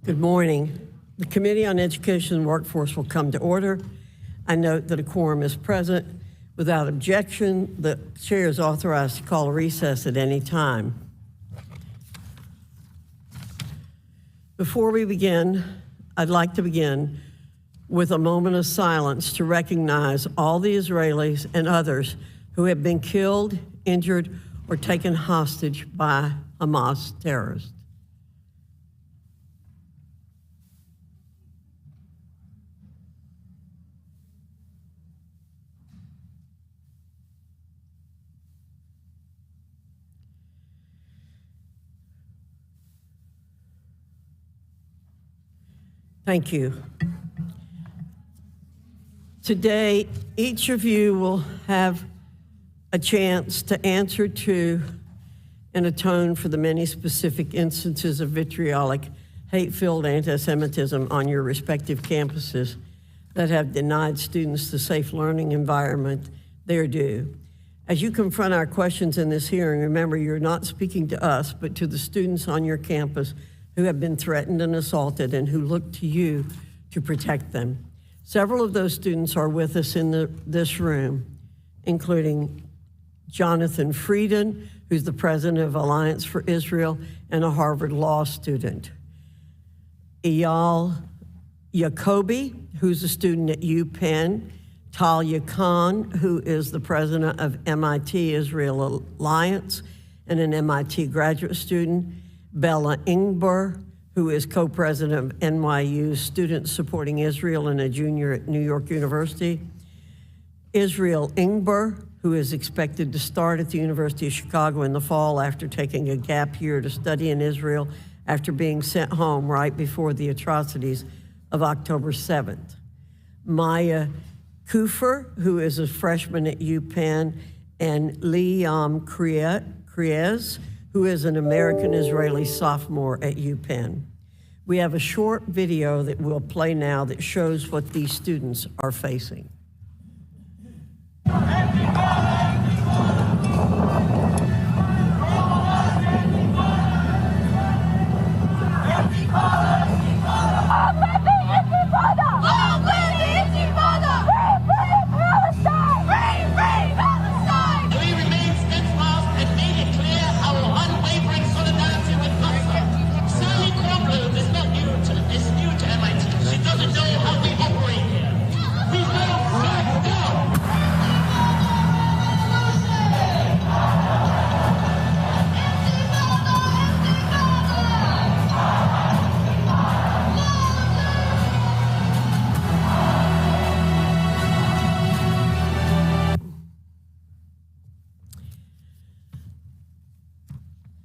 Good morning. The Committee on Education and Workforce will come to order. I note that a quorum is present. Without objection, the chair is authorized to call a recess at any time. Before we begin, I'd like to begin with a moment of silence to recognize all the Israelis and others who have been killed, injured, or taken hostage by Hamas terrorists. Thank you. Today, each of you will have a chance to answer to and atone for the many specific instances of vitriolic, hate-filled anti-Semitism on your respective campuses that have denied students the safe learning environment they're due. As you confront our questions in this hearing, remember you're not speaking to us, but to the students on your campus who have been threatened and assaulted and who look to you to protect them. Several of those students are with us in this room, including Jonathan Frieden, who's the president of Alliance for Israel and a Harvard Law student. Eyal Yacobi, who's a student at UPenn. Talia Khan, who is the president of MIT Israel Alliance and an MIT graduate student. Bella Ingber, who is co-president of NYU's Students Supporting Israel and a junior at New York University. Israel Ingber, who is expected to start at the University of Chicago in the fall after taking a gap year to study in Israel after being sent home right before the atrocities of October 7th. Maya Kufer, who is a freshman at UPenn, and Liam Kriez, who is an American-Israeli sophomore at UPenn. We have a short video that we'll play now that shows what these students are facing.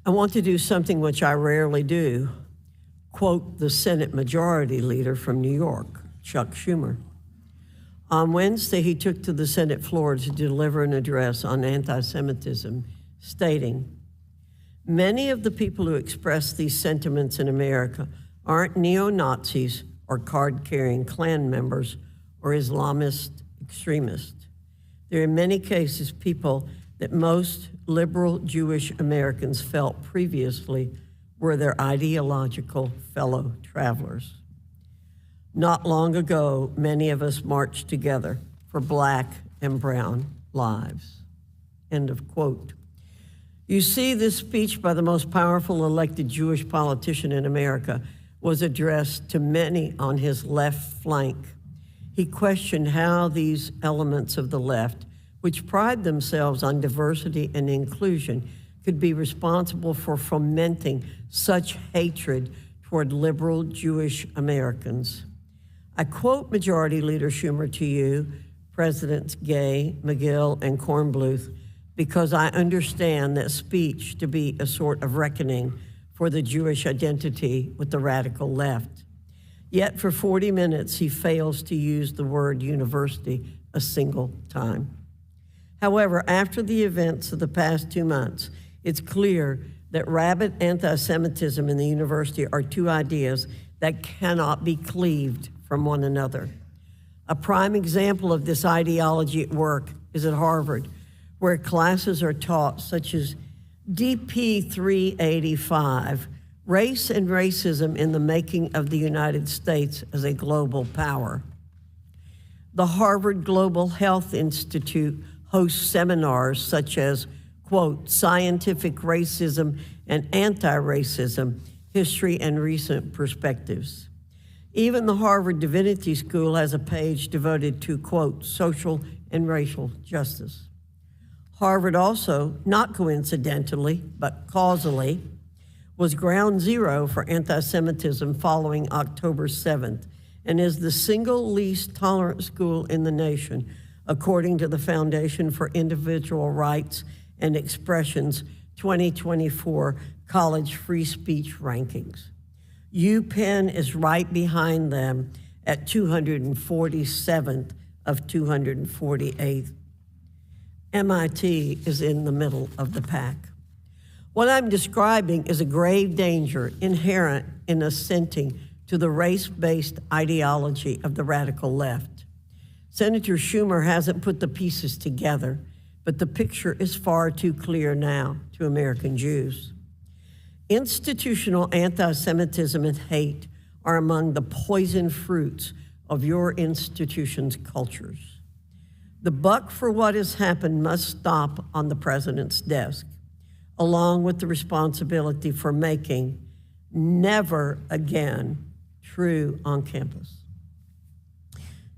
I want to do something which I rarely do, quote the Senate Majority Leader from New York, Chuck Schumer. On Wednesday, he took to the Senate floor to deliver an address on anti-Semitism, stating, "Many of the people who express these sentiments in America aren't neo-Nazis or card-carrying Klan members or Islamist extremists. They're in many cases people that most liberal Jewish Americans felt previously were their ideological fellow travelers. Not long ago, many of us marched together for Black and brown lives." End of quote. You see, this speech by the most powerful elected Jewish politician in America was addressed to many on his left flank. He questioned how these elements of the left, which pride themselves on diversity and inclusion, could be responsible for fomenting such hatred toward liberal Jewish Americans. I quote Majority Leader Schumer to you, Presidents Gay, Magill, and Kornbluth, because I understand that speech to be a sort of reckoning for the Jewish identity with the radical left. Yet for 40 minutes, he fails to use the word university a single time. However, after the events of the past 2 months, it's clear that rabid anti-Semitism and the university are two ideas that cannot be cleaved from one another. A prime example of this ideology at work is at Harvard, where classes are taught such as DP 385, Race and Racism in the Making of the United States as a Global Power. The Harvard Global Health Institute hosts seminars such as, quote, Scientific Racism and Anti-Racism, History and Recent Perspectives. Even the Harvard Divinity School has a page devoted to, quote, social and racial justice. Harvard also, not coincidentally, but causally, was ground zero for anti-Semitism following October 7th and is the single least tolerant school in the nation, according to the Foundation for Individual Rights and Expression's 2024 College Free Speech Rankings. UPenn is right behind them at 247th of 248. MIT is in the middle of the pack. What I'm describing is a grave danger inherent in assenting to the race-based ideology of the radical left. Senator Schumer hasn't put the pieces together, but the picture is far too clear now to American Jews. Institutional anti-Semitism and hate are among the poison fruits of your institution's cultures. The buck for what has happened must stop on the president's desk, along with the responsibility for making never again true on campus.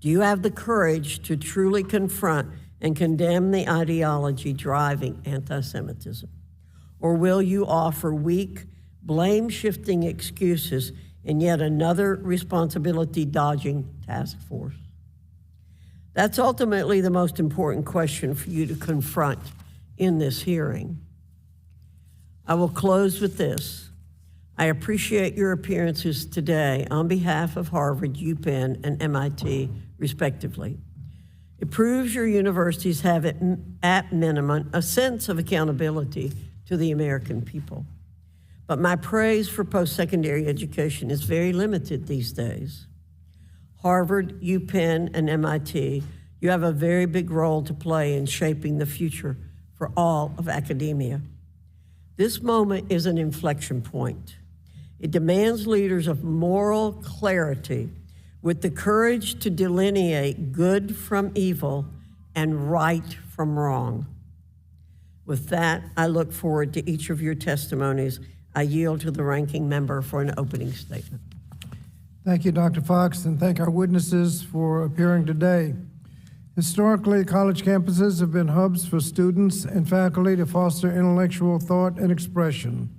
Do you have the courage to truly confront and condemn the ideology driving anti-Semitism? Or will you offer weak, blame-shifting excuses in yet another responsibility-dodging task force? That's ultimately the most important question for you to confront in this hearing. I will close with this. I appreciate your appearances today on behalf of Harvard, UPenn, and MIT, respectively. It proves your universities have, at minimum, a sense of accountability to the American people. But my praise for post-secondary education is very limited these days. Harvard, UPenn, and MIT, you have a very big role to play in shaping the future for all of academia. This moment is an inflection point. It demands leaders of moral clarity with the courage to delineate good from evil and right from wrong. With that, I look forward to each of your testimonies. I yield to the ranking member for an opening statement. Thank you, Dr. Foxx, and thank our witnesses for appearing today. Historically, college campuses have been hubs for students and faculty to foster intellectual thought and expression.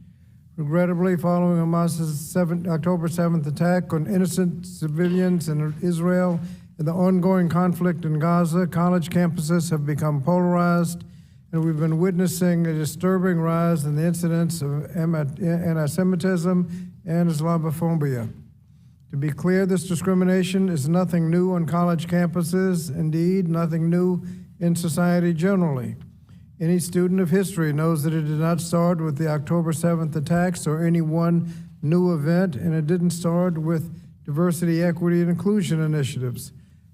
Regrettably, following Hamas's October 7th attack on innocent civilians in Israel and the ongoing conflict in Gaza, college campuses have become polarized, and we've been witnessing a disturbing rise in the incidence of anti-Semitism and Islamophobia. To be clear, this discrimination is nothing new on college campuses, indeed, nothing new in society generally. Any student of history knows that it did not start with the October 7th attacks or any one new event, and it didn't start with diversity, equity, and inclusion initiatives.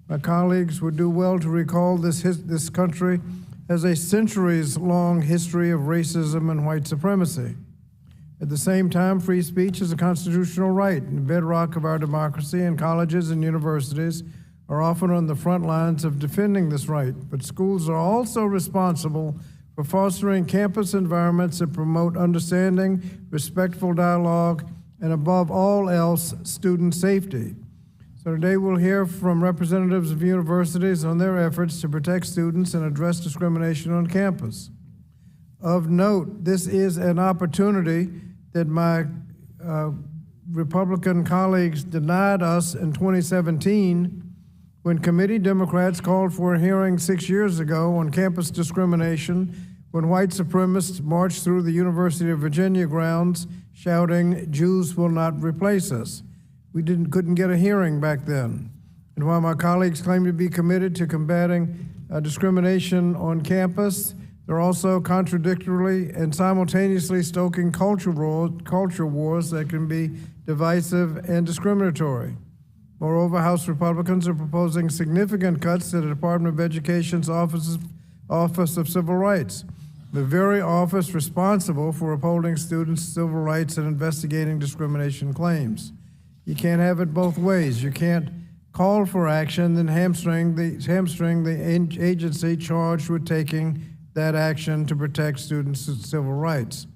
My colleagues would do well to recall this country has a centuries-long history of racism and white supremacy. At the same time, free speech is a constitutional right and the bedrock of our democracy, and colleges and universities are often on the front lines of defending this right. But schools are also responsible for fostering campus environments that promote understanding, respectful dialogue, and above all else, student safety. So today we'll hear from representatives of universities on their efforts to protect students and address discrimination on campus. Of note, this is an opportunity that my Republican colleagues denied us in 2017 when committee Democrats called for a hearing 6 years ago on campus discrimination when white supremacists marched through the University of Virginia grounds shouting, "Jews will not replace us." We couldn't get a hearing back then. And while my colleagues claim to be committed to combating discrimination on campus, they're also contradictorily and simultaneously stoking culture wars that can be divisive and discriminatory. Moreover, House Republicans are proposing significant cuts to the Department of Education's Office of Civil Rights. the very office responsible for upholding students' civil rights and investigating discrimination claims. You can't have it both ways. You can't call for action, then hamstring the agency charged with taking that action to protect students' civil rights.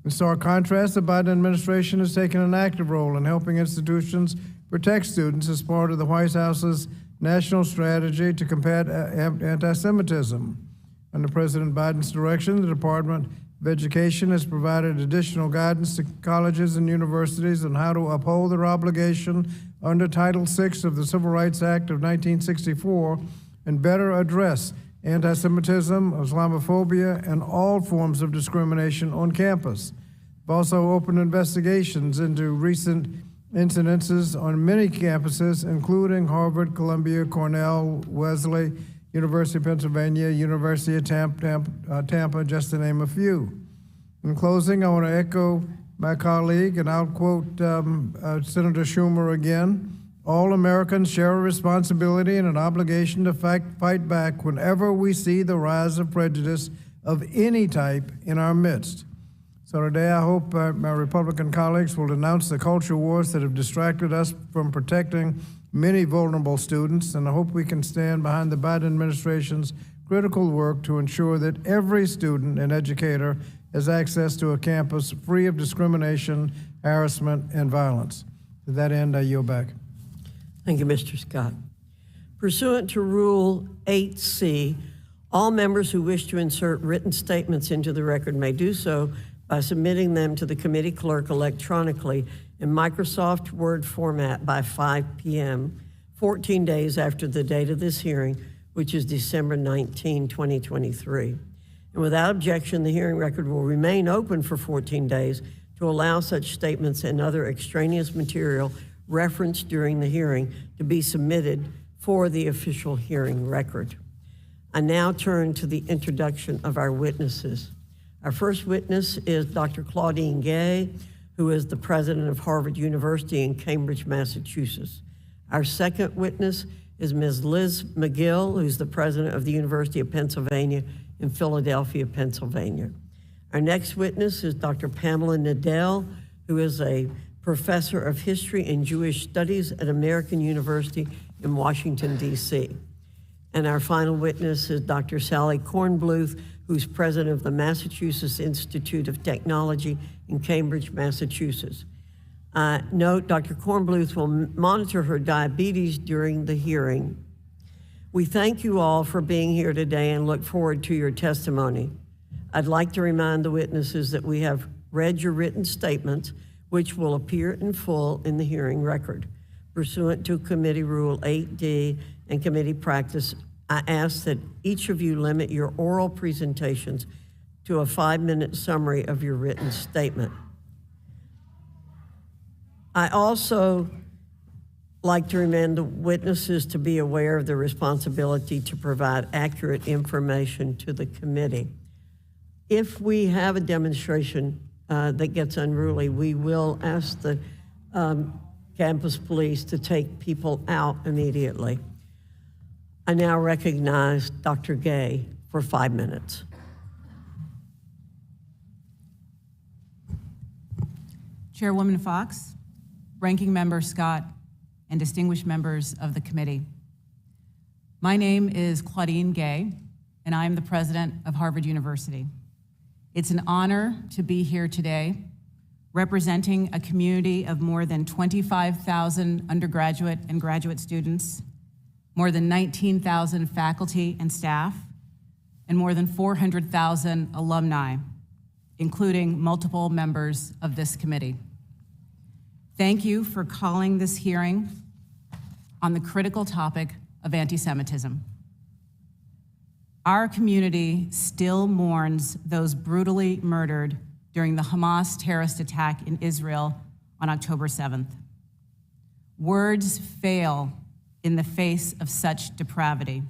In stark contrast, the Biden administration has taken an active role in helping institutions protect students as part of the White House's national strategy to combat anti-Semitism. Under President Biden's direction, the Department of Education has provided additional guidance to colleges and universities on how to uphold their obligation under Title VI of the Civil Rights Act of 1964 and better address anti-Semitism, Islamophobia, and all forms of discrimination on campus. We've also opened investigations into recent incidences on many campuses, including Harvard, Columbia, Cornell, Wesley, University of Pennsylvania, University of Tampa, just to name a few. In closing, I want to echo my colleague, and I'll quote Senator Schumer again. All Americans share a responsibility and an obligation to fight back whenever we see the rise of prejudice of any type in our midst. So today I hope my Republican colleagues will denounce the culture wars that have distracted us from protecting many vulnerable students, and I hope we can stand behind the Biden administration's critical work to ensure that every student and educator has access to a campus free of discrimination, harassment, and violence. To that end, I yield back. Thank you, Mr. Scott. Pursuant to Rule 8C, all members who wish to insert written statements into the record may do so by submitting them to the committee clerk electronically in Microsoft Word format by 5 p.m., 14 days after the date of this hearing, which is December 19, 2023. And without objection, the hearing record will remain open for 14 days to allow such statements and other extraneous material referenced during the hearing to be submitted for the official hearing record. I now turn to the introduction of our witnesses. Our first witness is Dr. Claudine Gay, who is the president of Harvard University in Cambridge, Massachusetts. Our second witness is Ms. Liz Magill, who's the president of the University of Pennsylvania in Philadelphia, Pennsylvania. Our next witness is Dr. Pamela Nadell, who is a professor of history and Jewish studies at American University in Washington, D.C. And our final witness is Dr. Sally Kornbluth, who's president of the Massachusetts Institute of Technology in Cambridge, Massachusetts. Note, Dr. Cornbluth will monitor her diabetes during the hearing. We thank you all for being here today and look forward to your testimony. I'd like to remind the witnesses that we have read your written statements, which will appear in full in the hearing record. Pursuant to Committee Rule 8D and committee practice, I ask that each of you limit your oral presentations to a 5-minute summary of your written statement. I also like to remind the witnesses to be aware of their responsibility to provide accurate information to the committee. If we have a demonstration that gets unruly, we will ask the campus police to take people out immediately. I now recognize Dr. Gay for 5 minutes. Chairwoman Foxx, Ranking Member Scott, and distinguished members of the committee. My name is Claudine Gay, and I am the president of Harvard University. It's an honor to be here today, representing a community of more than 25,000 undergraduate and graduate students, more than 19,000 faculty and staff, and more than 400,000 alumni, including multiple members of this committee. Thank you for calling this hearing on the critical topic of anti-Semitism. Our community still mourns those brutally murdered during the Hamas terrorist attack in Israel on October 7th. Words fail in the face of such depravity,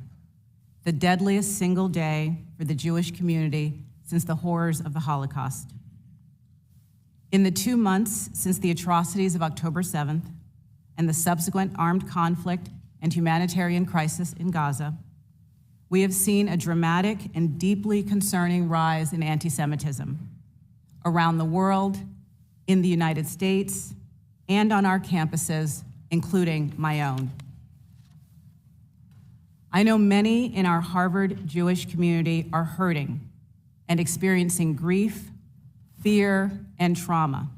the deadliest single day for the Jewish community since the horrors of the Holocaust. In the 2 months since the atrocities of October 7th and the subsequent armed conflict and humanitarian crisis in Gaza, we have seen a dramatic and deeply concerning rise in anti-Semitism around the world, in the United States, and on our campuses, including my own. I know many in our Harvard Jewish community are hurting and experiencing grief, fear, and trauma.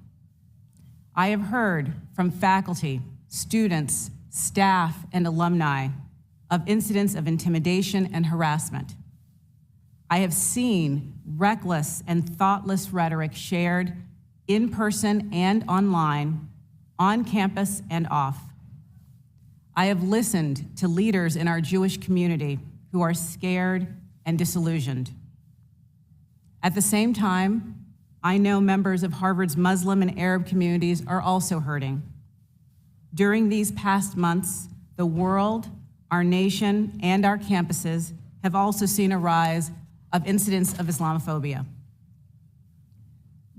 I have heard from faculty, students, staff, and alumni of incidents of intimidation and harassment. I have seen reckless and thoughtless rhetoric shared in person and online, on campus and off. I have listened to leaders in our Jewish community who are scared and disillusioned. At the same time, I know members of Harvard's Muslim and Arab communities are also hurting. During these past months, the world, our nation, and our campuses have also seen a rise of incidents of Islamophobia.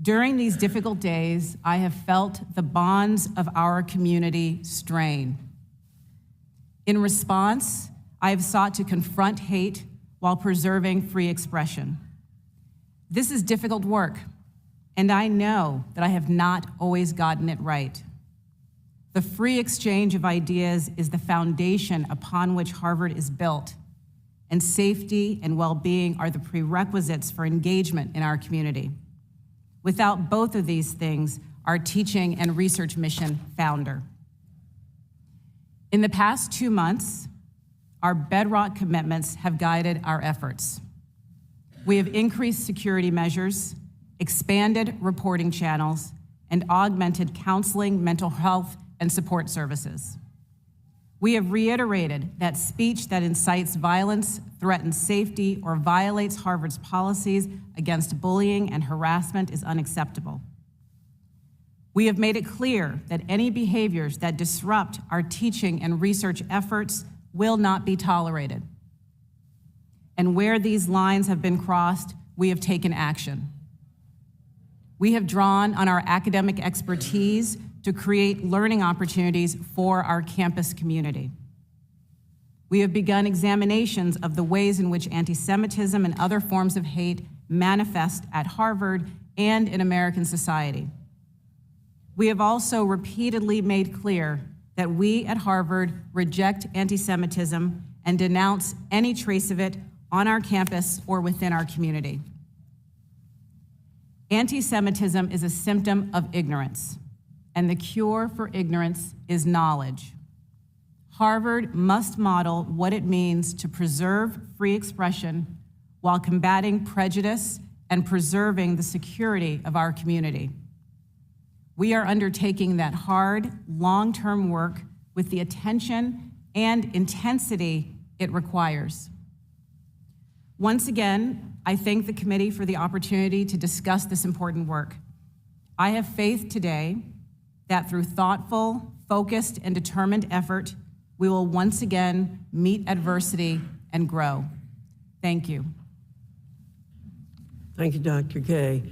During these difficult days, I have felt the bonds of our community strain. In response, I have sought to confront hate while preserving free expression. This is difficult work, and I know that I have not always gotten it right. The free exchange of ideas is the foundation upon which Harvard is built, and safety and well-being are the prerequisites for engagement in our community. Without both of these things, our teaching and research mission founder. In the past 2 months, our bedrock commitments have guided our efforts. We have increased security measures, expanded reporting channels, and augmented counseling, mental health, and support services. We have reiterated that speech that incites violence, threatens safety, or violates Harvard's policies against bullying and harassment is unacceptable. We have made it clear that any behaviors that disrupt our teaching and research efforts will not be tolerated. And where these lines have been crossed, we have taken action. We have drawn on our academic expertise to create learning opportunities for our campus community. We have begun examinations of the ways in which anti-Semitism and other forms of hate manifest at Harvard and in American society. We have also repeatedly made clear that we at Harvard reject anti-Semitism and denounce any trace of it on our campus or within our community. Anti-Semitism is a symptom of ignorance, and the cure for ignorance is knowledge. Harvard must model what it means to preserve free expression while combating prejudice and preserving the security of our community. We are undertaking that hard, long-term work with the attention and intensity it requires. Once again, I thank the committee for the opportunity to discuss this important work. I have faith today that through thoughtful, focused, and determined effort, we will once again meet adversity and grow. Thank you. Thank you, Dr. Gay.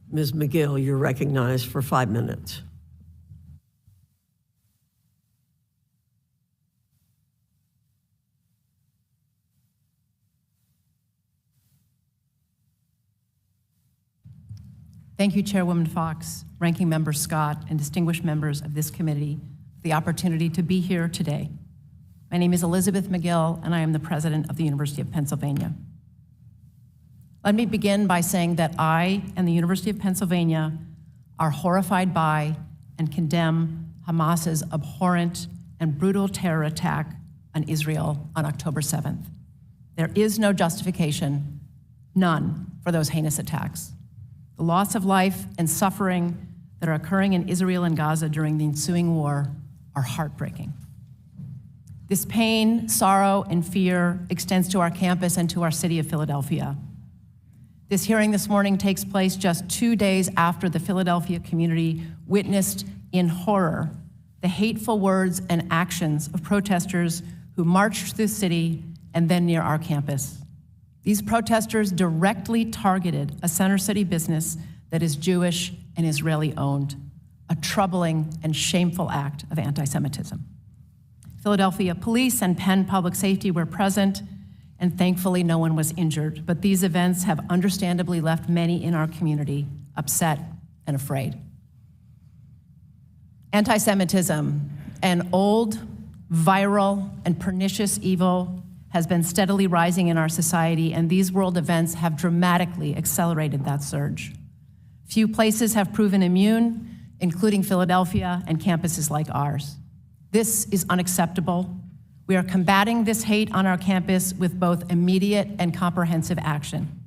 Ms. Magill, you're recognized for 5 minutes. Thank you, Chairwoman Foxx, Ranking Member Scott, and distinguished members of this committee for the opportunity to be here today. My name is Elizabeth Magill, and I am the president of the University of Pennsylvania. Let me begin by saying that I and the University of Pennsylvania are horrified by and condemn Hamas's abhorrent and brutal terror attack on Israel on October 7th. There is no justification, none, for those heinous attacks. The loss of life and suffering that are occurring in Israel and Gaza during the ensuing war are heartbreaking. This pain, sorrow, and fear extends to our campus and to our city of Philadelphia. This hearing this morning takes place just 2 days after the Philadelphia community witnessed in horror the hateful words and actions of protesters who marched through the city and then near our campus. These protesters directly targeted a Center City business that is Jewish and Israeli-owned, a troubling and shameful act of anti-Semitism. Philadelphia police and Penn Public Safety were present, and thankfully no one was injured, but these events have understandably left many in our community upset and afraid. Anti-Semitism, an old, viral, and pernicious evil, has been steadily rising in our society, and these world events have dramatically accelerated that surge. Few places have proven immune, including Philadelphia and campuses like ours. This is unacceptable. We are combating this hate on our campus with both immediate and comprehensive action.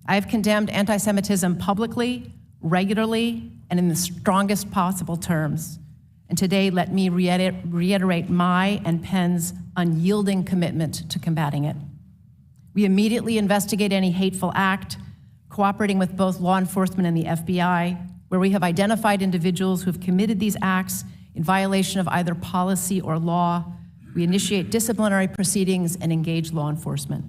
I have condemned anti-Semitism publicly, regularly, and in the strongest possible terms. And today, let me reiterate my and Penn's unyielding commitment to combating it. We immediately investigate any hateful act, cooperating with both law enforcement and the FBI, where we have identified individuals who have committed these acts in violation of either policy or law. We initiate disciplinary proceedings and engage law enforcement.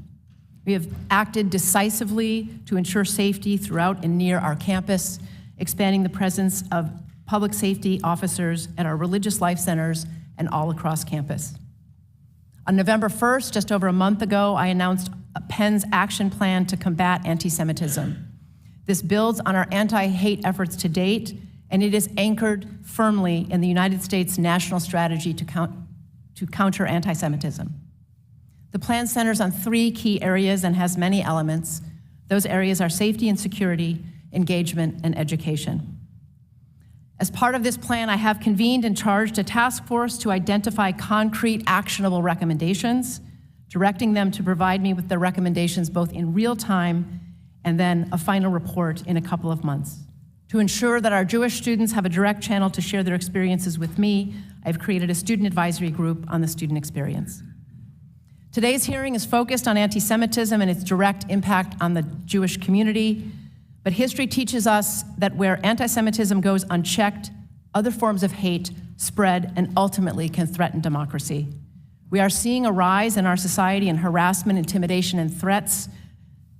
We have acted decisively to ensure safety throughout and near our campus, expanding the presence of public safety officers at our religious life centers and all across campus. On November 1st, just over a month ago, I announced Penn's action plan to combat anti-Semitism. This builds on our anti-hate efforts to date, and it is anchored firmly in the United States national strategy to counter anti-Semitism. The plan centers on 3 key areas and has many elements. Those areas are safety and security, engagement, and education. As part of this plan, I have convened and charged a task force to identify concrete, actionable recommendations, directing them to provide me with their recommendations both in real time and then a final report in a couple of months. To ensure that our Jewish students have a direct channel to share their experiences with me, I've created a student advisory group on the student experience. Today's hearing is focused on anti-Semitism and its direct impact on the Jewish community, but history teaches us that where anti-Semitism goes unchecked, other forms of hate spread and ultimately can threaten democracy. We are seeing a rise in our society in harassment, intimidation, and threats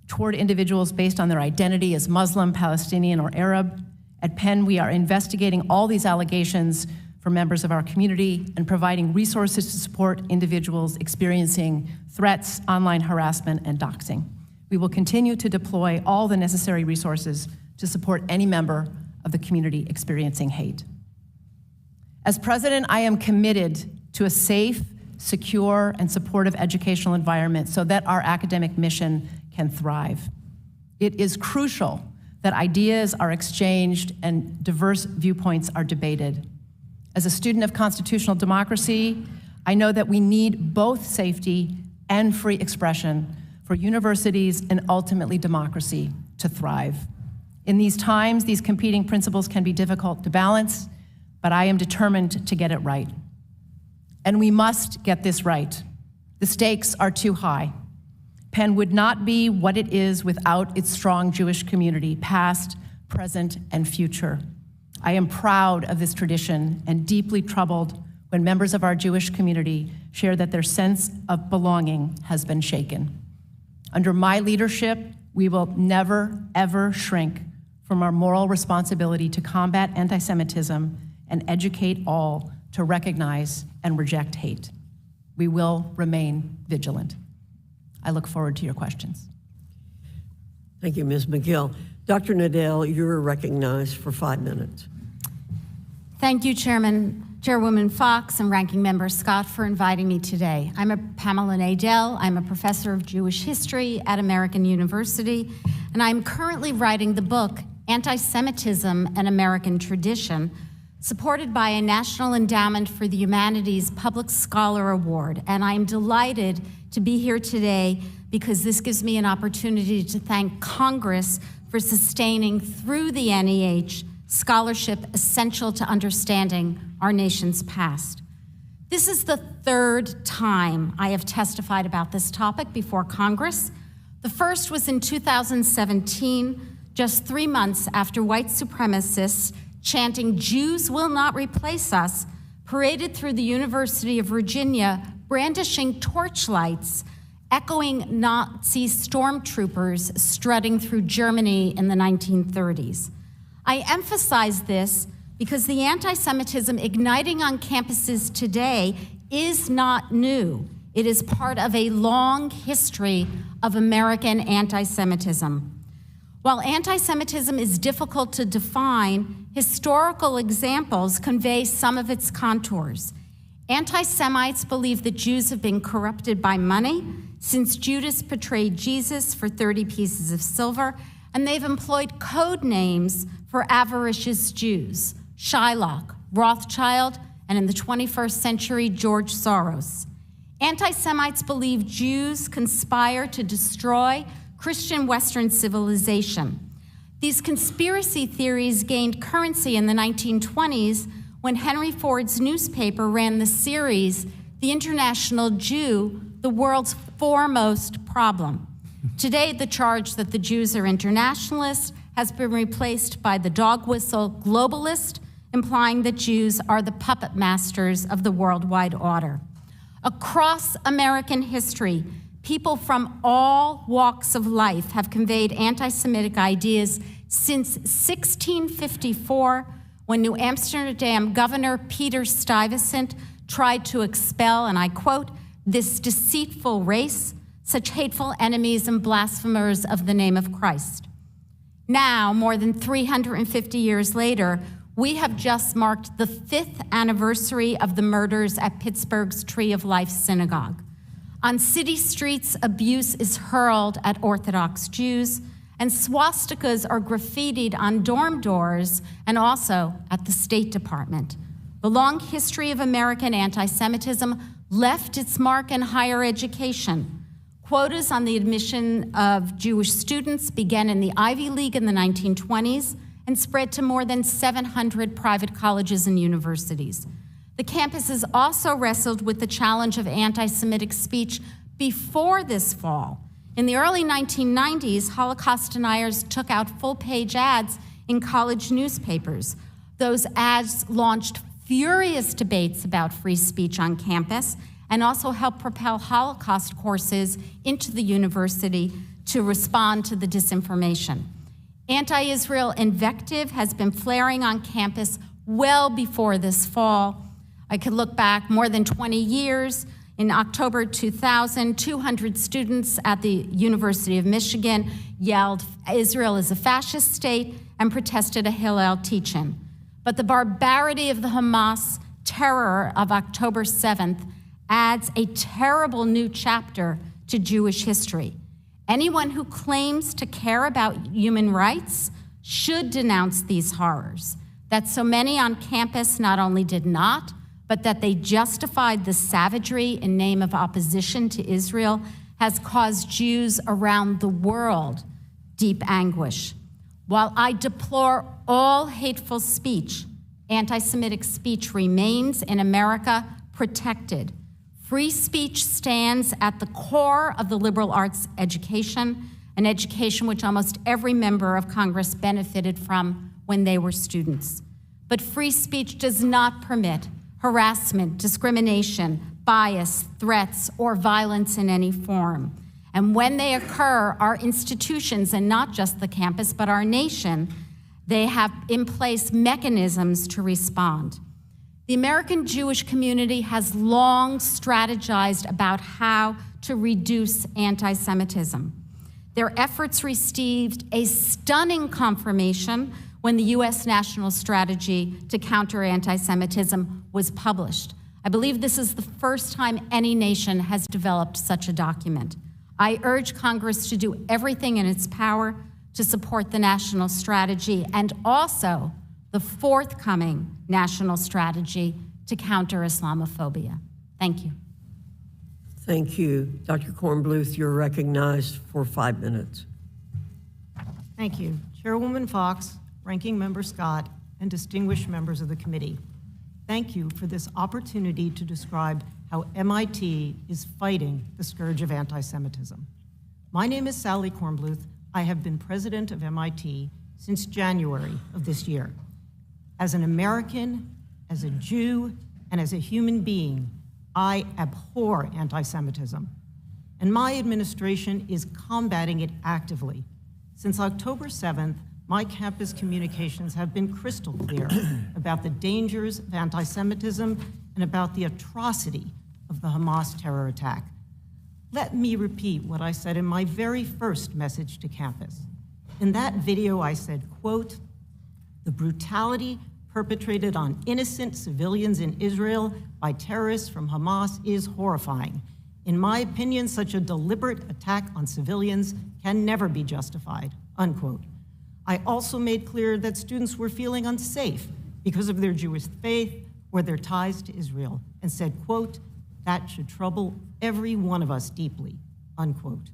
toward individuals based on their identity as Muslim, Palestinian, or Arab. At Penn, we are investigating all these allegations for members of our community and providing resources to support individuals experiencing threats, online harassment, and doxing. We will continue to deploy all the necessary resources to support any member of the community experiencing hate. As president, I am committed to a safe, secure, and supportive educational environment so that our academic mission can thrive. It is crucial that ideas are exchanged and diverse viewpoints are debated. As a student of constitutional democracy, I know that we need both safety and free expression for universities and ultimately democracy to thrive. In these times, these competing principles can be difficult to balance, but I am determined to get it right. And we must get this right. The stakes are too high. Penn would not be what it is without its strong Jewish community, past, present, and future. I am proud of this tradition and deeply troubled when members of our Jewish community share that their sense of belonging has been shaken. Under my leadership, we will never, ever shrink from our moral responsibility to combat anti-Semitism and educate all to recognize and reject hate. We will remain vigilant. I look forward to your questions. Thank you, Ms. Magill. Dr. Nadell, you're recognized for 5 minutes. Thank you, Chairwoman Foxx and Ranking Member Scott for inviting me today. I'm a Pamela Nadell. I'm a professor of Jewish history at American University, and I'm currently writing the book, Anti-Semitism, an American Tradition, supported by a National Endowment for the Humanities Public Scholar Award. And I'm delighted to be here today because this gives me an opportunity to thank Congress for sustaining through the NEH scholarship essential to understanding our nation's past. This is the 3rd time I have testified about this topic before Congress. The first was in 2017, just 3 months after white supremacists chanting, "Jews will not replace us," paraded through the University of Virginia, brandishing torchlights, echoing Nazi stormtroopers strutting through Germany in the 1930s. I emphasize this because the anti-Semitism igniting on campuses today is not new. It is part of a long history of American anti-Semitism. While anti-Semitism is difficult to define, historical examples convey some of its contours. Anti-Semites believe that Jews have been corrupted by money since Judas betrayed Jesus for 30 pieces of silver, and they've employed code names for avaricious Jews: Shylock, Rothschild, and in the 21st century, George Soros. Anti-Semites believe Jews conspire to destroy Christian Western civilization. These conspiracy theories gained currency in the 1920s when Henry Ford's newspaper ran the series, The International Jew, the World's Foremost Problem. Today, the charge that the Jews are internationalists has been replaced by the dog whistle globalist, implying that Jews are the puppet masters of the worldwide order. Across American history, people from all walks of life have conveyed anti-Semitic ideas since 1654, when New Amsterdam Governor Peter Stuyvesant tried to expel, and I quote, "this deceitful race, such hateful enemies and blasphemers of the name of Christ." Now, more than 350 years later, we have just marked the 5th anniversary of the murders at Pittsburgh's Tree of Life Synagogue. On city streets, abuse is hurled at Orthodox Jews, and swastikas are graffitied on dorm doors and also at the State Department. The long history of American anti-Semitism left its mark in higher education. Quotas on the admission of Jewish students began in the Ivy League in the 1920s and spread to more than 700 private colleges and universities. The campuses also wrestled with the challenge of anti-Semitic speech before this fall. In the early 1990s, Holocaust deniers took out full-page ads in college newspapers. Those ads launched furious debates about free speech on campus and also helped propel Holocaust courses into the university to respond to the disinformation. Anti-Israel invective has been flaring on campus well before this fall. I could look back more than 20 years. In October 2000, 200 students at the University of Michigan yelled, "Israel is a fascist state," and protested a Hillel teach-in. But the barbarity of the Hamas terror of October 7th adds a terrible new chapter to Jewish history. Anyone who claims to care about human rights should denounce these horrors. That so many on campus not only did not, but that they justified the savagery in name of opposition to Israel has caused Jews around the world deep anguish. While I deplore all hateful speech, anti-Semitic speech remains in America protected. Free speech stands at the core of the liberal arts education, an education which almost every member of Congress benefited from when they were students. But free speech does not permit harassment, discrimination, bias, threats, or violence in any form. And when they occur, our institutions, and not just the campus, but our nation, they have in place mechanisms to respond. The American Jewish community has long strategized about how to reduce anti-Semitism. Their efforts received a stunning confirmation when the U.S. National Strategy to Counter Anti-Semitism was published. I believe this is the first time any nation has developed such a document. I urge Congress to do everything in its power to support the national strategy and also the forthcoming national strategy to counter Islamophobia. Thank you. Thank you. Dr. Cornbluth, you're recognized for 5 minutes. Thank you. Chairwoman Foxx, Ranking Member Scott, and distinguished members of the committee. Thank you for this opportunity to describe how MIT is fighting the scourge of anti-Semitism. My name is Sally Kornbluth. I have been president of MIT since January of this year. As an American, as a Jew, and as a human being, I abhor anti-Semitism, and my administration is combating it actively. Since October 7th, my campus communications have been crystal clear about the dangers of anti-Semitism and about the atrocity of the Hamas terror attack. Let me repeat what I said in my very first message to campus. In that video, I said, quote, "The brutality perpetrated on innocent civilians in Israel by terrorists from Hamas is horrifying. In my opinion, such a deliberate attack on civilians can never be justified," unquote. I also made clear that students were feeling unsafe because of their Jewish faith or their ties to Israel, and said, quote, "That should trouble every one of us deeply," unquote.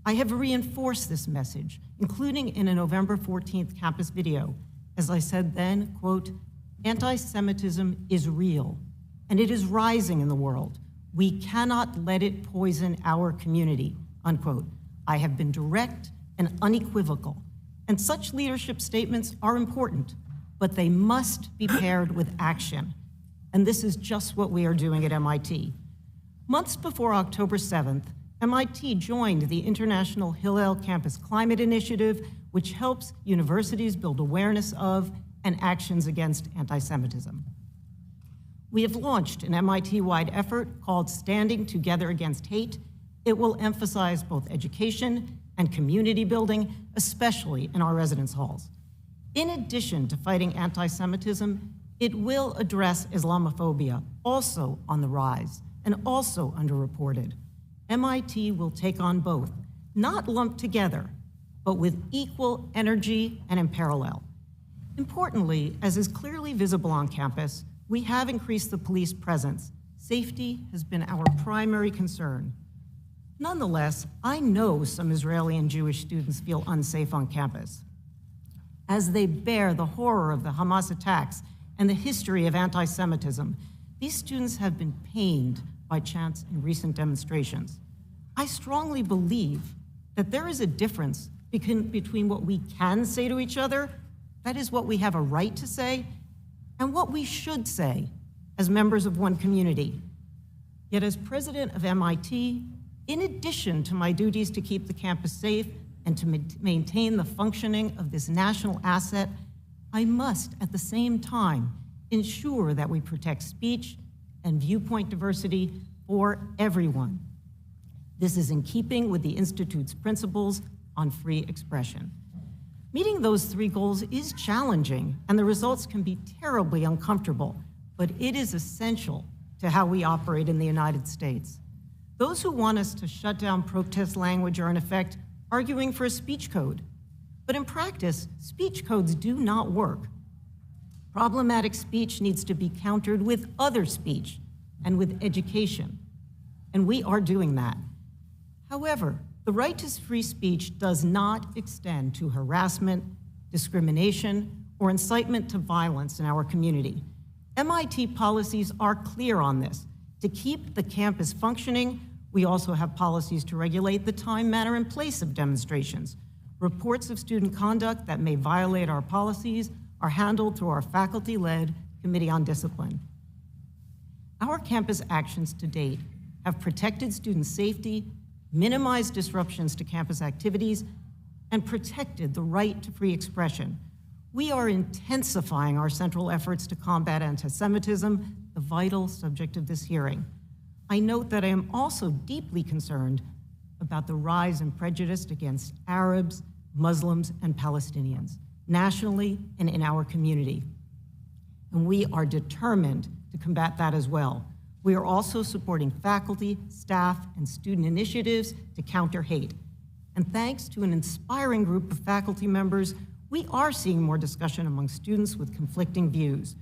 I have reinforced this message, including in a November 14th campus video. As I said then, quote, "Anti-Semitism is real, and it is rising in the world. We cannot let it poison our community," unquote. I have been direct and unequivocal, and such leadership statements are important, but they must be paired with action. And this is just what we are doing at MIT. Months before October 7th, MIT joined the International Hillel Campus Climate Initiative, which helps universities build awareness of and actions against anti-Semitism. We have launched an MIT-wide effort called Standing Together Against Hate. It will emphasize both education and community building, especially in our residence halls. In addition to fighting anti-Semitism, it will address Islamophobia, also on the rise and also underreported. MIT will take on both, not lumped together, but with equal energy and in parallel. Importantly, as is clearly visible on campus, we have increased the police presence. Safety has been our primary concern. Nonetheless, I know some Israeli and Jewish students feel unsafe on campus. As they bear the horror of the Hamas attacks and the history of anti-Semitism, these students have been pained by chants in recent demonstrations. I strongly believe that there is a difference between what we can say to each other, that is what we have a right to say, and what we should say as members of one community. Yet as president of MIT, in addition to my duties to keep the campus safe and to maintain the functioning of this national asset, I must at the same time ensure that we protect speech and viewpoint diversity for everyone. This is in keeping with the Institute's principles on free expression. Meeting those three goals is challenging, and the results can be terribly uncomfortable, but it is essential to how we operate in the United States. Those who want us to shut down protest language are in effect arguing for a speech code. But in practice, speech codes do not work. Problematic speech needs to be countered with other speech and with education, and we are doing that. However, the right to free speech does not extend to harassment, discrimination, or incitement to violence in our community. MIT policies are clear on this. To keep the campus functioning, we also have policies to regulate the time, manner, and place of demonstrations. Reports of student conduct that may violate our policies are handled through our faculty-led Committee on Discipline. Our campus actions to date have protected student safety, minimized disruptions to campus activities, and protected the right to free expression. We are intensifying our central efforts to combat anti-Semitism, the vital subject of this hearing. I note that I am also deeply concerned about the rise in prejudice against Arabs, Muslims, and Palestinians, nationally and in our community. And we are determined to combat that as well. We are also supporting faculty, staff, and student initiatives to counter hate. And thanks to an inspiring group of faculty members, we are seeing more discussion among students with conflicting views.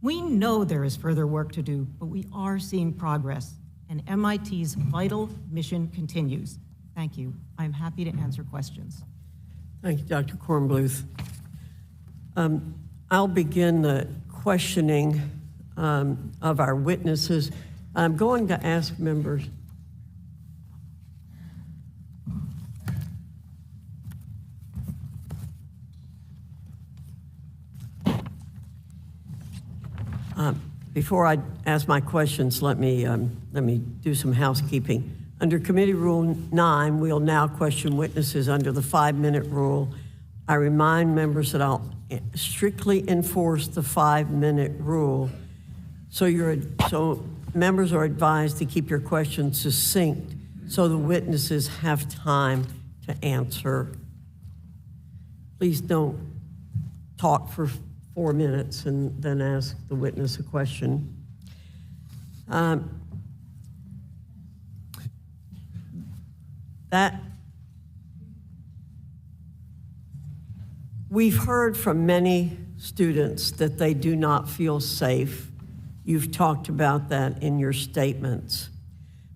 We know there is further work to do, but we are seeing progress, and MIT's vital mission continues. Thank you. I'm happy to answer questions. Thank you, Dr. Kornbluth. I'll begin the questioning of our witnesses. I'm going to ask members. Before I ask my questions, let me do some housekeeping. Under Committee Rule 9, we'll now question witnesses under the 5-minute rule. I remind members that I'll strictly enforce the 5-minute rule. So members are advised to keep your questions succinct so the witnesses have time to answer. Please don't talk for 4 minutes and then ask the witness a question. We've heard from many students that they do not feel safe. You've talked about that in your statements.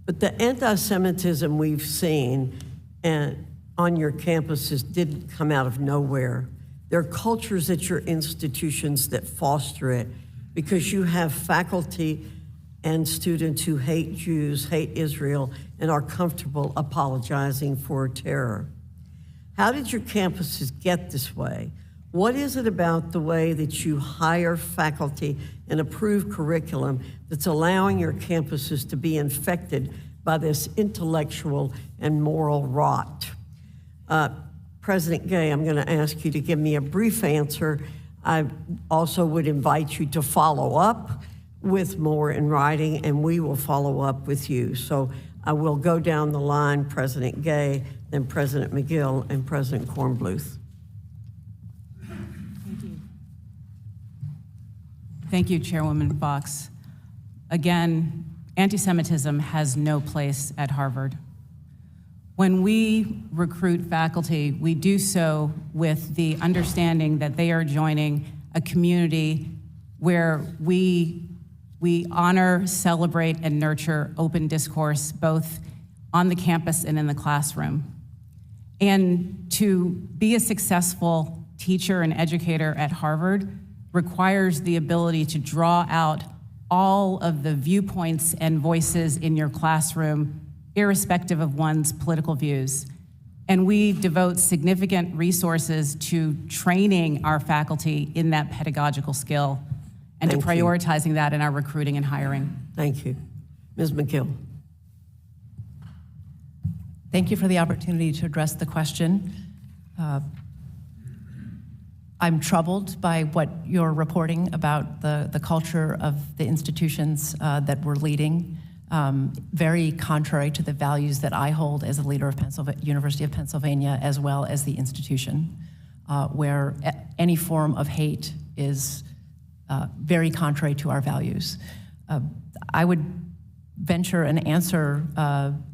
But the anti-Semitism we've seen on your campuses didn't come out of nowhere. There are cultures at your institutions that foster it because you have faculty and students who hate Jews, hate Israel, and are comfortable apologizing for terror. How did your campuses get this way? What is it about the way that you hire faculty and approve curriculum that's allowing your campuses to be infected by this intellectual and moral rot? President Gay, I'm going to ask you to give me a brief answer. I also would invite you to follow up with more in writing, and we will follow up with you. So I will go down the line, President Gay, then President Magill, and President Kornbluth. Thank you. Thank you, Chairwoman Foxx. Again, anti-Semitism has no place at Harvard. When we recruit faculty, we do so with the understanding that they are joining a community where we honor, celebrate, and nurture open discourse, both on the campus and in the classroom. And to be a successful teacher and educator at Harvard requires the ability to draw out all of the viewpoints and voices in your classroom, irrespective of one's political views. And we devote significant resources to training our faculty in that pedagogical skill and to prioritizing that in our recruiting and hiring. Thank you. Ms. Magill. Thank you for the opportunity to address the question. I'm troubled by what you're reporting about the culture of the institutions that we're leading, very contrary to the values that I hold as a leader of University of Pennsylvania, as well as the institution, where any form of hate is very contrary to our values. I would venture and answer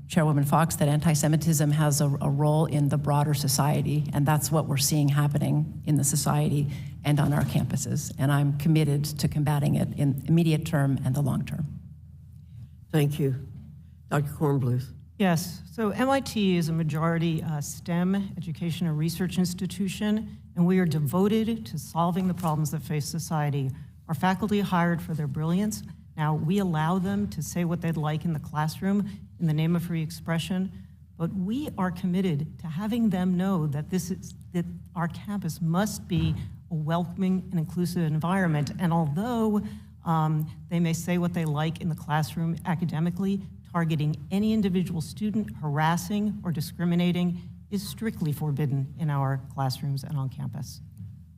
Chairwoman Foxx that anti-Semitism has a role in the broader society, and that's what we're seeing happening in the society and on our campuses. And I'm committed to combating it in immediate term and the long term. Thank you. Dr. Kornbluth. Yes, so MIT is a majority STEM education and research institution, and we are devoted to solving the problems that face society. Our faculty are hired for their brilliance. Now, we allow them to say what they'd like in the classroom in the name of free expression, but we are committed to having them know that that our campus must be a welcoming and inclusive environment. And although they may say what they like in the classroom academically, targeting any individual student, harassing or discriminating is strictly forbidden in our classrooms and on campus.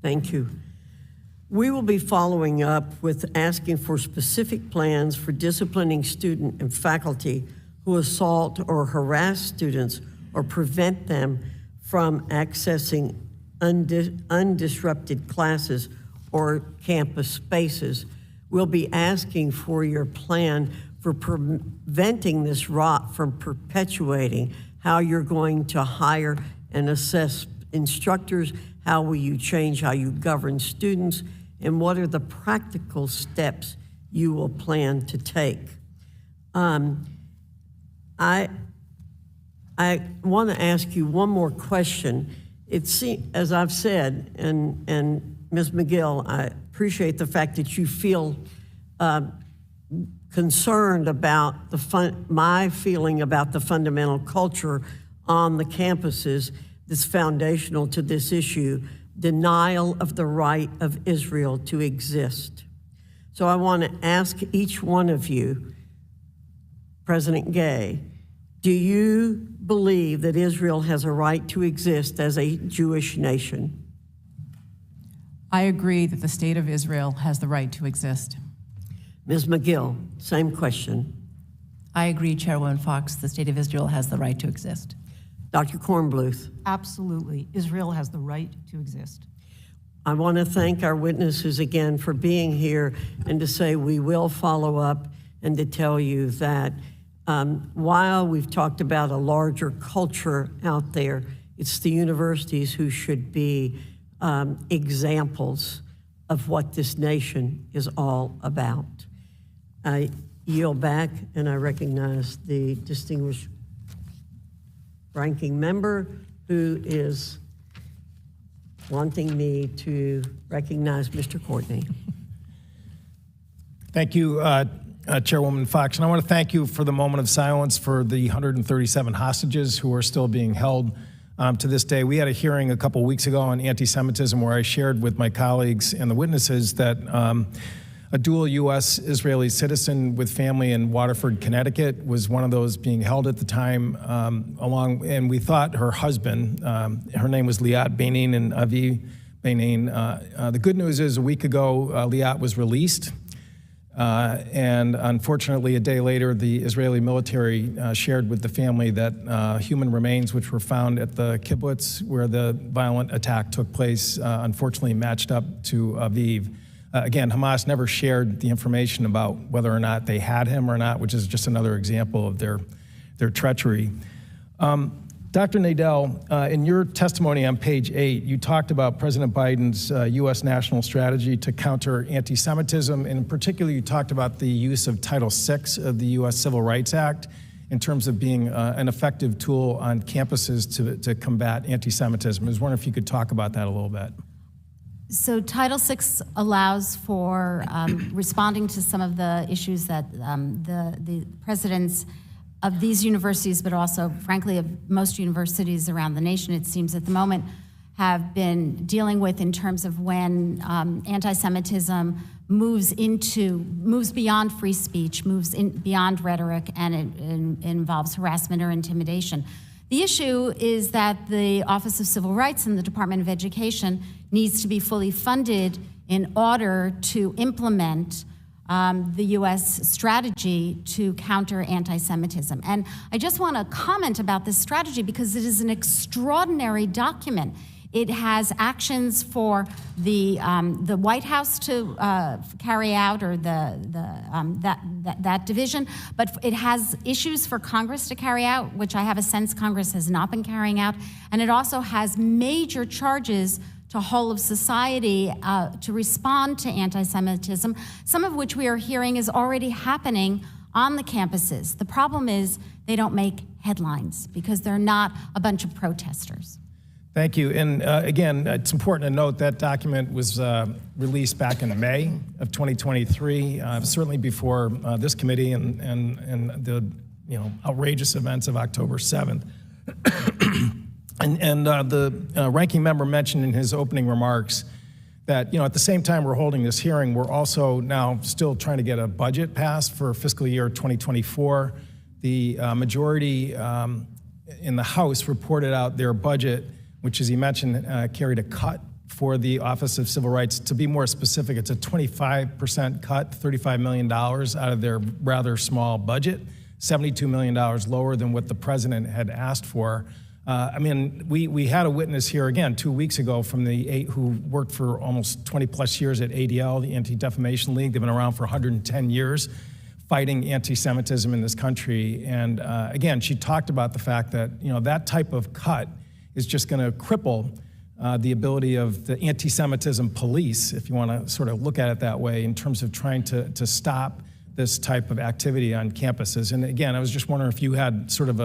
Thank you. We will be following up with asking for specific plans for disciplining student and faculty who assault or harass students or prevent them from accessing undisrupted classes or campus spaces. We'll be asking for your plan for preventing this rot from perpetuating, how you're going to hire and assess instructors, how will you change how you govern students, and what are the practical steps you will plan to take. I want to ask you one more question. It seems, as I've said, and Ms. Magill, I appreciate the fact that you feel concerned about my feeling about the fundamental culture on the campuses that's foundational to this issue, denial of the right of Israel to exist. So I want to ask each one of you, President Gay, do you believe that Israel has a right to exist as a Jewish nation? I agree that the state of Israel has the right to exist. Ms. Magill, same question. I agree, Chairwoman Foxx. The state of Israel has the right to exist. Dr. Kornbluth. Absolutely. Israel has the right to exist. I want to thank our witnesses again for being here and to say we will follow up and to tell you that while we've talked about a larger culture out there, it's the universities who should be examples of what this nation is all about. I yield back and I recognize the distinguished ranking member who is wanting me to recognize Mr. Courtney. Thank you, Chairwoman Foxx. And I want to thank you for the moment of silence for the 137 hostages who are still being held to this day. We had a hearing a couple weeks ago on anti-Semitism where I shared with my colleagues and the witnesses that a dual U.S.-Israeli citizen with family in Waterford, Connecticut was one of those being held at the time, and we thought her husband, her name was Liat Benin and Avi Benin. The good news is a week ago, Liat was released. And unfortunately, a day later, the Israeli military shared with the family that human remains, which were found at the kibbutz where the violent attack took place, unfortunately matched up to Aviv. Again, Hamas never shared the information about whether or not they had him or not, which is just another example of their treachery. Dr. Nadell, in your testimony on page 8, you talked about President Biden's U.S. national strategy to counter anti-Semitism, and in particular, you talked about the use of Title VI of the U.S. Civil Rights Act in terms of being an effective tool on campuses to combat anti-Semitism. I was wondering if you could talk about that a little bit. So Title VI allows for responding to some of the issues that the presidents of these universities, but also, frankly, of most universities around the nation, it seems at the moment, have been dealing with in terms of when anti-Semitism moves beyond free speech, beyond rhetoric, and it involves harassment or intimidation. The issue is that the Office of Civil Rights and the Department of Education needs to be fully funded in order to implement the U.S. strategy to counter anti-Semitism. And I just want to comment about this strategy because it is an extraordinary document. It has actions for the White House to carry out, or that division, but it has issues for Congress to carry out, which I have a sense Congress has not been carrying out, and it also has major charges to whole of society to respond to anti-Semitism, some of which we are hearing is already happening on the campuses. The problem is they don't make headlines because they're not a bunch of protesters. Thank you. And again, it's important to note that document was released back in May of 2023, certainly before this committee and the outrageous events of October 7th. And the ranking member mentioned in his opening remarks that at the same time we're holding this hearing, we're also now still trying to get a budget passed for fiscal year 2024. The majority in the House reported out their budget, which, as he mentioned, carried a cut for the Office of Civil Rights. To be more specific, it's a 25% cut, $35 million out of their rather small budget, $72 million lower than what the president had asked for. We had a witness here again 2 weeks ago from who worked for almost 20 plus years at ADL, the Anti-Defamation League. They've been around for 110 years fighting anti-Semitism in this country. And again, she talked about the fact that that type of cut is just going to cripple the ability of the anti-Semitism police, if you want to sort of look at it that way, in terms of trying to stop this type of activity on campuses. And again, I was just wondering if you had sort of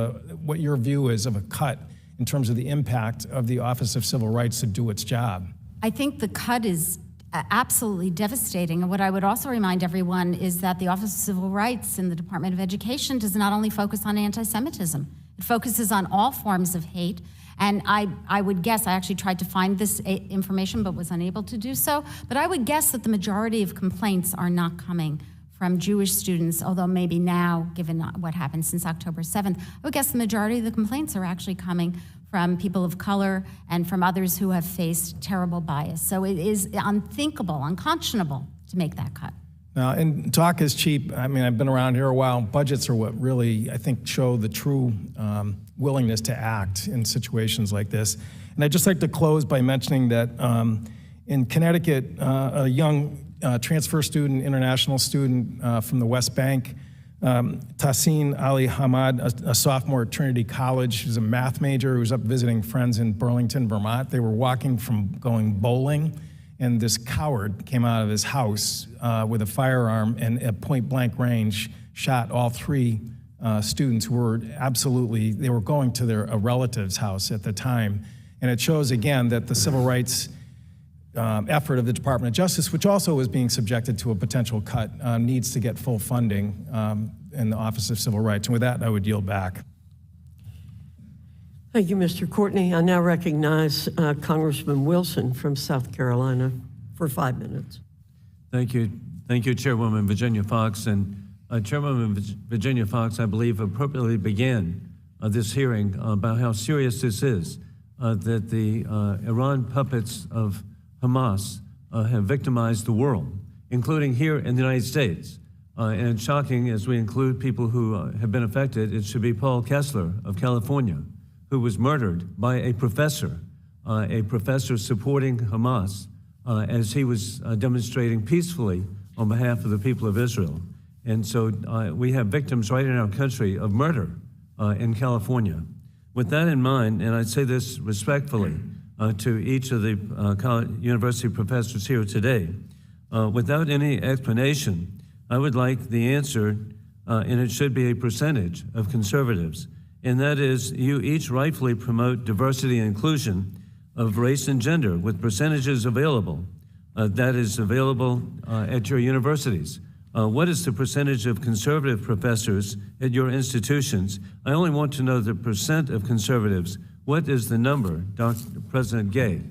what your view is of a cut in terms of the impact of the Office of Civil Rights to do its job. I think the cut is absolutely devastating. And what I would also remind everyone is that the Office of Civil Rights in the Department of Education does not only focus on anti-Semitism, it focuses on all forms of hate. And I would guess, I actually tried to find this information but was unable to do so, but I would guess that the majority of complaints are not coming from Jewish students, although maybe now, given what happened since October 7th, I would guess the majority of the complaints are actually coming from people of color and from others who have faced terrible bias. So it is unthinkable, unconscionable to make that cut. And talk is cheap. I mean, I've been around here a while. Budgets are what really, I think, show the true willingness to act in situations like this. And I'd just like to close by mentioning that in Connecticut, a young transfer student, international student from the West Bank, Tahsin Ali Hamad, a sophomore at Trinity College, who's a math major who was up visiting friends in Burlington, Vermont. They were walking from going bowling, and this coward came out of his house with a firearm and at point-blank range shot all three students who were they were going to a relative's house at the time. And it shows, again, that the civil rights effort of the Department of Justice, which also is being subjected to a potential cut, needs to get full funding in the Office of Civil Rights. And with that, I would yield back. Thank you, Mr. Courtney. I now recognize Congressman Wilson from South Carolina for 5 minutes. Thank you. Thank you, Chairwoman Virginia Foxx. And Chairwoman Virginia Foxx, I believe, appropriately began this hearing about how serious this is, that the Iran puppets of Hamas have victimized the world, including here in the United States. And it's shocking, as we include people who have been affected, it should be Paul Kessler of California, who was murdered by a professor supporting Hamas as he was demonstrating peacefully on behalf of the people of Israel. And so we have victims right in our country of murder in California. With that in mind, and I say this respectfully to each of the university professors here today, without any explanation, I would like the answer, and it should be a percentage of conservatives, and that is you each rightfully promote diversity and inclusion of race and gender with percentages available. That is available at your universities. What is the percentage of conservative professors at your institutions? I only want to know the percent of conservatives. What is the number, Dr. President Gay?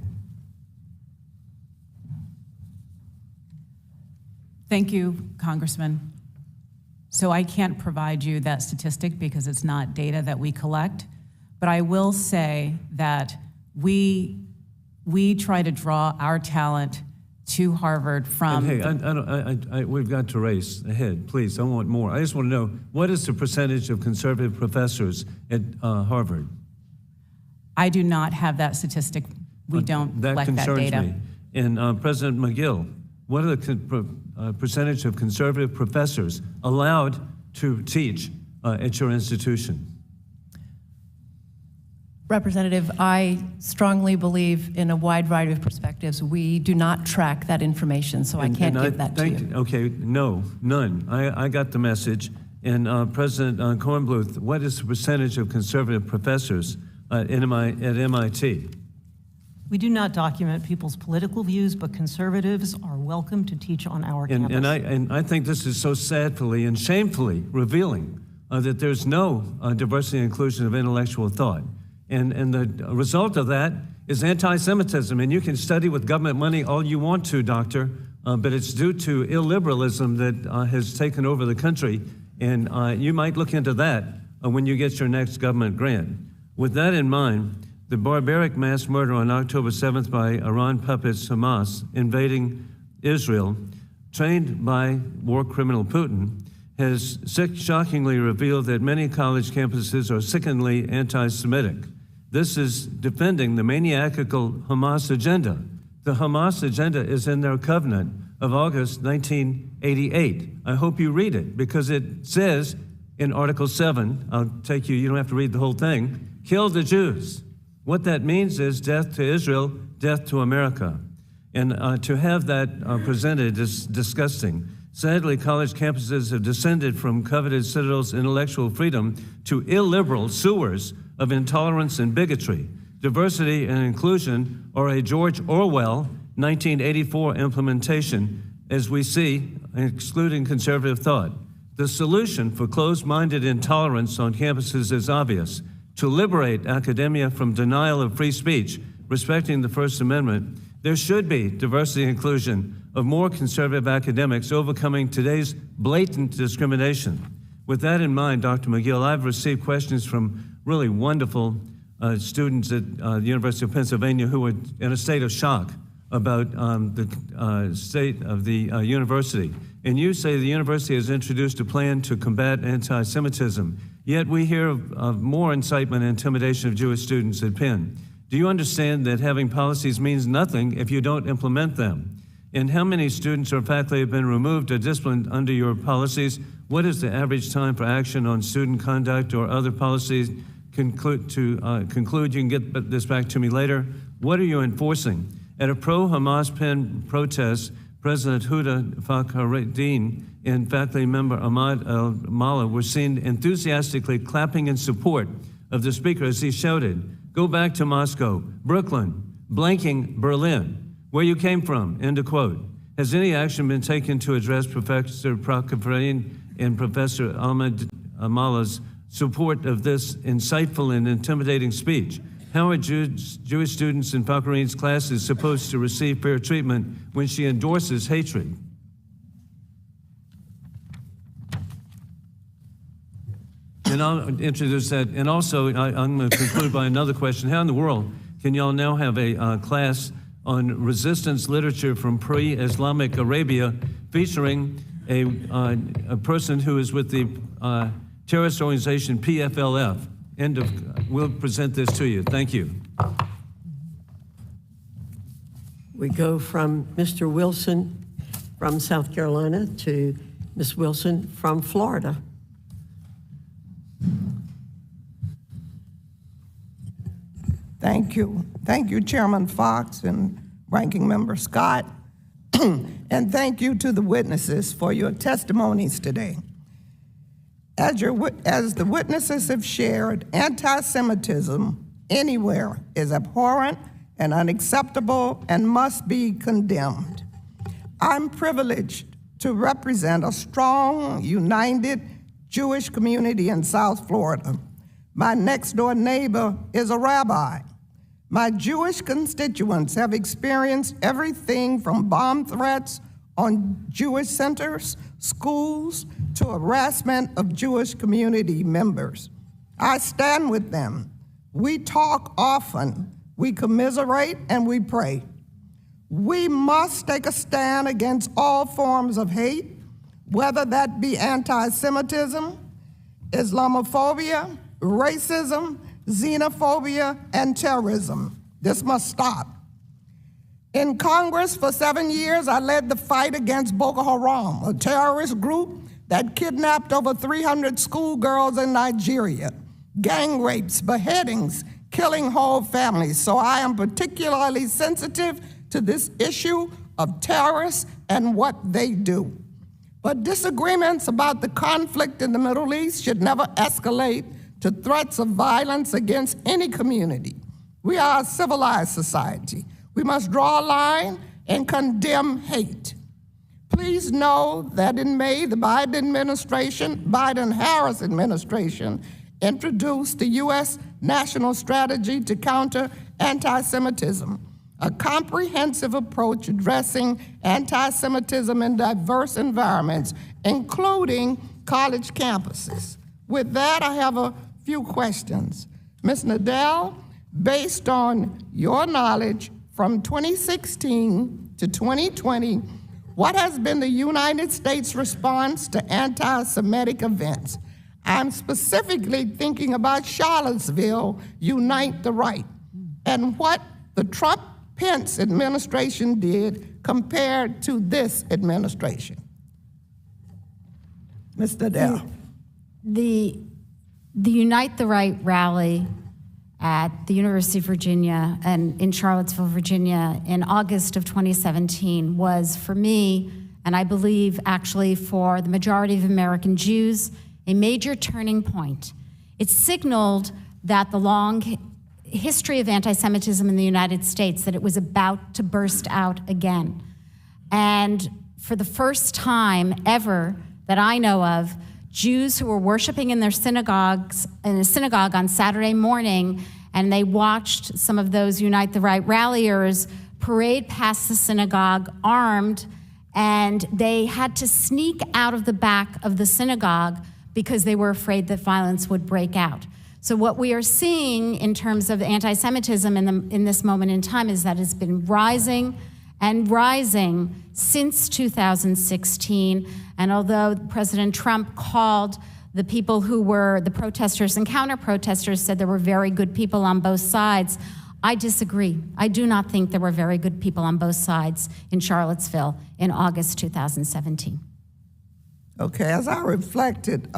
Thank you, Congressman. So I can't provide you that statistic because it's not data that we collect, but I will say that we try to draw our talent to Harvard from... And hey, we've got to race ahead, please, I want more. I just want to know, what is the percentage of conservative professors at Harvard? I do not have that statistic. We don't collect that data. That concerns me. And President Magill, what are the percentage of conservative professors allowed to teach at your institution? Representative, I strongly believe in a wide variety of perspectives. We do not track that information, so I can't give that to you. Okay, no, none. I got the message. And President Cornbluth, what is the percentage of conservative professors at MIT? We do not document people's political views, but conservatives are welcome to teach on our campus. And I think this is so sadly and shamefully revealing that there's no diversity and inclusion of intellectual thought. And the result of that is anti-Semitism. And you can study with government money all you want to, doctor, but it's due to illiberalism that has taken over the country. And you might look into that when you get your next government grant. With that in mind, the barbaric mass murder on October 7th by Iran puppets Hamas invading Israel, trained by war criminal Putin, has shockingly revealed that many college campuses are sickeningly anti-Semitic. This is defending the maniacal Hamas agenda. The Hamas agenda is in their covenant of August 1988. I hope you read it, because it says in Article 7, I'll take you, you don't have to read the whole thing, kill the Jews. What that means is death to Israel, death to America. And to have that presented is disgusting. Sadly, college campuses have descended from coveted citadels intellectual freedom to illiberal sewers of intolerance and bigotry. Diversity and inclusion are a George Orwell 1984 implementation, as we see, excluding conservative thought. The solution for closed-minded intolerance on campuses is obvious: to liberate academia from denial of free speech, respecting the First Amendment. There should be diversity and inclusion of more conservative academics overcoming today's blatant discrimination. With that in mind, Dr. Magill, I've received questions from really wonderful students at the University of Pennsylvania who are in a state of shock about the state of the university. and you say the university has introduced a plan to combat anti-Semitism. Yet we hear of more incitement and intimidation of Jewish students at Penn. Do you understand that having policies means nothing if you don't implement them? And how many students or faculty have been removed or disciplined under your policies? What is the average time for action on student conduct or other policies? Conclude, you can get this back to me later. What are you enforcing? At a pro-Hamas Penn protest, President Huda Fakhrudin and faculty member Ahmad al-Mala were seen enthusiastically clapping in support of the speaker as he shouted, "Go back to Moscow, Brooklyn, blanking Berlin, where you came from," end of quote. Has any action been taken to address Professor Fakhrudin and Professor Ahmad al-Mala's support of this insightful and intimidating speech? How are Jewish students in Fakhrudin's classes supposed to receive fair treatment when she endorses hatred? And I'll introduce that. And also, I'm going to conclude by another question. How in the world can y'all now have a class on resistance literature from pre-Islamic Arabia featuring a person who is with the terrorist organization PFLF? We'll present this to you. Thank you. We go from Mr. Wilson from South Carolina to Ms. Wilson from Florida. Thank you. Thank you, Chairman Foxx and Ranking Member Scott. And thank you to the witnesses for your testimonies today. As the witnesses have shared, anti-Semitism anywhere is abhorrent and unacceptable and must be condemned. I'm privileged to represent a strong, united Jewish community in South Florida. My next-door neighbor is a rabbi. My Jewish constituents have experienced everything from bomb threats on Jewish centers, schools, to harassment of Jewish community members. I stand with them. We talk often, we commiserate, and we pray. We must take a stand against all forms of hate, whether that be anti-Semitism, Islamophobia, racism, xenophobia, and terrorism. This must stop. In Congress for 7 years, I led the fight against Boko Haram, a terrorist group that kidnapped over 300 schoolgirls in Nigeria, gang rapes, beheadings, killing whole families. So I am particularly sensitive to this issue of terrorists and what they do. But disagreements about the conflict in the Middle East should never escalate to threats of violence against any community. We are a civilized society. We must draw a line and condemn hate. Please know that in May, the Biden-Harris administration introduced the U.S. National Strategy to Counter Anti-Semitism, a comprehensive approach addressing anti-Semitism in diverse environments, including college campuses. With that, I have a few questions. Ms. Nadell, based on your knowledge from 2016 to 2020, what has been the United States response to anti-Semitic events? I'm specifically thinking about Charlottesville, Unite the Right, and what the Trump-Pence administration did compared to this administration. Ms. Nadell. The Unite the Right rally at the University of Virginia and in Charlottesville, Virginia in August of 2017 was, for me, and I believe actually for the majority of American Jews, a major turning point. It signaled that the long history of anti-Semitism in the United States, that it was about to burst out again. And for the first time ever that I know of, Jews who were worshiping in their synagogues, in a synagogue on Saturday morning, and they watched some of those Unite the Right ralliers parade past the synagogue armed, and they had to sneak out of the back of the synagogue because they were afraid that violence would break out. So what we are seeing in terms of anti-Semitism in this moment in time is that it's been rising, and rising since 2016. And although President Trump called the people who were the protesters and counter-protesters, said there were very good people on both sides, I disagree. I do not think there were very good people on both sides in Charlottesville in August 2017. Okay, as I reflected,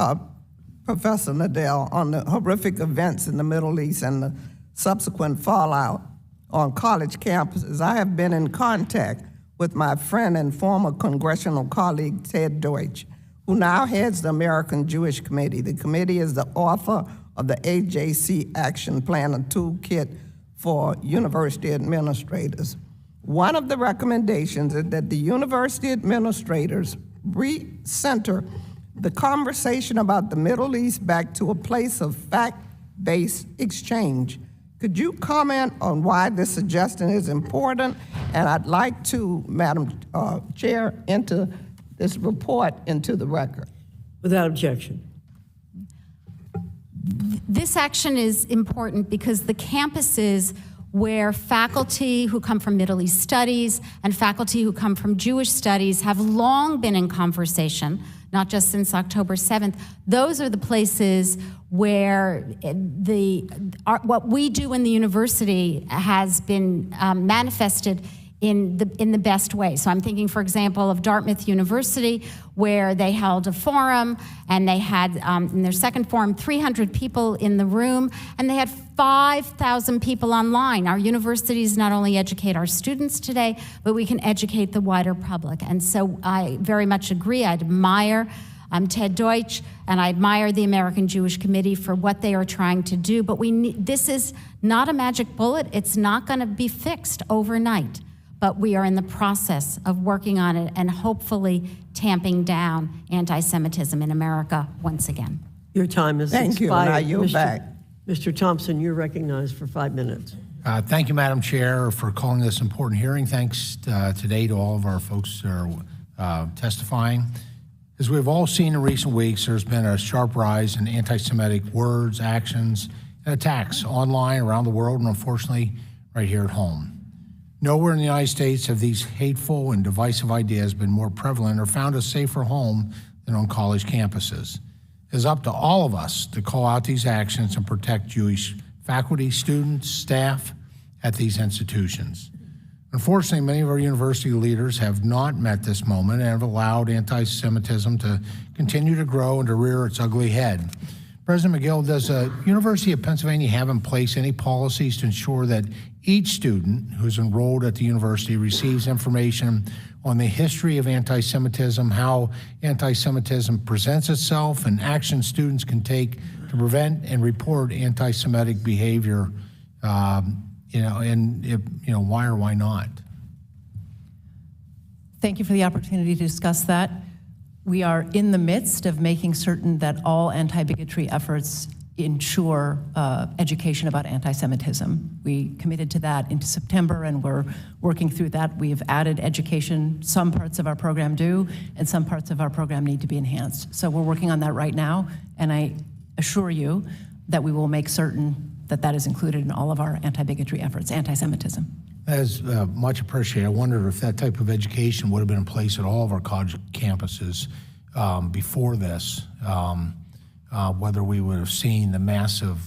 Professor Nadell, on the horrific events in the Middle East and the subsequent fallout on college campuses, I have been in contact with my friend and former congressional colleague, Ted Deutsch, who now heads the American Jewish Committee. The committee is the author of the AJC Action Plan, a toolkit for university administrators. One of the recommendations is that the university administrators recenter the conversation about the Middle East back to a place of fact-based exchange. Could you comment on why this suggestion is important? And I'd like to, Madam Chair, enter this report into the record. Without objection. This action is important because the campuses where faculty who come from Middle East studies and faculty who come from Jewish studies have long been in conversation, not just since October 7th. Those are the places where what we do in the university has been manifested in the best way. So I'm thinking, for example, of Dartmouth University, where they held a forum, and they had, in their second forum, 300 people in the room, and they had 5,000 people online. Our universities not only educate our students today, but we can educate the wider public. And so I very much agree. I admire Ted Deutsch, and I admire the American Jewish Committee for what they are trying to do, but this is not a magic bullet. It's not gonna be fixed overnight. But we are in the process of working on it and hopefully tamping down anti-Semitism in America once again. Your time is expired. Thank you, and I yield back. Mr. Thompson, you're recognized for 5 minutes. Thank you, Madam Chair, for calling this important hearing. Thanks today to all of our folks that are testifying. As we've all seen in recent weeks, there's been a sharp rise in anti-Semitic words, actions, and attacks online around the world, and unfortunately, right here at home. Nowhere in the United States have these hateful and divisive ideas been more prevalent or found a safer home than on college campuses. It is up to all of us to call out these actions and protect Jewish faculty, students, staff at these institutions. Unfortunately, many of our university leaders have not met this moment and have allowed anti-Semitism to continue to grow and to rear its ugly head. President Magill, does the University of Pennsylvania have in place any policies to ensure that each student who's enrolled at the university receives information on the history of anti-Semitism, how anti-Semitism presents itself, and action students can take to prevent and report anti-Semitic behavior, and if, why or why not? Thank you for the opportunity to discuss that. We are in the midst of making certain that all anti-bigotry efforts ensure education about anti-Semitism. We committed to that into September, and we're working through that. We have added education. Some parts of our program do, and some parts of our program need to be enhanced. So we're working on that right now, and I assure you that we will make certain that that is included in all of our anti-bigotry efforts, anti-Semitism. That is much appreciated. I wonder if that type of education would have been in place at all of our college campuses before this, whether we would have seen the massive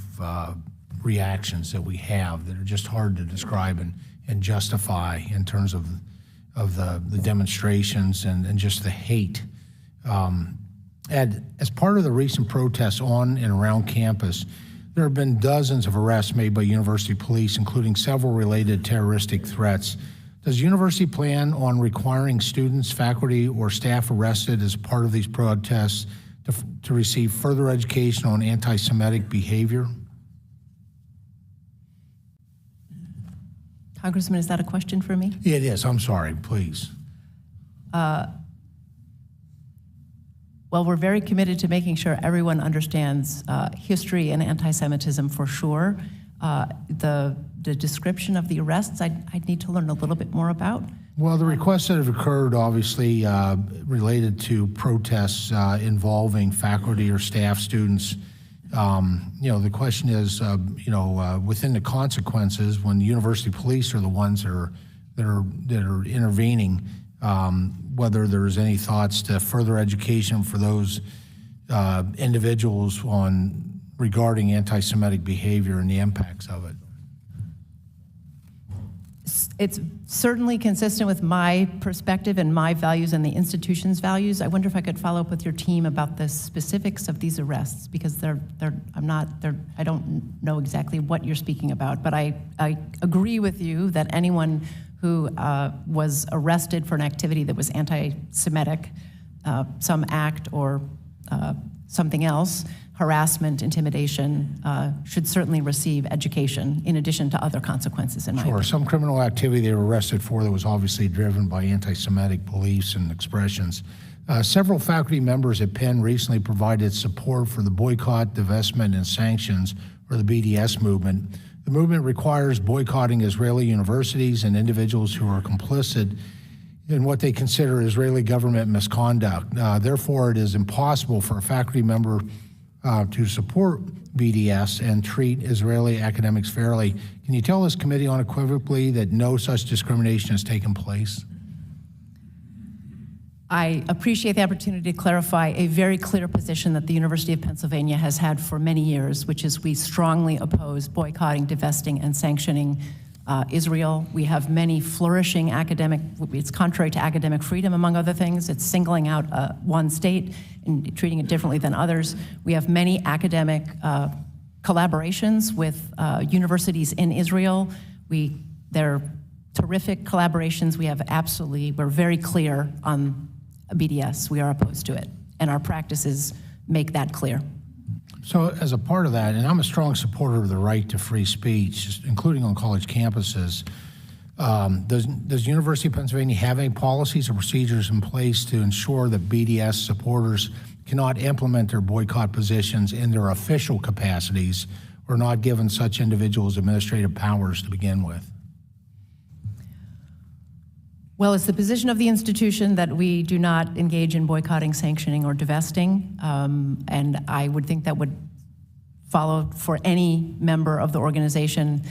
reactions that we have that are just hard to describe and justify in terms of the demonstrations and just the hate. Ed, as part of the recent protests on and around campus, there have been dozens of arrests made by university police, including several related terroristic threats. Does the university plan on requiring students, faculty, or staff arrested as part of these protests to receive further education on anti-Semitic behavior? Congressman, is that a question for me? Yeah, it is. I'm sorry, please. Well, we're very committed to making sure everyone understands history and anti-Semitism for sure. The description of the arrests, I'd need to learn a little bit more about. Well, the requests that have occurred, obviously, related to protests involving faculty or staff, students. The question is, within the consequences, when the university police are the ones that that are intervening, whether there's any thoughts to further education for those individuals regarding anti-Semitic behavior and the impacts of it. It's certainly consistent with my perspective and my values and the institution's values. I wonder if I could follow up with your team about the specifics of these arrests, because I don't know exactly what you're speaking about, but I agree with you that anyone who was arrested for an activity that was anti-Semitic, some act or something else, harassment, intimidation, should certainly receive education in addition to other consequences, in my opinion. Sure, some criminal activity they were arrested for that was obviously driven by anti-Semitic beliefs and expressions. Several faculty members at Penn recently provided support for the boycott, divestment, and sanctions, or the BDS movement. The movement requires boycotting Israeli universities and individuals who are complicit in what they consider Israeli government misconduct. Therefore, it is impossible for a faculty member to support BDS and treat Israeli academics fairly. Can you tell this committee unequivocally that no such discrimination has taken place? I appreciate the opportunity to clarify a very clear position that the University of Pennsylvania has had for many years, which is we strongly oppose boycotting, divesting, and sanctioning Israel. We have many flourishing it's contrary to academic freedom, among other things. It's singling out one state and treating it differently than others. We have many academic collaborations with universities in Israel. They're terrific collaborations. We're very clear on BDS. We are opposed to it, and our practices make that clear. So as a part of that, and I'm a strong supporter of the right to free speech, including on college campuses, does University of Pennsylvania have any policies or procedures in place to ensure that BDS supporters cannot implement their boycott positions in their official capacities, or not given such individuals administrative powers to begin with? Well, it's the position of the institution that we do not engage in boycotting, sanctioning, or divesting, and I would think that would follow for any member of the organization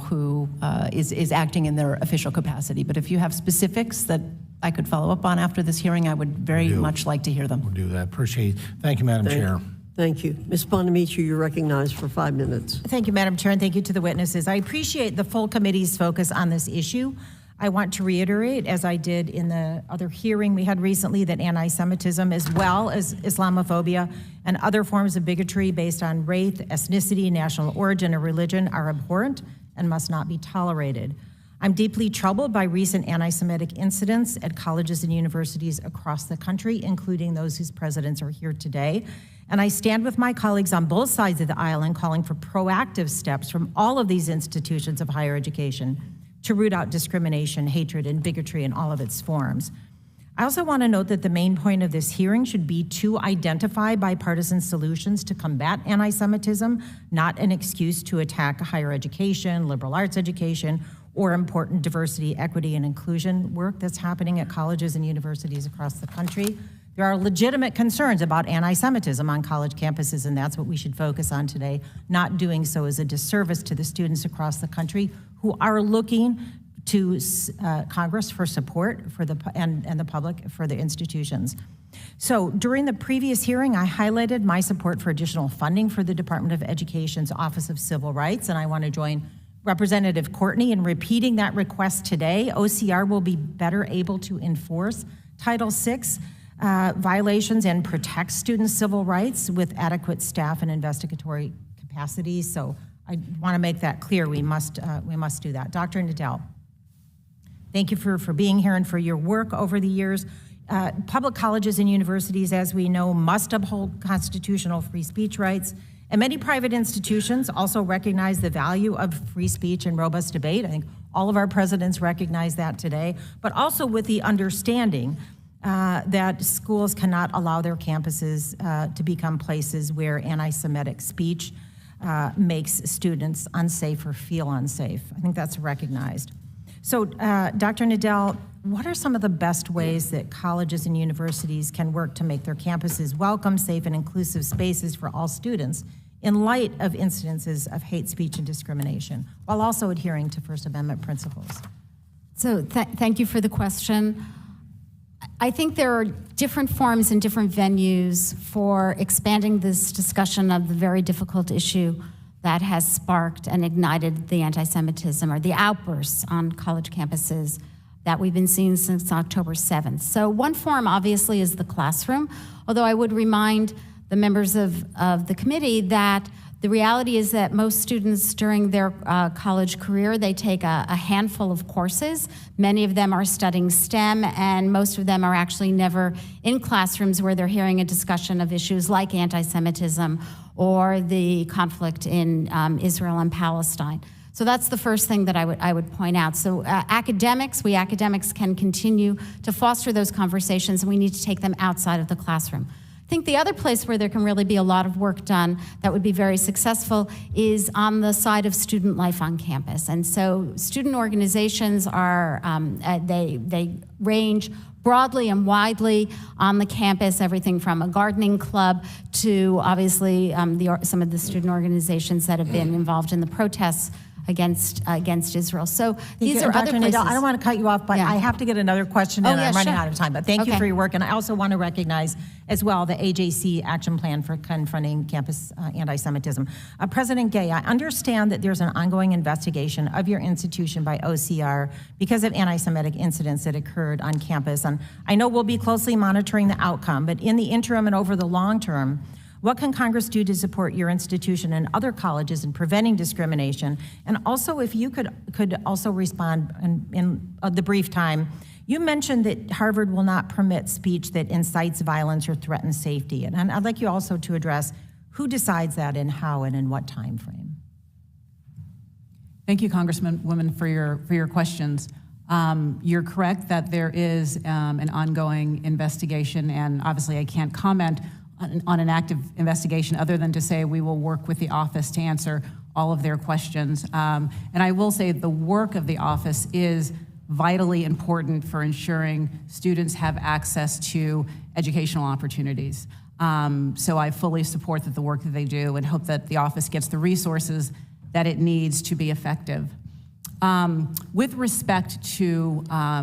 who is acting in their official capacity. But if you have specifics that I could follow up on after this hearing, I would very much like to hear them. We'll do that. Appreciate it. Thank you, Madam Chair. Thank you. Ms. Bonamici, you're recognized for 5 minutes. Thank you, Madam Chair, and thank you to the witnesses. I appreciate the full committee's focus on this issue. I want to reiterate, as I did in the other hearing we had recently, that anti-Semitism, as well as Islamophobia and other forms of bigotry based on race, ethnicity, national origin, or religion, are abhorrent and must not be tolerated. I'm deeply troubled by recent anti-Semitic incidents at colleges and universities across the country, including those whose presidents are here today. And I stand with my colleagues on both sides of the aisle in calling for proactive steps from all of these institutions of higher education to root out discrimination, hatred, and bigotry in all of its forms. I also want to note that the main point of this hearing should be to identify bipartisan solutions to combat anti-Semitism, not an excuse to attack higher education, liberal arts education, or important diversity, equity, and inclusion work that's happening at colleges and universities across the country. There are legitimate concerns about anti-Semitism on college campuses, and that's what we should focus on today. Not doing so is a disservice to the students across the country who are looking to Congress for support for and the public for the institutions. So during the previous hearing, I highlighted my support for additional funding for the Department of Education's Office of Civil Rights, and I want to join Representative Courtney in repeating that request today. OCR will be better able to enforce Title VI violations and protect students' civil rights with adequate staff and investigatory capacities. So I want to make that clear. We must do that. Dr. Nadell, thank you for being here and for your work over the years. Public colleges and universities, as we know, must uphold constitutional free speech rights. And many private institutions also recognize the value of free speech and robust debate. I think all of our presidents recognize that today, but also with the understanding that schools cannot allow their campuses to become places where anti-Semitic speech makes students unsafe or feel unsafe. I think that's recognized. So, Dr. Nadell, what are some of the best ways that colleges and universities can work to make their campuses welcome, safe, and inclusive spaces for all students in light of incidences of hate speech and discrimination, while also adhering to First Amendment principles? So thank you for the question. I think there are different forms and different venues for expanding this discussion of the very difficult issue that has sparked and ignited the anti-Semitism or the outbursts on college campuses that we've been seeing since October 7th. So one form obviously is the classroom, although I would remind the members of the committee that the reality is that most students during their college career, they take a handful of courses. Many of them are studying STEM, and most of them are actually never in classrooms where they're hearing a discussion of issues like anti-Semitism or the conflict in Israel and Palestine. So that's the first thing that I would point out. So we academics can continue to foster those conversations, and we need to take them outside of the classroom. I think the other place where there can really be a lot of work done that would be very successful is on the side of student life on campus. And so student organizations are, they range broadly and widely on the campus, everything from a gardening club to obviously some of the student organizations that have been involved in the protests against Israel. So these are other places. Nadell, I don't want to cut you off, but I have to get another question in. I'm running out of time. But thank you for your work. And I also want to recognize as well the AJC Action Plan for Confronting Campus Anti-Semitism. President Gay, I understand that there's an ongoing investigation of your institution by OCR because of anti-Semitic incidents that occurred on campus. And I know we'll be closely monitoring the outcome, but in the interim and over the long term, what can Congress do to support your institution and other colleges in preventing discrimination? And also, if you could also respond in the brief time, you mentioned that Harvard will not permit speech that incites violence or threatens safety. And I'd like you also to address who decides that and how and in what time frame. Thank you, Congresswoman, for your questions. You're correct that there is an ongoing investigation, and obviously I can't comment on an active investigation other than to say we will work with the office to answer all of their questions. And I will say the work of the office is vitally important for ensuring students have access to educational opportunities. So I fully support the work that they do and hope that the office gets the resources that it needs to be effective. With respect to I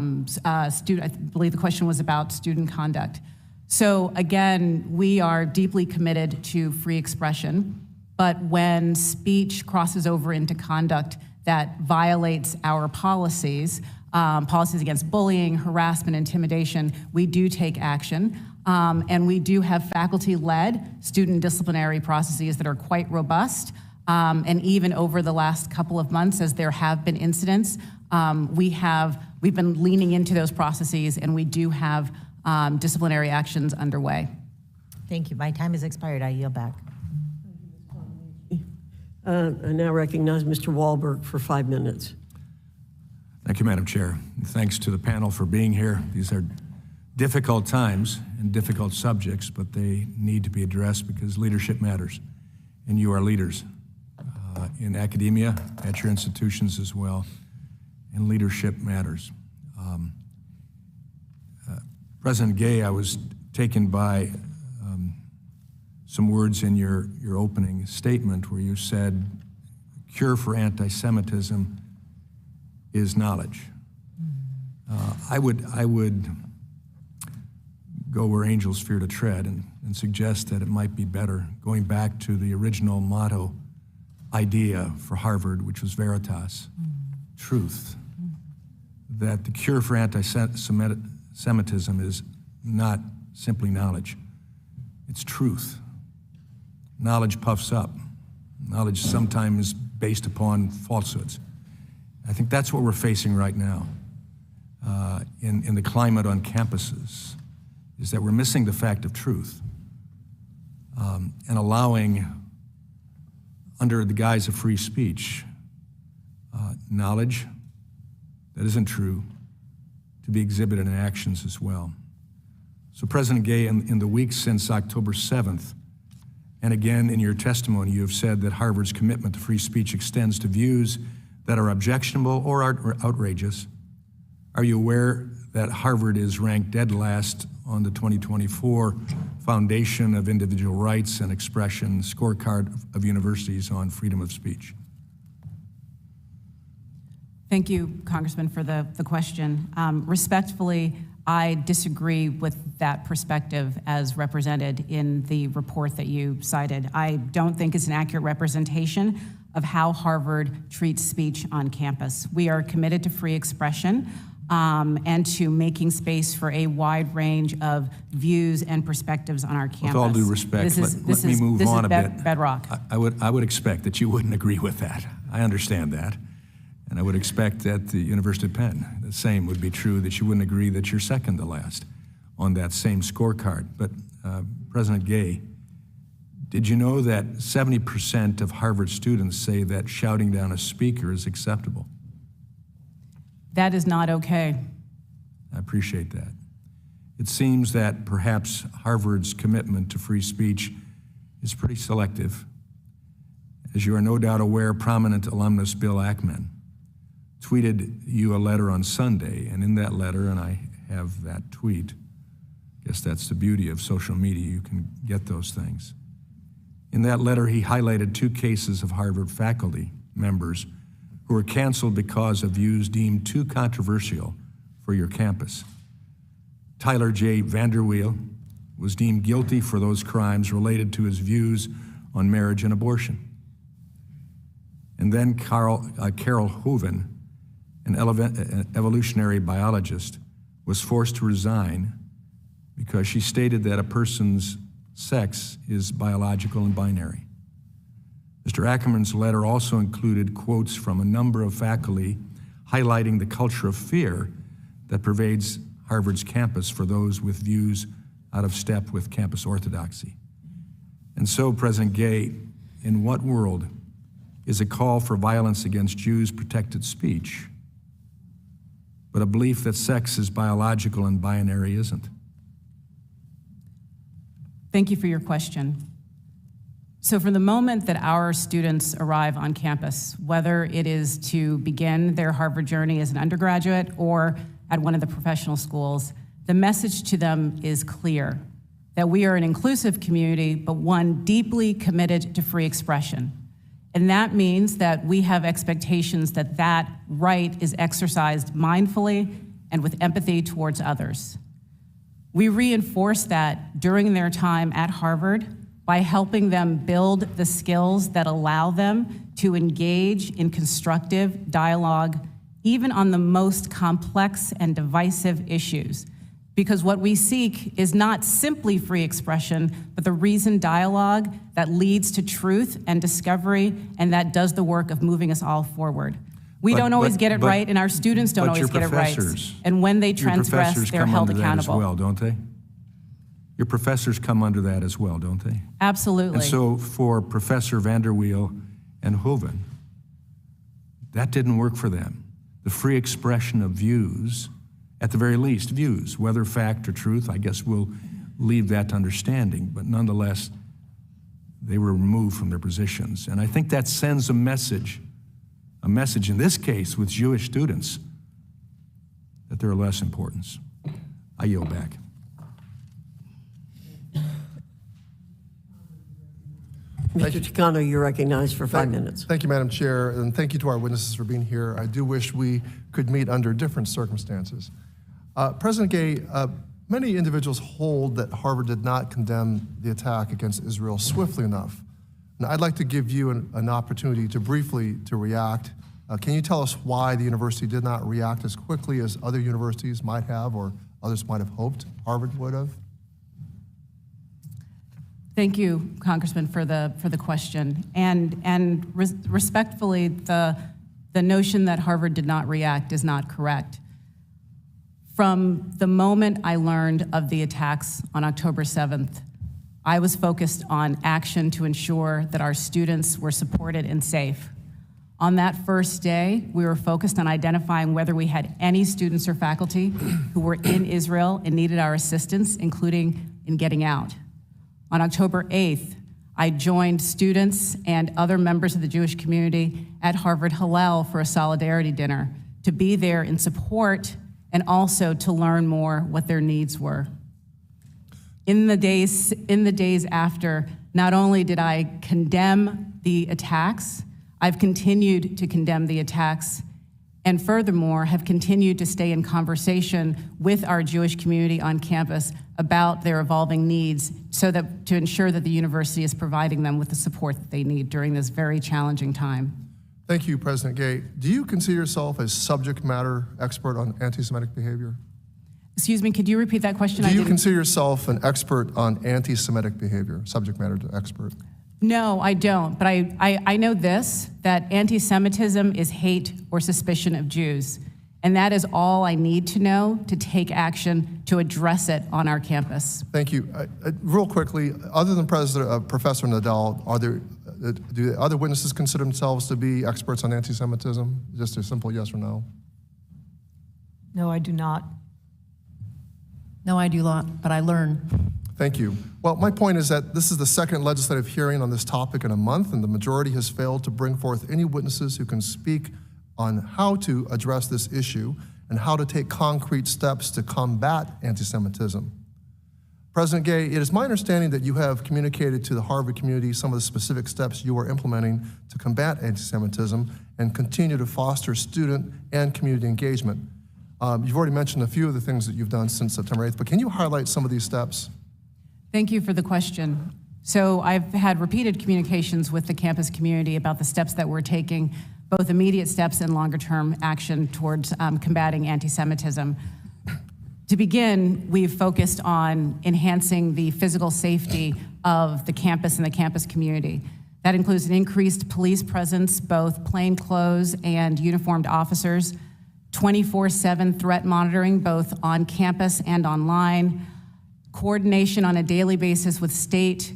believe the question was about student conduct. So again, we are deeply committed to free expression, but when speech crosses over into conduct that violates our policies, policies against bullying, harassment, intimidation, we do take action. And we do have faculty-led student disciplinary processes that are quite robust. And even over the last couple of months, as there have been incidents, we've been leaning into those processes, and we do have disciplinary actions underway. Thank you. My time has expired. I yield back. I now recognize Mr. Wahlberg for 5 minutes. Thank you, Madam Chair. And thanks to the panel for being here. These are difficult times and difficult subjects, but they need to be addressed because leadership matters, and you are leaders in academia, at your institutions as well, and leadership matters. President Gay, I was taken by some words in your opening statement where you said, cure for anti-Semitism is knowledge. I would go where angels fear to tread and suggest that it might be better going back to the original motto idea for Harvard, which was Veritas, truth, that the cure for anti-Semitism is not simply knowledge, it's truth. Knowledge puffs up. Knowledge sometimes is based upon falsehoods. I think that's what we're facing right now in the climate on campuses, is that we're missing the fact of truth and allowing, under the guise of free speech, knowledge that isn't true to be exhibited in actions as well. So President Gay, in the weeks since October 7th, and again in your testimony, you have said that Harvard's commitment to free speech extends to views that are objectionable or outrageous. Are you aware that Harvard is ranked dead last on the 2024 Foundation of Individual Rights and Expression scorecard of universities on freedom of speech? Thank you, Congressman, for the question. Respectfully, I disagree with that perspective as represented in the report that you cited. I don't think it's an accurate representation of how Harvard treats speech on campus. We are committed to free expression and to making space for a wide range of views and perspectives on our campus. With all due respect, let me move on a bit. Bedrock. I would expect that you wouldn't agree with that. I understand that. And I would expect at the University of Penn, the same would be true, that you wouldn't agree that you're second to last on that same scorecard. But President Gay, did you know that 70% of Harvard students say that shouting down a speaker is acceptable? That is not okay. I appreciate that. It seems that perhaps Harvard's commitment to free speech is pretty selective. As you are no doubt aware, prominent alumnus Bill Ackman tweeted you a letter on Sunday, and in that letter, and I have that tweet, I guess that's the beauty of social media, you can get those things. In that letter, he highlighted 2 cases of Harvard faculty members who were canceled because of views deemed too controversial for your campus. Tyler J. Vanderweel was deemed guilty for those crimes related to his views on marriage and abortion. And then Carol Hoven, an evolutionary biologist, was forced to resign because she stated that a person's sex is biological and binary. Mr. Ackerman's letter also included quotes from a number of faculty highlighting the culture of fear that pervades Harvard's campus for those with views out of step with campus orthodoxy. And so, President Gay, in what world is a call for violence against Jews protected speech, but a belief that sex is biological and binary isn't? Thank you for your question. So from the moment that our students arrive on campus, whether it is to begin their Harvard journey as an undergraduate or at one of the professional schools, the message to them is clear, that we are an inclusive community, but one deeply committed to free expression. And that means that we have expectations that that right is exercised mindfully and with empathy towards others. We reinforce that during their time at Harvard by helping them build the skills that allow them to engage in constructive dialogue, even on the most complex and divisive issues. Because what we seek is not simply free expression, but the reasoned dialogue that leads to truth and discovery, and that does the work of moving us all forward. We don't always get it right, and our students don't always get it right. And when they transgress, they're held accountable. As well, don't they? Your professors come under that as well, don't they? Absolutely. And so for Professor Vanderweel and Hoven, that didn't work for them. The free expression of views, at the very least, views, whether fact or truth, I guess we'll leave that to understanding, but nonetheless, they were removed from their positions. And I think that sends a message in this case with Jewish students, that they're of less importance. I yield back. Mr. Chicano, you're recognized for 5 minutes. Thank you, Madam Chair, and thank you to our witnesses for being here. I do wish we could meet under different circumstances. President Gay, many individuals hold that Harvard did not condemn the attack against Israel swiftly enough. And I'd like to give you an opportunity to briefly react. Can you tell us why the university did not react as quickly as other universities might have or others might have hoped Harvard would have? Thank you, Congressman, for the question. And respectfully, the notion that Harvard did not react is not correct. From the moment I learned of the attacks on October 7th, I was focused on action to ensure that our students were supported and safe. On that first day, we were focused on identifying whether we had any students or faculty who were in Israel and needed our assistance, including in getting out. On October 8th, I joined students and other members of the Jewish community at Harvard Hillel for a solidarity dinner to be there in support and also to learn more what their needs were. In the days after, not only did I condemn the attacks, I've continued to condemn the attacks and furthermore have continued to stay in conversation with our Jewish community on campus about their evolving needs so that to ensure that the university is providing them with the support that they need during this very challenging time. Thank you, President Gay. Do you consider yourself a subject matter expert on anti-Semitic behavior? Excuse me, could you repeat that question? Do you consider yourself an expert on anti-Semitic behavior, subject matter expert? No, I don't, but I know this, that anti-Semitism is hate or suspicion of Jews, and that is all I need to know to take action to address it on our campus. Thank you. Real quickly, other than Professor Nadell, do other witnesses consider themselves to be experts on anti-Semitism? Just a simple yes or no. No, I do not. No, I do not, but I learn. Thank you. Well, my point is that this is the second legislative hearing on this topic in a month, and the majority has failed to bring forth any witnesses who can speak on how to address this issue and how to take concrete steps to combat anti-Semitism. President Gay, it is my understanding that you have communicated to the Harvard community some of the specific steps you are implementing to combat anti-Semitism and continue to foster student and community engagement. You've already mentioned a few of the things that you've done since September 8th, but can you highlight some of these steps? Thank you for the question. So I've had repeated communications with the campus community about the steps that we're taking, both immediate steps and longer-term action towards combating anti-Semitism. To begin, we've focused on enhancing the physical safety of the campus and the campus community. That includes an increased police presence, both plainclothes and uniformed officers, 24/7 threat monitoring, both on campus and online, coordination on a daily basis with state,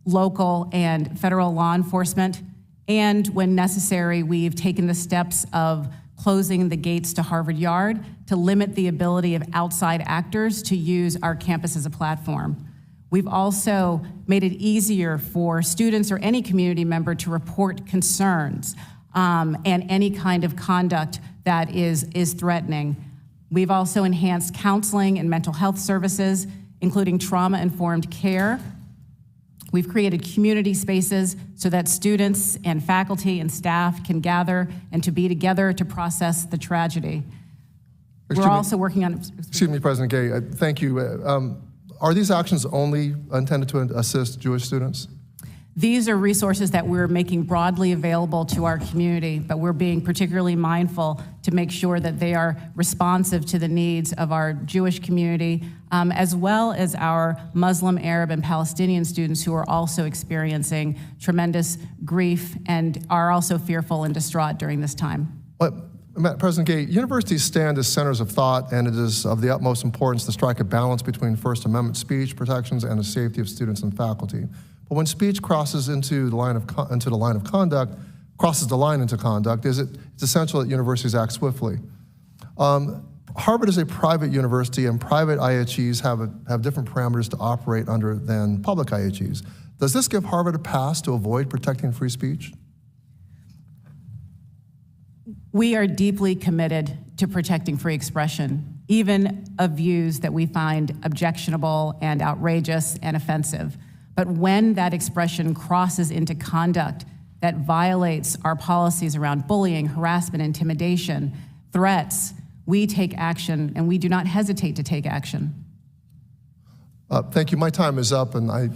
local, and federal law enforcement, and when necessary, we've taken the steps of closing the gates to Harvard Yard to limit the ability of outside actors to use our campus as a platform. We've also made it easier for students or any community member to report concerns and any kind of conduct that is threatening. We've also enhanced counseling and mental health services, including trauma-informed care. We've created community spaces so that students and faculty and staff can gather and to be together to process the tragedy. We're also working on... Excuse me, President Gay, thank you. Are these actions only intended to assist Jewish students? These are resources that we're making broadly available to our community, but we're being particularly mindful to make sure that they are responsive to the needs of our Jewish community, as well as our Muslim, Arab, and Palestinian students who are also experiencing tremendous grief and are also fearful and distraught during this time. President Gay, universities stand as centers of thought, and it is of the utmost importance to strike a balance between First Amendment speech protections and the safety of students and faculty. But when speech crosses into the line of conduct, it's essential that universities act swiftly. Harvard is a private university, and private IHEs have different parameters to operate under than public IHEs. Does this give Harvard a pass to avoid protecting free speech? We are deeply committed to protecting free expression, even of views that we find objectionable and outrageous and offensive. But when that expression crosses into conduct that violates our policies around bullying, harassment, intimidation, threats, we take action, and we do not hesitate to take action. Thank you. My time is up, and I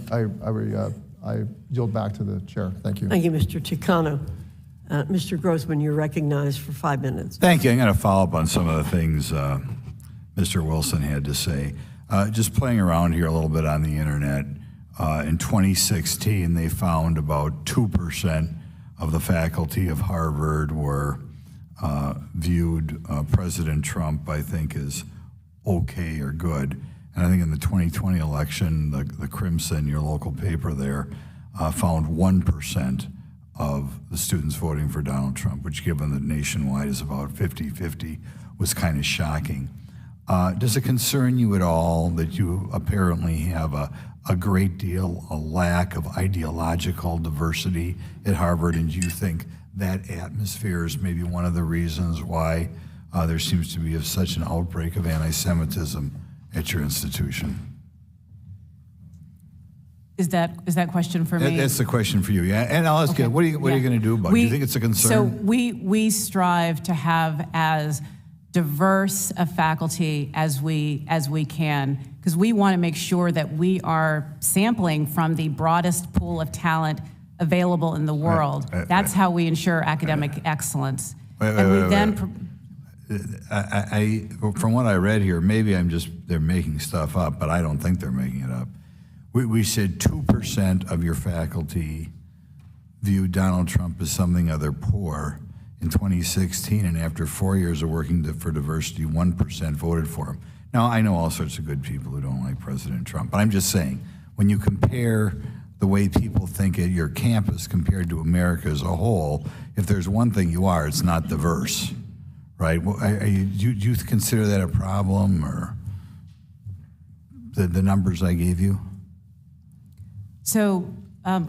yield back to the chair. Thank you. Thank you, Mr. Ticano. Mr. Grossman, you're recognized for 5 minutes. Thank you. I'm going to follow up on some of the things Mr. Wilson had to say. Just playing around here a little bit on the internet, in 2016, they found about 2% of the faculty of Harvard were viewed President Trump, I think, as okay or good. And I think in the 2020 election, the Crimson, your local paper there, found 1% of the students voting for Donald Trump, which given that nationwide is about 50-50, was kind of shocking. Does it concern you at all that you apparently have a great deal, a lack of ideological diversity at Harvard, and do you think that atmosphere is maybe one of the reasons why there seems to be such an outbreak of anti-Semitism at your institution? Is that question for me? That's the question for you, yeah. And I'll ask you, what are you going to do about it? Do you think it's a concern? So we strive to have as diverse a faculty as we can, because we want to make sure that we are sampling from the broadest pool of talent available in the world. That's how we ensure academic excellence. From what I read here, maybe they're making stuff up, but I don't think they're making it up. We said 2% of your faculty viewed Donald Trump as something other poor in 2016, and after 4 years of working for diversity, 1% voted for him. Now, I know all sorts of good people who don't like President Trump, but I'm just saying, when you compare the way people think at your campus compared to America as a whole, if there's one thing you are, it's not diverse, right? Well, do you consider that a problem, or the numbers I gave you? So,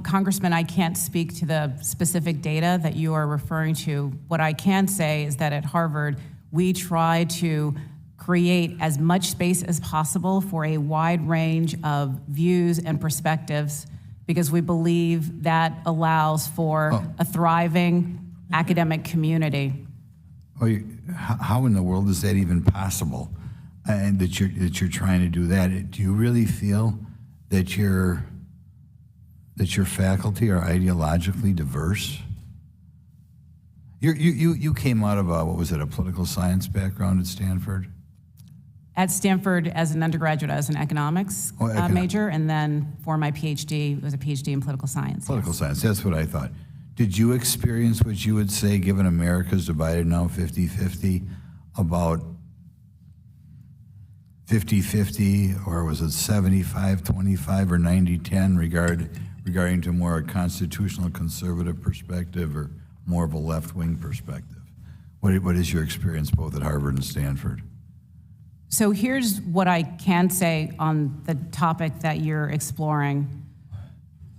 Congressman, I can't speak to the specific data that you are referring to. What I can say is that at Harvard, we try to create as much space as possible for a wide range of views and perspectives, because we believe that allows for a thriving academic community. How in the world is that even possible? And that you're trying to do that? Do you really feel that your faculty are ideologically diverse? You came out of a political science background at Stanford? At Stanford as an undergraduate, as an economics major, and then for my PhD, it was a PhD in political science. Political science, that's what I thought. Did you experience what you would say, given America's divided now 50-50, about 50-50, or was it 75-25 or 90-10 regarding to more a constitutional conservative perspective or more of a left-wing perspective? What is your experience both at Harvard and Stanford? So here's what I can say on the topic that you're exploring.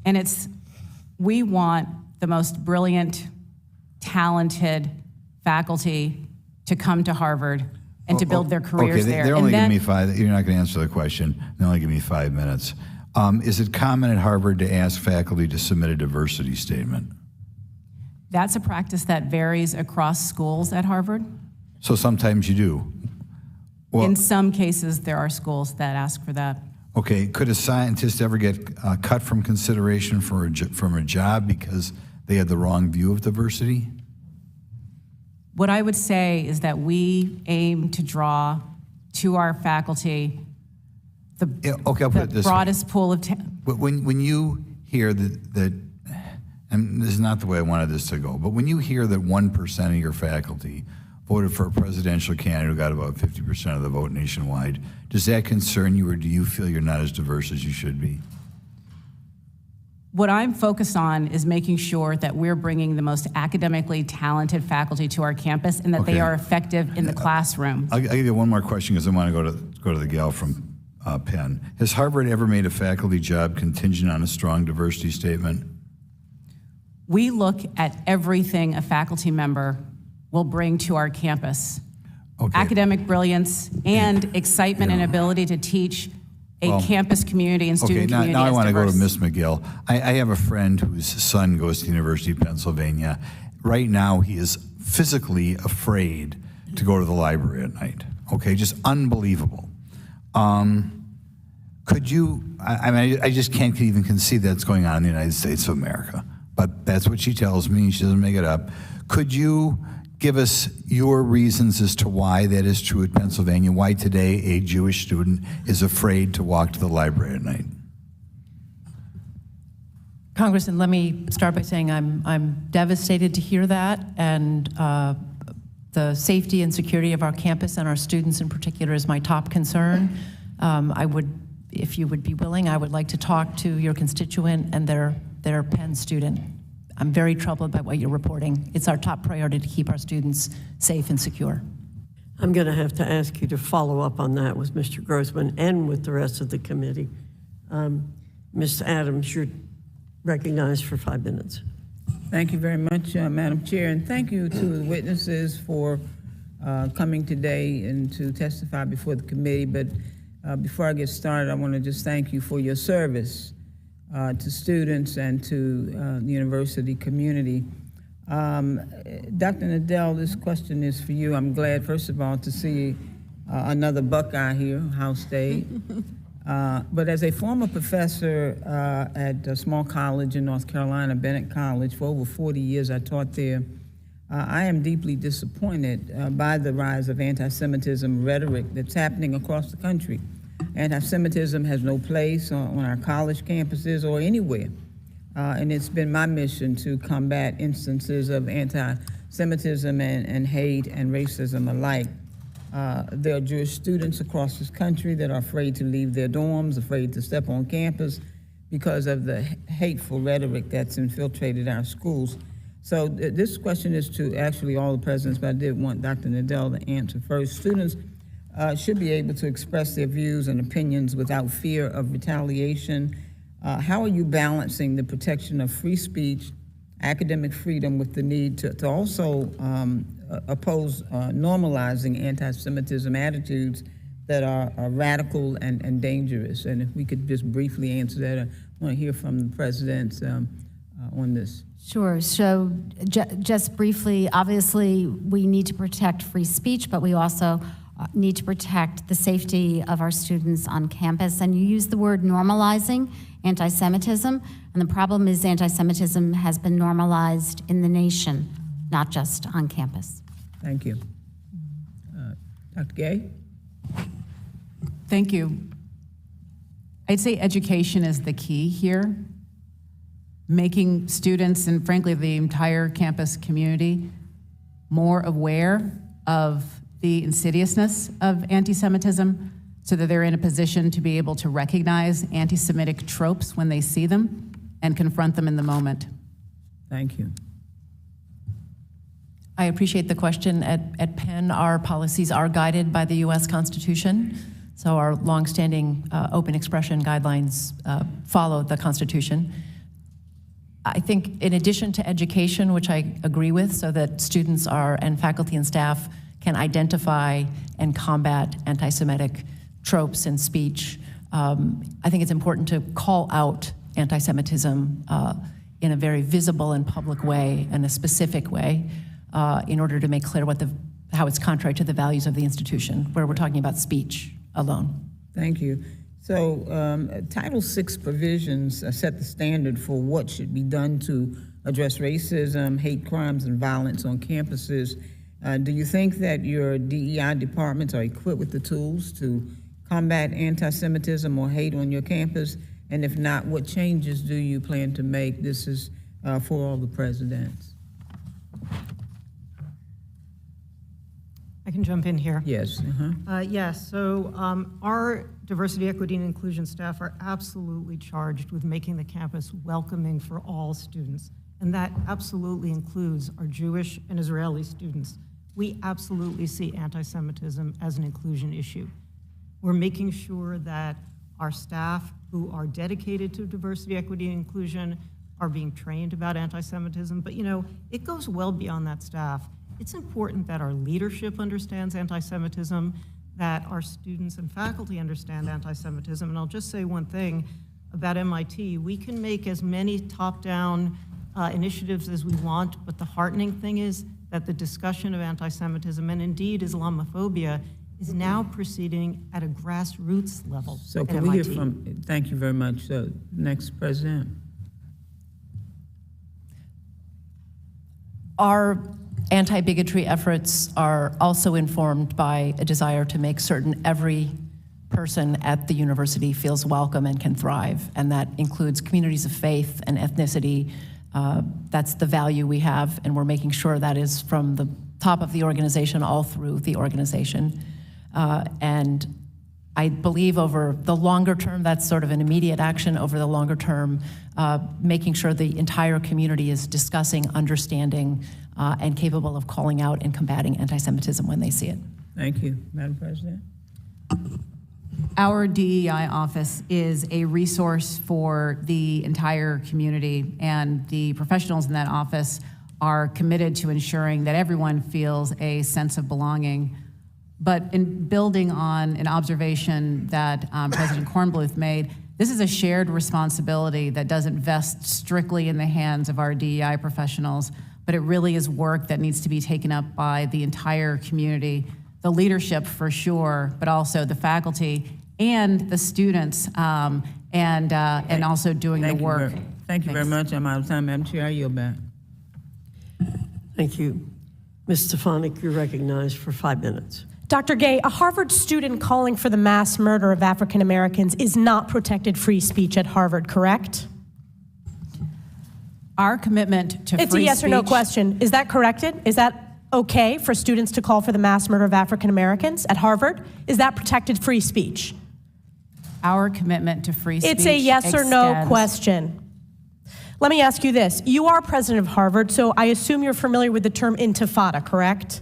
And it's, we want the most brilliant, talented faculty to come to Harvard and to build their careers there. They're only giving me 5, you're not going to answer the question. They only give me 5 minutes. Is it common at Harvard to ask faculty to submit a diversity statement? That's a practice that varies across schools at Harvard. So sometimes you do. Well, in some cases, there are schools that ask for that. Okay, could a scientist ever get cut from consideration from a job because they had the wrong view of diversity? What I would say is that we aim to draw to our faculty the broadest pool of talent. But when you hear that, and this is not the way I wanted this to go, but when you hear that 1% of your faculty voted for a presidential candidate who got about 50% of the vote nationwide, does that concern you, or do you feel you're not as diverse as you should be? What I'm focused on is making sure that we're bringing the most academically talented faculty to our campus and that they are effective in the classroom. I'll give you one more question because I want to go to the gal from Penn. Has Harvard ever made a faculty job contingent on a strong diversity statement? We look at everything a faculty member will bring to our campus. Academic brilliance and excitement and ability to teach a campus community and student community. Now I want to go to Ms. Magill. I have a friend whose son goes to the University of Pennsylvania. Right now, he is physically afraid to go to the library at night. Okay, just unbelievable. Could you, I just can't even conceive that's going on in the United States of America, but that's what she tells me. She doesn't make it up. Could you give us your reasons as to why that is true at Pennsylvania, why today a Jewish student is afraid to walk to the library at night? Congressman, let me start by saying I'm devastated to hear that, and the safety and security of our campus and our students in particular is my top concern. I would, if you would be willing, I would like to talk to your constituent and their Penn student. I'm very troubled by what you're reporting. It's our top priority to keep our students safe and secure. I'm going to have to ask you to follow up on that with Mr. Grossman and with the rest of the committee. Ms. Adams, you're recognized for 5 minutes. Thank you very much, Madam Chair, and thank you to the witnesses for coming today and to testify before the committee. But before I get started, I want to just thank you for your service. to students and to the university community. Dr. Nadell, this question is for you. I'm glad, first of all, to see another Buckeye here, Ohio State. But as a former professor at a small college in North Carolina, Bennett College, for over 40 years I taught there, I am deeply disappointed by the rise of anti-Semitism rhetoric that's happening across the country. Anti-Semitism has no place on our college campuses or anywhere. And it's been my mission to combat instances of anti-Semitism and hate and racism alike. There are Jewish students across this country that are afraid to leave their dorms, afraid to step on campus because of the hateful rhetoric that's infiltrated our schools. So this question is to actually all the presidents, but I did want Dr. Nadell to answer first. Students should be able to express their views and opinions without fear of retaliation. How are you balancing the protection of free speech, academic freedom, with the need to also oppose normalizing anti-Semitism attitudes that are radical and dangerous? And if we could just briefly answer that, I want to hear from the presidents on this. Sure. So just briefly, obviously, we need to protect free speech, but we also need to protect the safety of our students on campus. And you use the word normalizing anti-Semitism, and the problem is anti-Semitism has been normalized in the nation, not just on campus. Thank you. Dr. Gay? Thank you. I'd say education is the key here. Making students and frankly the entire campus community more aware of the insidiousness of anti-Semitism so that they're in a position to be able to recognize anti-Semitic tropes when they see them and confront them in the moment. Thank you. I appreciate the question. At Penn, our policies are guided by the U.S. Constitution. So our longstanding open expression guidelines follow the Constitution. I think in addition to education, which I agree with, so that students and faculty and staff can identify and combat anti-Semitic tropes in speech, I think it's important to call out anti-Semitism in a very visible and public way and a specific way in order to make clear how it's contrary to the values of the institution, where we're talking about speech alone. Thank you. So Title VI provisions set the standard for what should be done to address racism, hate crimes, and violence on campuses. Do you think that your DEI departments are equipped with the tools to combat anti-Semitism or hate on your campus? And if not, what changes do you plan to make? This is for all the presidents. I can jump in here. Yes. Yes, so our diversity, equity, and inclusion staff are absolutely charged with making the campus welcoming for all students. And that absolutely includes our Jewish and Israeli students. We absolutely see anti-Semitism as an inclusion issue. We're making sure that our staff who are dedicated to diversity, equity, and inclusion are being trained about anti-Semitism. But you know, it goes well beyond that staff. It's important that our leadership understands anti-Semitism, that our students and faculty understand anti-Semitism. And I'll just say one thing about MIT. We can make as many top-down initiatives as we want, but the heartening thing is that the discussion of anti-Semitism and indeed Islamophobia is now proceeding at a grassroots level. So can we hear from, thank you very much. Next president. Our anti-bigotry efforts are also informed by a desire to make certain every person at the university feels welcome and can thrive, and that includes communities of faith and ethnicity. That's the value we have, and we're making sure that is from the top of the organization all through the organization. And I believe over the longer term, that's sort of an immediate action. Over the longer term, making sure the entire community is discussing, understanding, and capable of calling out and combating anti-Semitism when they see it. Thank you, Madam President. Our DEI office is a resource for the entire community, and the professionals in that office are committed to ensuring that everyone feels a sense of belonging. But in building on an observation that President Kornbluth made, This is a shared responsibility that doesn't vest strictly in the hands of our DEI professionals, but it really is work that needs to be taken up by the entire community, the leadership for sure, but also the faculty and the students, and also doing the work. Thank you very much. I'm out of time, Madam Chair. I yield back. Thank you. Ms. Stefanik, you're recognized for 5 minutes. Dr. Gay, a Harvard student calling for the mass murder of African Americans is not protected free speech at Harvard, correct? Our commitment to free speech. It's a yes or no question. Is that corrected? Is that okay for students to call for the mass murder of African Americans at Harvard? Is that protected free speech? Our commitment to free speech. It's a yes or no extends. question. Let me ask you this. You are president of Harvard, so I assume you're familiar with the term intifada, correct?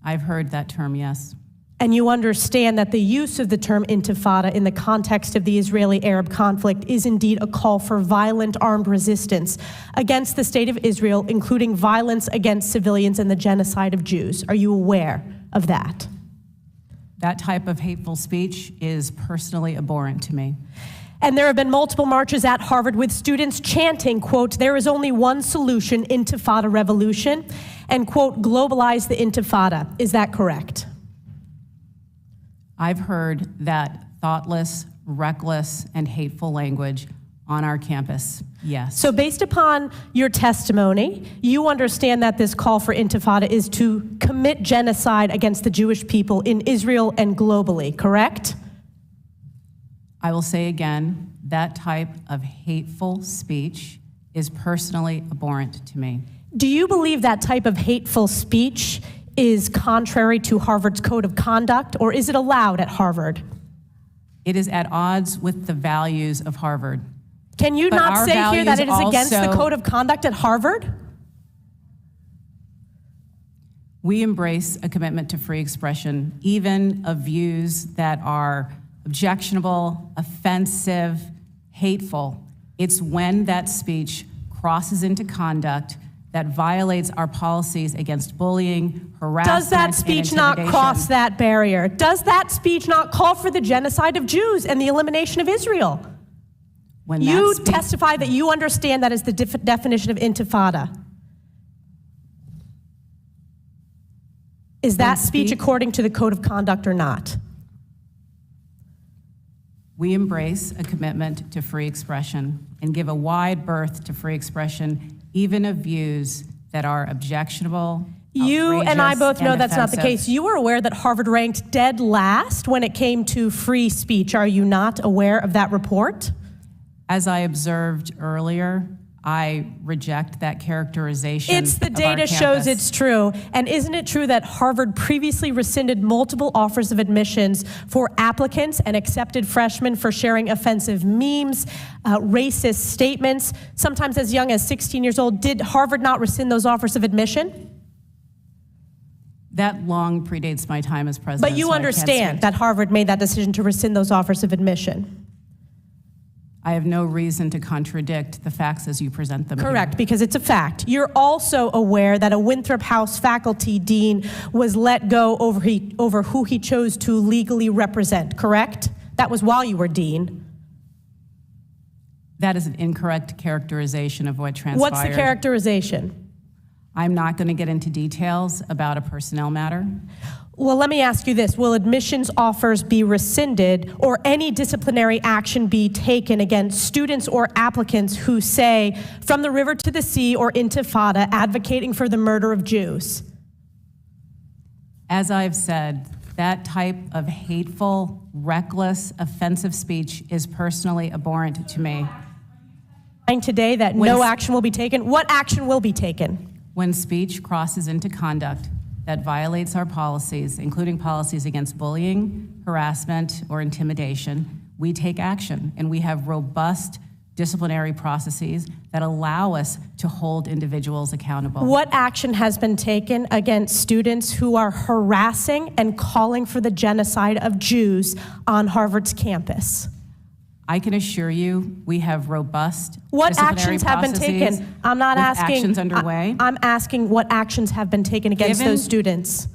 I've heard that term, yes. And you understand that the use of the term intifada in the context of the Israeli-Arab conflict is indeed a call for violent armed resistance against the state of Israel, including violence against civilians and the genocide of Jews. Are you aware of that? That type of hateful speech is personally abhorrent to me. And there have been multiple marches at Harvard with students chanting, quote, "There is only one solution, intifada revolution," and, quote, "globalize the intifada." Is that correct? I've heard that thoughtless, reckless, and hateful language on our campus, yes. So based upon your testimony, you understand that this call for intifada is to commit genocide against the Jewish people in Israel and globally, correct? I will say again, that type of hateful speech is personally abhorrent to me. Do you believe that type of hateful speech is contrary to Harvard's code of conduct, or is it allowed at Harvard? It is at odds with the values of Harvard. Can you But not our say here that it is values against the also- code of conduct at Harvard? We embrace a commitment to free expression, even of views that are objectionable, offensive, hateful. It's when that speech crosses into conduct that violates our policies against bullying, harassment, Does that speech not cross that barrier? Does that speech not call for the genocide of Jews and the elimination of Israel? When You that speech- testify that you understand that is the definition of intifada. Is that speech according to the code of conduct or not? We embrace a commitment to free expression and give a wide berth to free expression, even of views that are objectionable. You and I outrageous, both know and that's not the offensive. case. You were aware that Harvard ranked dead last when it came to free speech. Are you not aware of that report? As I observed earlier, I reject that characterization. It's the of our data shows campus. it's true. And isn't it true that Harvard previously rescinded multiple offers of admissions for applicants and accepted freshmen for sharing offensive memes, racist statements, sometimes as young as 16 years old? Did Harvard not rescind those offers of admission? That long predates my time as president. But you so I can't understand speak. that Harvard made that decision to rescind those offers of admission. I have no reason to contradict the facts as you present them. Correct, because it's a fact. You're also aware that a Winthrop House faculty dean was let go over who he chose to legally represent, correct? That was while you were dean. That is an incorrect characterization of what transpired. What's the characterization? I'm not going to get into details about a personnel matter. Well, let me ask you this. Will admissions offers be rescinded or any disciplinary action be taken against students or applicants who say, "From the river to the sea" or "Intifada," advocating for the murder of Jews? As I've said, that type of hateful, reckless, offensive speech is personally abhorrent to me. Today that no action will be taken. What action will be taken? When speech crosses into conduct that violates our policies, including policies against bullying, harassment, or intimidation, we take action, and we have robust disciplinary processes that allow us to hold individuals accountable. What action has been taken against students who are harassing and calling for the genocide of Jews on Harvard's campus? I can assure you we have robust What disciplinary actions have been processes taken? I'm not with asking. actions underway. I'm asking what actions have been taken against those students.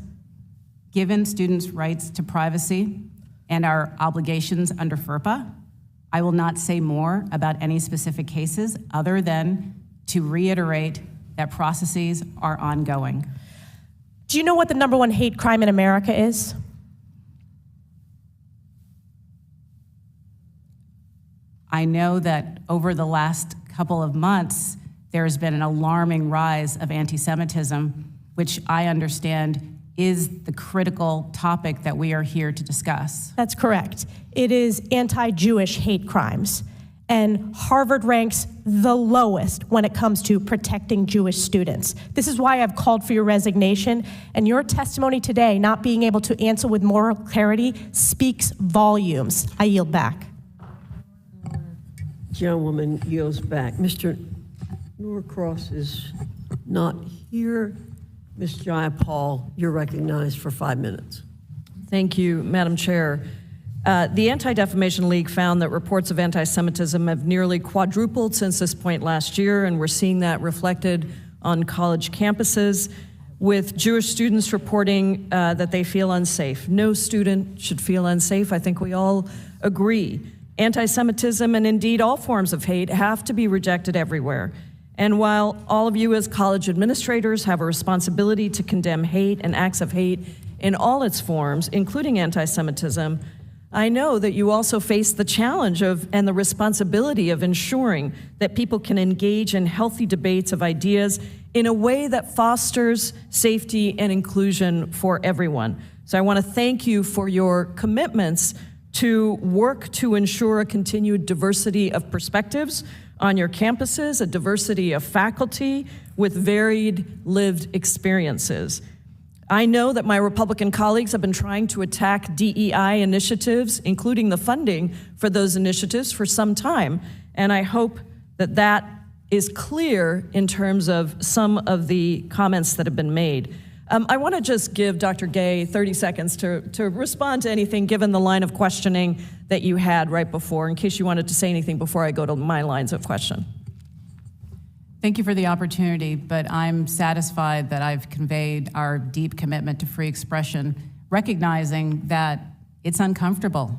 Given students' rights to privacy and our obligations under FERPA, I will not say more about any specific cases other than to reiterate that processes are ongoing. Do you know what the #1 hate crime in America is? I know that over the last couple of months, there has been an alarming rise of anti-Semitism, which I understand is the critical topic that we are here to discuss. That's correct. It is anti-Jewish hate crimes. And Harvard ranks the lowest when it comes to protecting Jewish students. This is why I've called for your resignation, and your testimony today, not being able to answer with moral clarity, speaks volumes. I yield back. Gentlewoman yields back. Mr. Norcross is not here. Ms. Jayapal, you're recognized for 5 minutes. Thank you, Madam Chair. The Anti-Defamation League found that reports of anti-Semitism have nearly quadrupled since this point last year, and we're seeing that reflected on college campuses, with Jewish students reporting that they feel unsafe. No student should feel unsafe. I think we all agree. Anti-Semitism, and indeed all forms of hate, have to be rejected everywhere. And while all of you as college administrators have a responsibility to condemn hate and acts of hate in all its forms, including anti-Semitism, I know that you also face the challenge of and the responsibility of ensuring that people can engage in healthy debates of ideas in a way that fosters safety and inclusion for everyone. So I want to thank you for your commitments to work to ensure a continued diversity of perspectives on your campuses, a diversity of faculty with varied lived experiences. I know that my Republican colleagues have been trying to attack DEI initiatives, including the funding for those initiatives, for some time, and I hope that that is clear in terms of some of the comments that have been made. I want to just give Dr. Gay 30 seconds to respond to anything, given the line of questioning that you had right before, in case you wanted to say anything before I go to my lines of question. Thank you for the opportunity, but I'm satisfied that I've conveyed our deep commitment to free expression, recognizing that it's uncomfortable.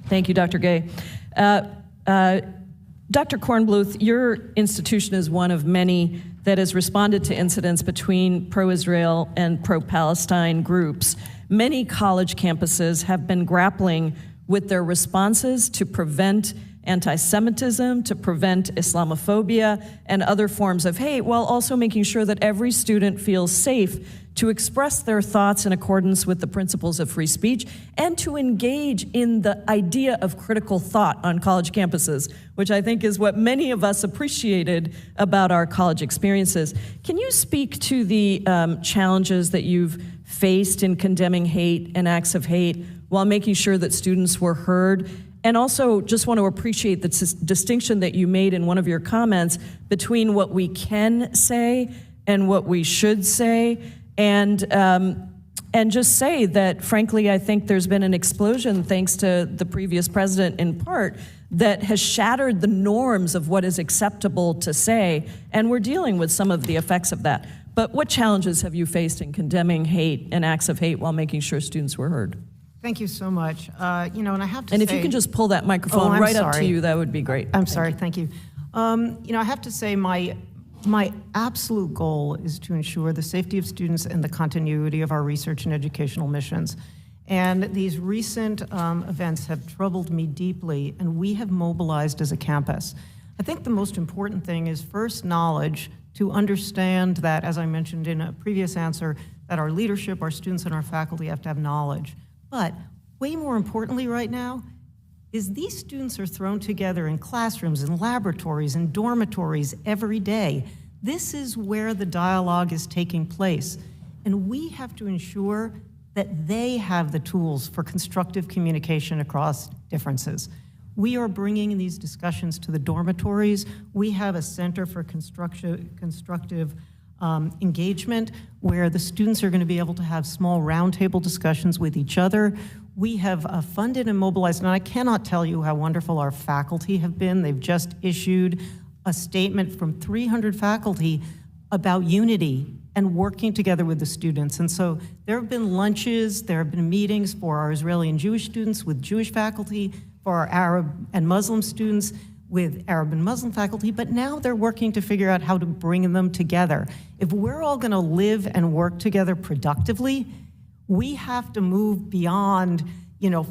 Thank you, Dr. Gay. Dr. Cornbluth, your institution is one of many that has responded to incidents between pro-Israel and pro-Palestine groups. Many college campuses have been grappling with their responses to prevent anti-Semitism, to prevent Islamophobia and other forms of hate, while also making sure that every student feels safe to express their thoughts in accordance with the principles of free speech and to engage in the idea of critical thought on college campuses, which I think is what many of us appreciated about our college experiences. Can you speak to the challenges that you've faced in condemning hate and acts of hate while making sure that students were heard? And also just want to appreciate the distinction that you made in one of your comments between what we can say and what we should say, and just say that, frankly, I think there's been an explosion, thanks to the previous president in part, that has shattered the norms of what is acceptable to say, and we're dealing with some of the effects of that. But what challenges have you faced in condemning hate and acts of hate while making sure students were heard? Thank you so much. And I have to and say— if you can just pull that microphone right up to you, that would be great. I'm sorry, thank you. I have to say my absolute goal is to ensure the safety of students and the continuity of our research and educational missions. And these recent events have troubled me deeply, and we have mobilized as a campus. I think the most important thing is first knowledge, to understand that, as I mentioned in a previous answer, that our leadership, our students, and our faculty have to have knowledge. But way more importantly right now is these students are thrown together in classrooms, in laboratories, in dormitories every day. This is where the dialogue is taking place. And we have to ensure that they have the tools for constructive communication across differences. We are bringing these discussions to the dormitories. We have a Center for Constructive Engagement, where the students are going to be able to have small roundtable discussions with each other. We have funded and mobilized, and I cannot tell you how wonderful our faculty have been. They've just issued a statement from 300 faculty about unity and working together with the students. And so there have been lunches, there have been meetings for our Israeli and Jewish students with Jewish faculty, for our Arab and Muslim students with Arab and Muslim faculty, but now they're working to figure out how to bring them together. If we're all going to live and work together productively, we have to move beyond,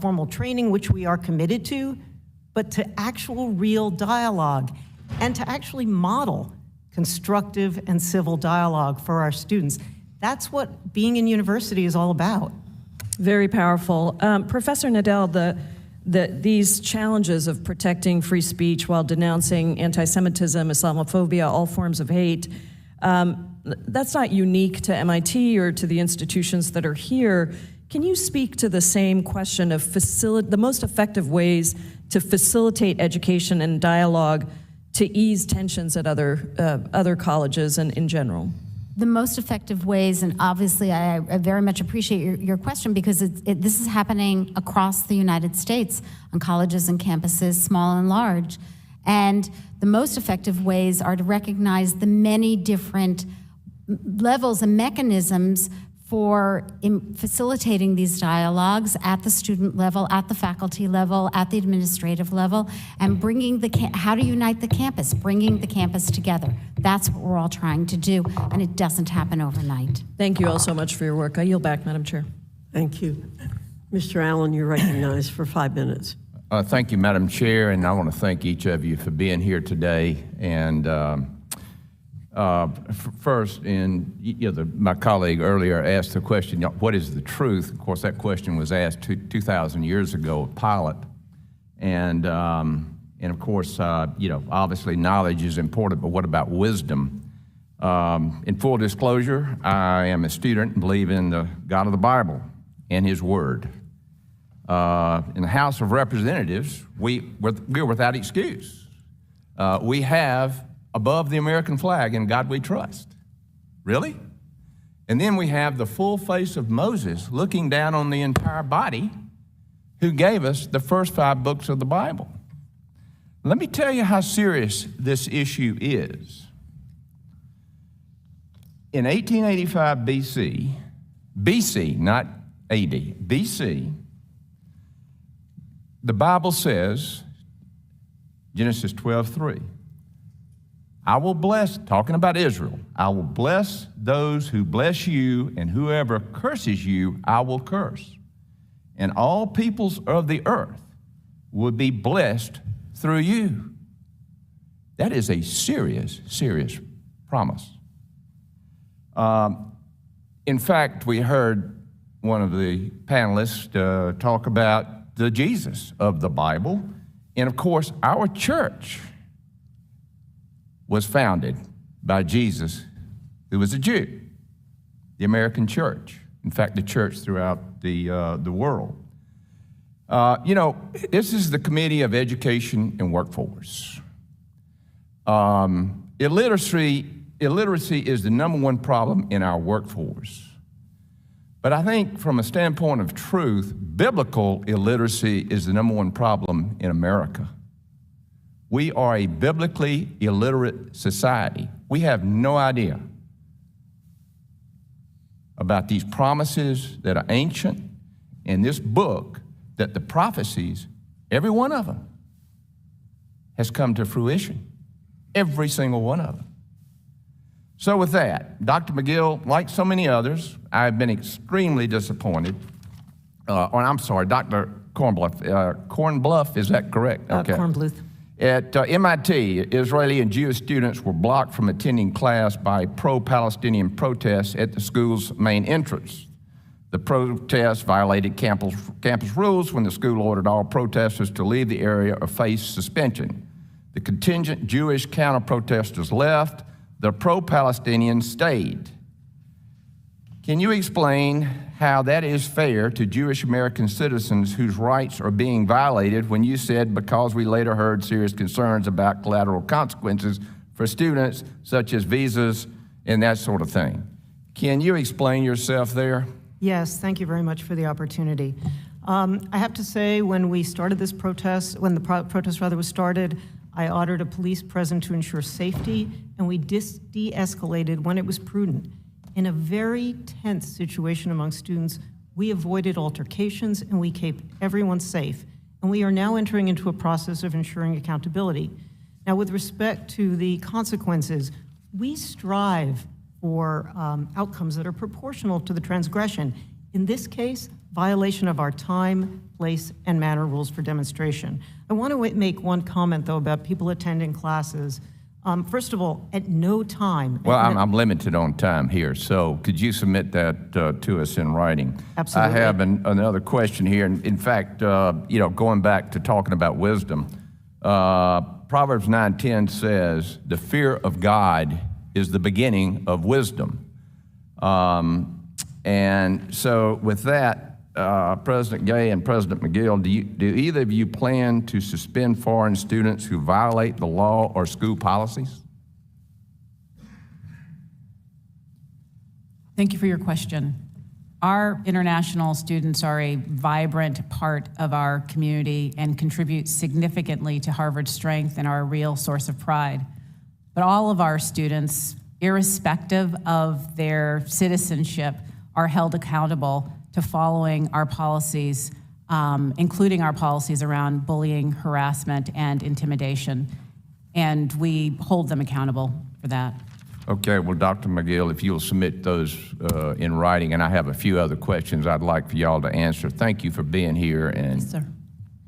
formal training, which we are committed to, but to actual real dialogue and to actually model constructive and civil dialogue for our students. That's what being in university is all about. Very powerful. Professor Nadell, these challenges of protecting free speech while denouncing anti-Semitism, Islamophobia, all forms of hate, that's not unique to MIT or to the institutions that are here. Can you speak to the same question of the most effective ways to facilitate education and dialogue to ease tensions at other colleges and in general? The most effective ways, and obviously I very much appreciate your question because this is happening across the United States on colleges and campuses, small and large. And the most effective ways are to recognize the many different levels and mechanisms for facilitating these dialogues at the student level, at the faculty level, at the administrative level, and bringing how to unite the campus, bringing the campus together. That's what we're all trying to do, and it doesn't happen overnight. Thank you all so much for your work. I yield back, Madam Chair. Thank you. Mr. Allen, you're recognized for 5 minutes. Thank you, Madam Chair, and I want to thank each of you for being here today. And first, my colleague earlier asked the question, what is the truth? Of course, that question was asked 2,000 years ago of Pilate. And of course, obviously knowledge is important, but what about wisdom? In full disclosure, I am a student and believe in the God of the Bible and His Word. In the House of Representatives, we're without excuse. We have above the American flag, "In God We Trust." Really? And then we have the full face of Moses looking down on the entire body who gave us the first 5 books of the Bible. Let me tell you how serious this issue is. In 1885 BC, not AD, BC, the Bible says, Genesis 12:3, I will bless, talking about Israel, I will bless those who bless you, and whoever curses you, I will curse. And all peoples of the earth will be blessed through you. That is a serious, serious promise. In fact, we heard one of the panelists talk about the Jesus of the Bible. And of course, our church was founded by Jesus, who was a Jew, the American church. In fact, the church throughout the world. This is the Committee of Education and Workforce. Illiteracy is the #1 problem in our workforce. But I think from a standpoint of truth, biblical illiteracy is the #1 problem in America. We are a biblically illiterate society. We have no idea about these promises that are ancient, and this book that the prophecies, every one of them, has come to fruition. Every single one of them. So with that, Dr. Magill, like so many others, I've been extremely disappointed. Dr. Cornbluth. Cornbluth, is that correct? Okay. Kornbluth. At MIT, Israeli and Jewish students were blocked from attending class by pro-Palestinian protests at the school's main entrance. The protests violated campus rules when the school ordered all protesters to leave the area or face suspension. The contingent Jewish counter-protesters left. The pro-Palestinians stayed. Can you explain how that is fair to Jewish American citizens whose rights are being violated when you said because we later heard serious concerns about collateral consequences for students such as visas and that sort of thing? Can you explain yourself there? Yes, thank you very much for the opportunity. I have to say, when we started this protest, when the protest was started, I ordered a police presence to ensure safety, and we de-escalated when it was prudent. In a very tense situation among students, we avoided altercations and we kept everyone safe. and we are now entering into a process of ensuring accountability. Now, with respect to the consequences, we strive for outcomes that are proportional to the transgression. In this case, violation of our time, place, and manner rules for demonstration. I want to make one comment, though, about people attending classes. First of all, at no time. Well, I'm limited on time here, so could you submit that to us in writing? Absolutely. I have another question here. In fact, going back to talking about wisdom, Proverbs 9:10 says, "The fear of God is the beginning of wisdom." And so with that, President Gay and President Magill, do either of you plan to suspend foreign students who violate the law or school policies? Thank you for your question. Our international students are a vibrant part of our community and contribute significantly to Harvard's strength and are a real source of pride. But all of our students, irrespective of their citizenship, are held accountable to following our policies, including our policies around bullying, harassment, and intimidation. And we hold them accountable for that. Okay, well, Dr. Magill, if you'll submit those in writing, and I have a few other questions I'd like for y'all to answer. Thank you for being here. And Yes, sir.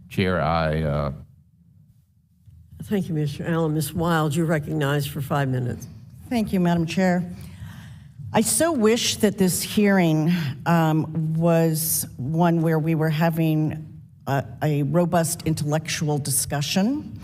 Chair, Thank you, Mr. Allen. Ms. Wild, you're recognized for 5 minutes. Thank you, Madam Chair. I so wish that this hearing was one where we were having a robust intellectual discussion,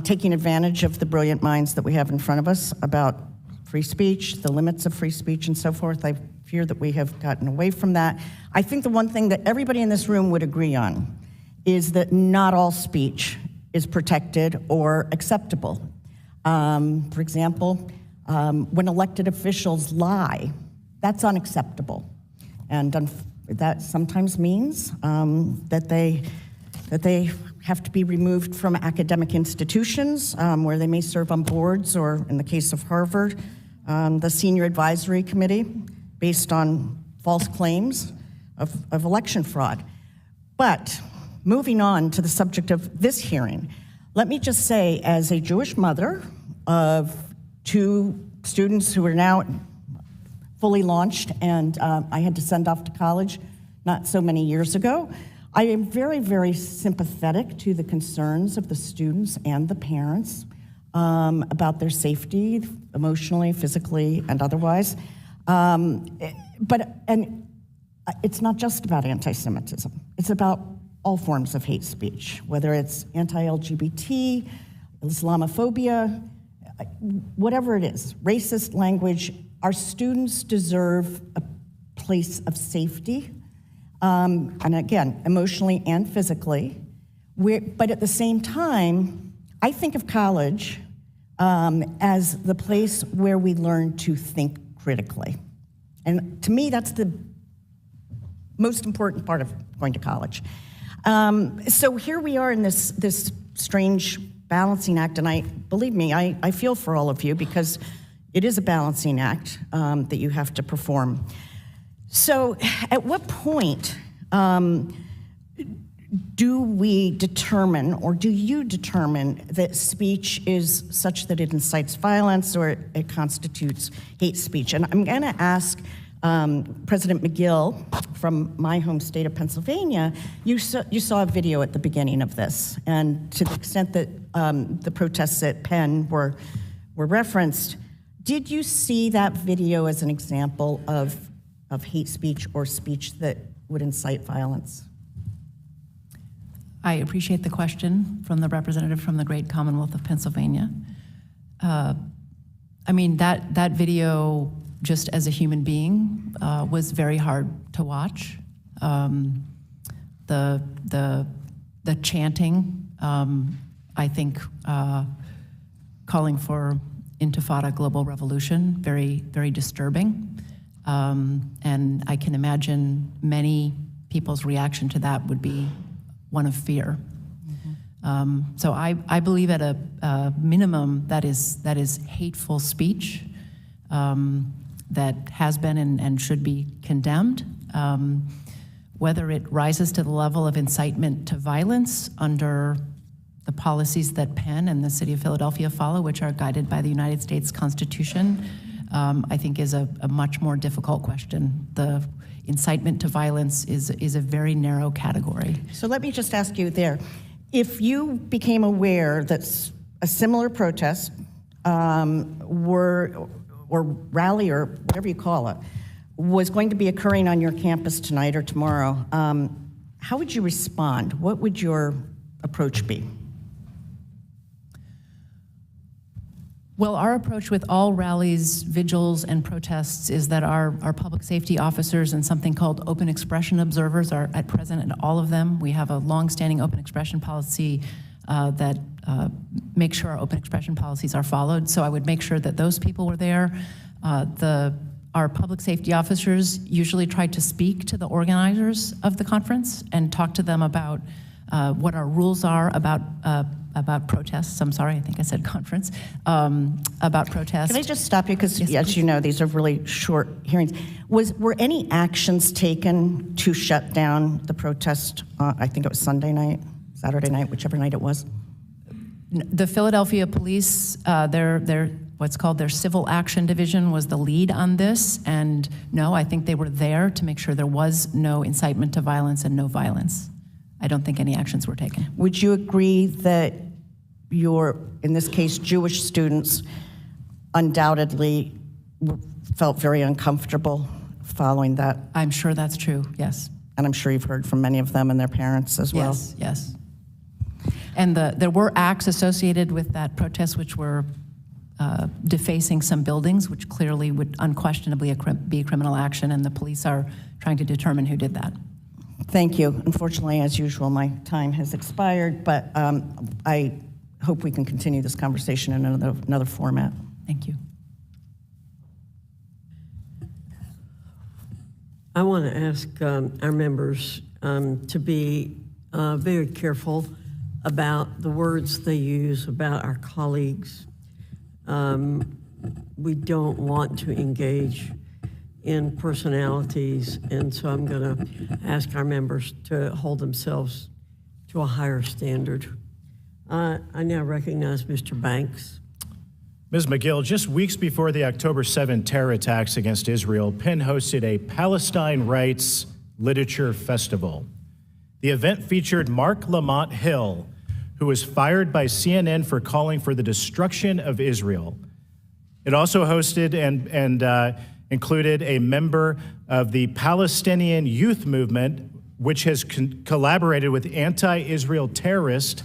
taking advantage of the brilliant minds that we have in front of us about free speech, the limits of free speech, and so forth. I fear that we have gotten away from that. I think the one thing that everybody in this room would agree on is that not all speech is protected or acceptable. For example, when elected officials lie, that's unacceptable. And that sometimes means that they have to be removed from academic institutions where they may serve on boards, or in the case of Harvard, the Senior Advisory Committee, based on false claims of election fraud. But moving on to the subject of this hearing, let me just say, as a Jewish mother of 2 students who are now fully launched, and I had to send off to college not so many years ago, I am very, very sympathetic to the concerns of the students and the parents about their safety, emotionally, physically, and otherwise. But it's not just about anti-Semitism. It's about all forms of hate speech, whether it's anti-LGBT, Islamophobia, whatever it is, racist language. Our students deserve a place of safety, and again, emotionally and physically. But at the same time, I think of college as the place where we learn to think critically. And to me, that's the most important part of going to college. So here we are in this strange balancing act, and believe me, I feel for all of you, because it is a balancing act that you have to perform. So at what point do we determine, or do you determine, that speech is such that it incites violence or it constitutes hate speech? And I'm going to ask President Magill from my home state of Pennsylvania. You saw a video at the beginning of this, and to the extent that the protests at Penn were referenced, did you see that video as an example of hate speech or speech that would incite violence? I appreciate the question from the representative from the great Commonwealth of Pennsylvania. I mean, that video, just as a human being, was very hard to watch. The chanting, I think, calling for Intifada global revolution, very, very disturbing. And I can imagine many people's reaction to that would be one of fear. So I believe at a minimum that is hateful speech that has been and should be condemned. whether it rises to the level of incitement to violence under the policies that Penn and the City of Philadelphia follow, which are guided by the United States Constitution, I think is a much more difficult question. The incitement to violence is a very narrow category. So let me just ask you there, if you became aware that a similar protest or rally or whatever you call it was going to be occurring on your campus tonight or tomorrow, how would you respond? What would your approach be? Well, our approach with all rallies, vigils, and protests is that our public safety officers and something called open expression observers are at present at all of them. We have a long-standing open expression policy that makes sure our open expression policies are followed. So I would make sure that those people were there. Our public safety officers usually try to speak to the organizers of the conference and talk to them about what our rules are about protests. I'm sorry, I think I said conference. About protests. Can I just stop you? Because, Yes, as you know, these are really short hearings. Were any actions taken to shut down the protest? I think it was Sunday night, Saturday night, whichever night it was. The Philadelphia police, their what's called their civil action division was the lead on this. And no, I think they were there to make sure there was no incitement to violence and no violence. I don't think any actions were taken. Would you agree that your, in this case, Jewish students undoubtedly felt very uncomfortable following that? I'm sure that's true, yes. And I'm sure you've heard from many of them and their parents as well. Yes, yes. And there were acts associated with that protest which were defacing some buildings, which clearly would unquestionably be a criminal action, and the police are trying to determine who did that. Thank you. Unfortunately, as usual, my time has expired, but I hope we can continue this conversation in another format. Thank you. I want to ask our members to be very careful about the words they use about our colleagues. We don't want to engage in personalities, and so I'm going to ask our members to hold themselves to a higher standard. I now recognize Mr. Banks. Ms. Magill, just weeks before the October 7 terror attacks against Israel, Penn hosted a Palestine Rights Literature Festival. The event featured Mark Lamont Hill, who was fired by CNN for calling for the destruction of Israel. It also hosted and included a member of the Palestinian Youth Movement, which has collaborated with anti-Israel terrorists,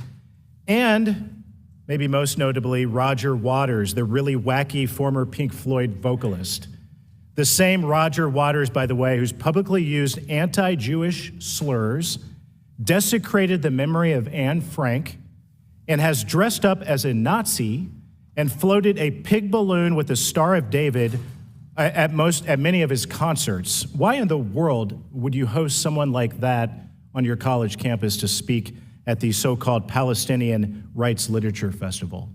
and maybe most notably, Roger Waters, the really wacky former Pink Floyd vocalist. The same Roger Waters, by the way, who's publicly used anti-Jewish slurs, desecrated the memory of Anne Frank, and has dressed up as a Nazi and floated a pig balloon with the Star of David at many of his concerts. Why in the world would you host someone like that on your college campus to speak at the so-called Palestinian Rights Literature Festival?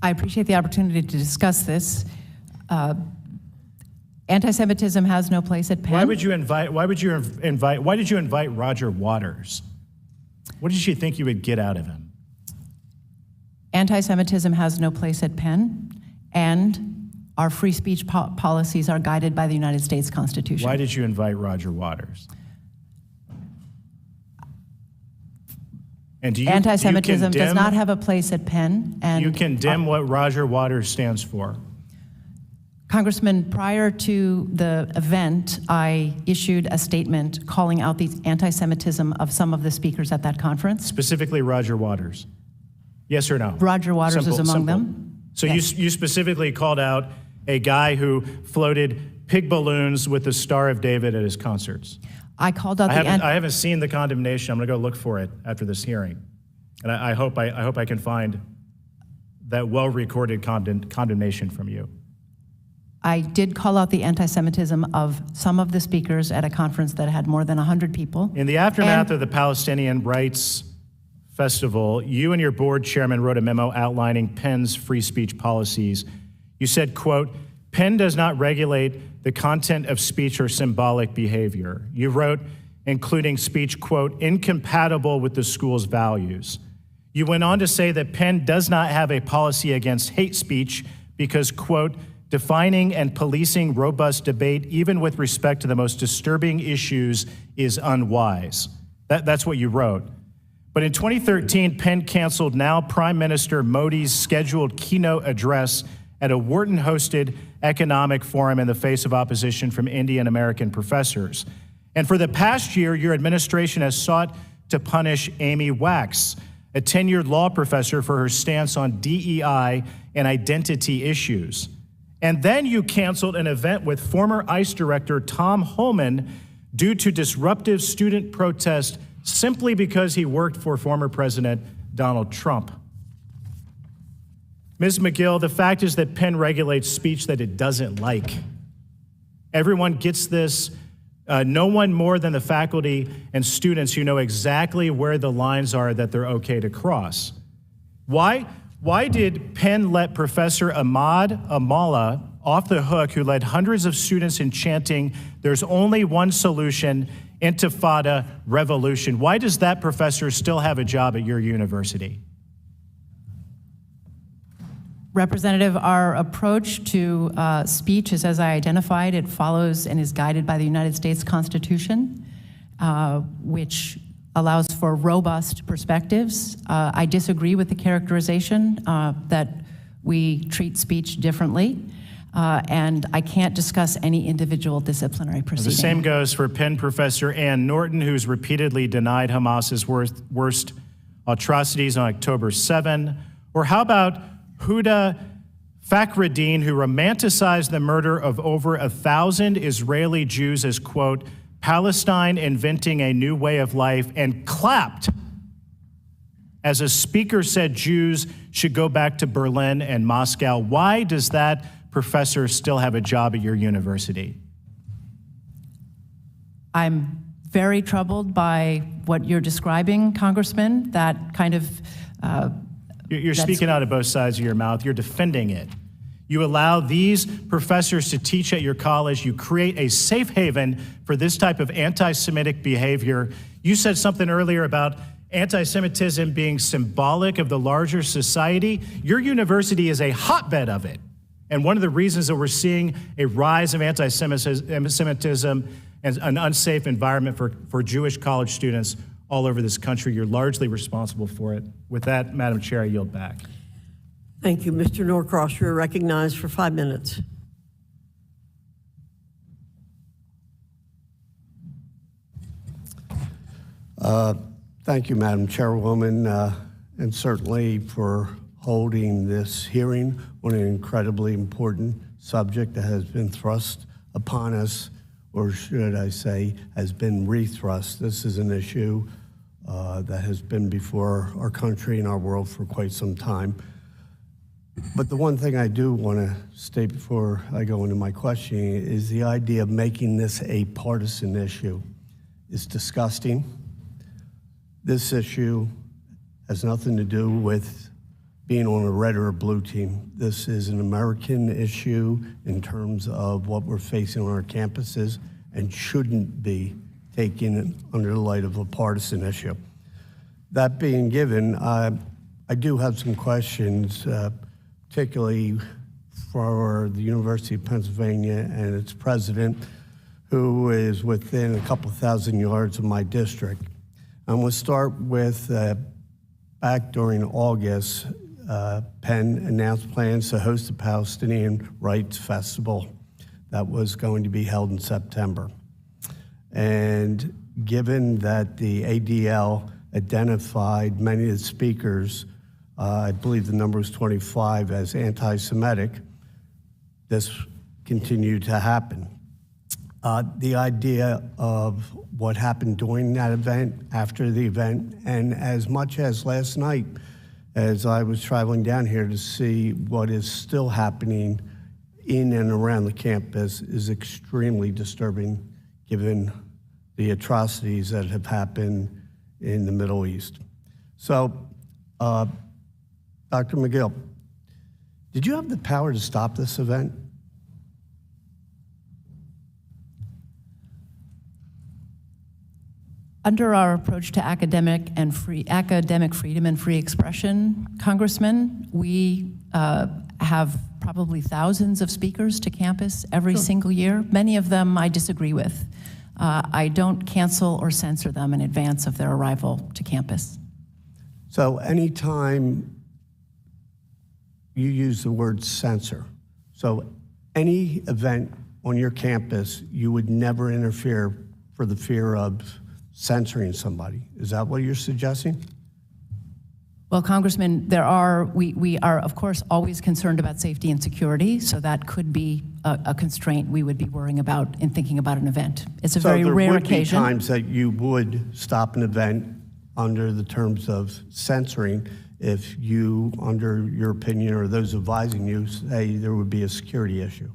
I appreciate the opportunity to discuss this. Anti-Semitism has no place at Penn. Why did you invite Roger Waters? What did you think you would get out of him? Anti-Semitism has no place at Penn, and our free speech policies are guided by the United States Constitution. Why did you invite Roger Waters? And Anti-Semitism does not have a place at Penn. And you condemn what Roger Waters stands for. Congressman, prior to the event, I issued a statement calling out the anti-Semitism of some of the speakers at that conference. Specifically Roger Waters. Yes or no? Roger Waters is among them. So yes. you specifically called out a guy who floated pig balloons with the Star of David at his concerts. I called out I haven't seen the condemnation. I'm going to go look for it after this hearing. And I hope I can find that well-recorded condemnation from you. I did call out the anti-Semitism of some of the speakers at a conference that had more than 100 people. In the aftermath of the Palestinian Rights Festival, you and your board chairman wrote a memo outlining Penn's free speech policies. You said, quote, Penn does not regulate the content of speech or symbolic behavior. You wrote, including speech, quote, incompatible with the school's values. You went on to say that Penn does not have a policy against hate speech because, quote, defining and policing robust debate, even with respect to the most disturbing issues, is unwise. That's what you wrote. But in 2013, Penn canceled now Prime Minister Modi's scheduled keynote address at a Wharton-hosted economic forum in the face of opposition from Indian American professors. And for the past year, your administration has sought to punish Amy Wax, a tenured law professor, for her stance on DEI and identity issues. And then you canceled an event with former ICE Director Tom Holman due to disruptive student protest simply because he worked for former President Donald Trump. Ms. Magill, the fact is that Penn regulates speech that it doesn't like. Everyone gets this. No one more than the faculty and students who know exactly where the lines are that they're okay to cross. Why did Penn let Professor Ahmad Amala off the hook, who led hundreds of students in chanting, "There's only one solution, Intifada revolution"? Why does that professor still have a job at your university? Representative, our approach to speech is, as I identified, it follows and is guided by the United States Constitution, which allows for robust perspectives. I disagree with the characterization that we treat speech differently, and I can't discuss any individual disciplinary proceeding. The same goes for Penn professor Ann Norton, who's repeatedly denied Hamas's worst atrocities on October 7. Or how about Huda Fakhreddin, who romanticized the murder of over 1,000 Israeli Jews as, quote, Palestine inventing a new way of life, and clapped as a speaker said Jews should go back to Berlin and Moscow? Why does that professor still have a job at your university? I'm very troubled by what you're describing, Congressman, that kind of You're speaking out of both sides of your mouth. You're defending it. You allow these professors to teach at your college. You create a safe haven for this type of anti-Semitic behavior. You said something earlier about anti-Semitism being symbolic of the larger society. Your university is a hotbed of it. And one of the reasons that we're seeing a rise of anti-Semitism and an unsafe environment for Jewish college students all over this country, you're largely responsible for it. With that, Madam Chair, I yield back. Thank you. Mr. Norcross, you're recognized for 5 minutes. Thank you, Madam Chairwoman, and certainly for holding this hearing on an incredibly important subject that has been thrust upon us, or should I say, has been rethrust. This is an issue that has been before our country and our world for quite some time. But the one thing I do want to state before I go into my questioning is the idea of making this a partisan issue is disgusting. This issue has nothing to do with being on a red or a blue team. This is an American issue in terms of what we're facing on our campuses and shouldn't be taken under the light of a partisan issue. That being given, I do have some questions, particularly for the University of Pennsylvania and its president, who is within a couple thousand yards of my district. I'm going to start with back during August, Penn announced plans to host the Palestinian Rights Festival that was going to be held in September. And given that the ADL identified many of the speakers, I believe the number was 25, as anti-Semitic, this continued to happen. The idea of what happened during that event, after the event, and as much as last night, as I was traveling down here to see what is still happening in and around the campus, is extremely disturbing given the atrocities that have happened in the Middle East. So, Dr. Magill, did you have the power to stop this event? Under our approach to academic freedom and free expression, Congressman, we have probably thousands of speakers to campus every single year. Many of them I disagree with. I don't cancel or censor them in advance of their arrival to campus. So anytime you use the word censor, so any event on your campus, you would never interfere for the fear of censoring somebody. Is that what you're suggesting? Well, Congressman, we are, of course, always concerned about safety and security, so that could be a constraint we would be worrying about in thinking about an event. It's a very rare occasion. So there would be times that you would stop an event under the terms of censoring if you, under your opinion or those advising you, say there would be a security issue.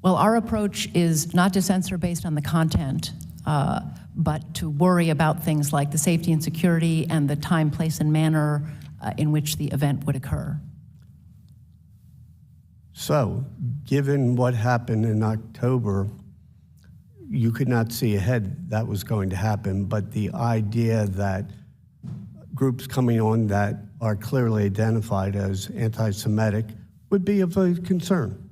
Well, our approach is not to censor based on the content, but to worry about things like the safety and security and the time, place, and manner in which the event would occur. So, given what happened in October, you could not see ahead that was going to happen, but the idea that groups coming on that are clearly identified as anti-Semitic would be of a concern.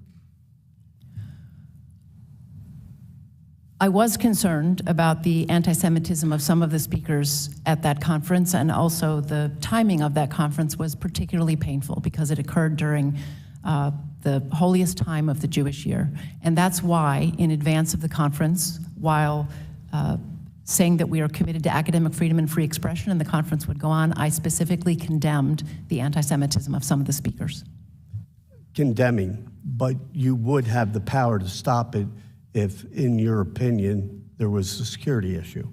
I was concerned about the anti-Semitism of some of the speakers at that conference, and also the timing of that conference was particularly painful because it occurred during the holiest time of the Jewish year. And that's why, in advance of the conference, while saying that we are committed to academic freedom and free expression and the conference would go on, I specifically condemned the anti-Semitism of some of the speakers. Condemning, but you would have the power to stop it if, in your opinion, there was a security issue.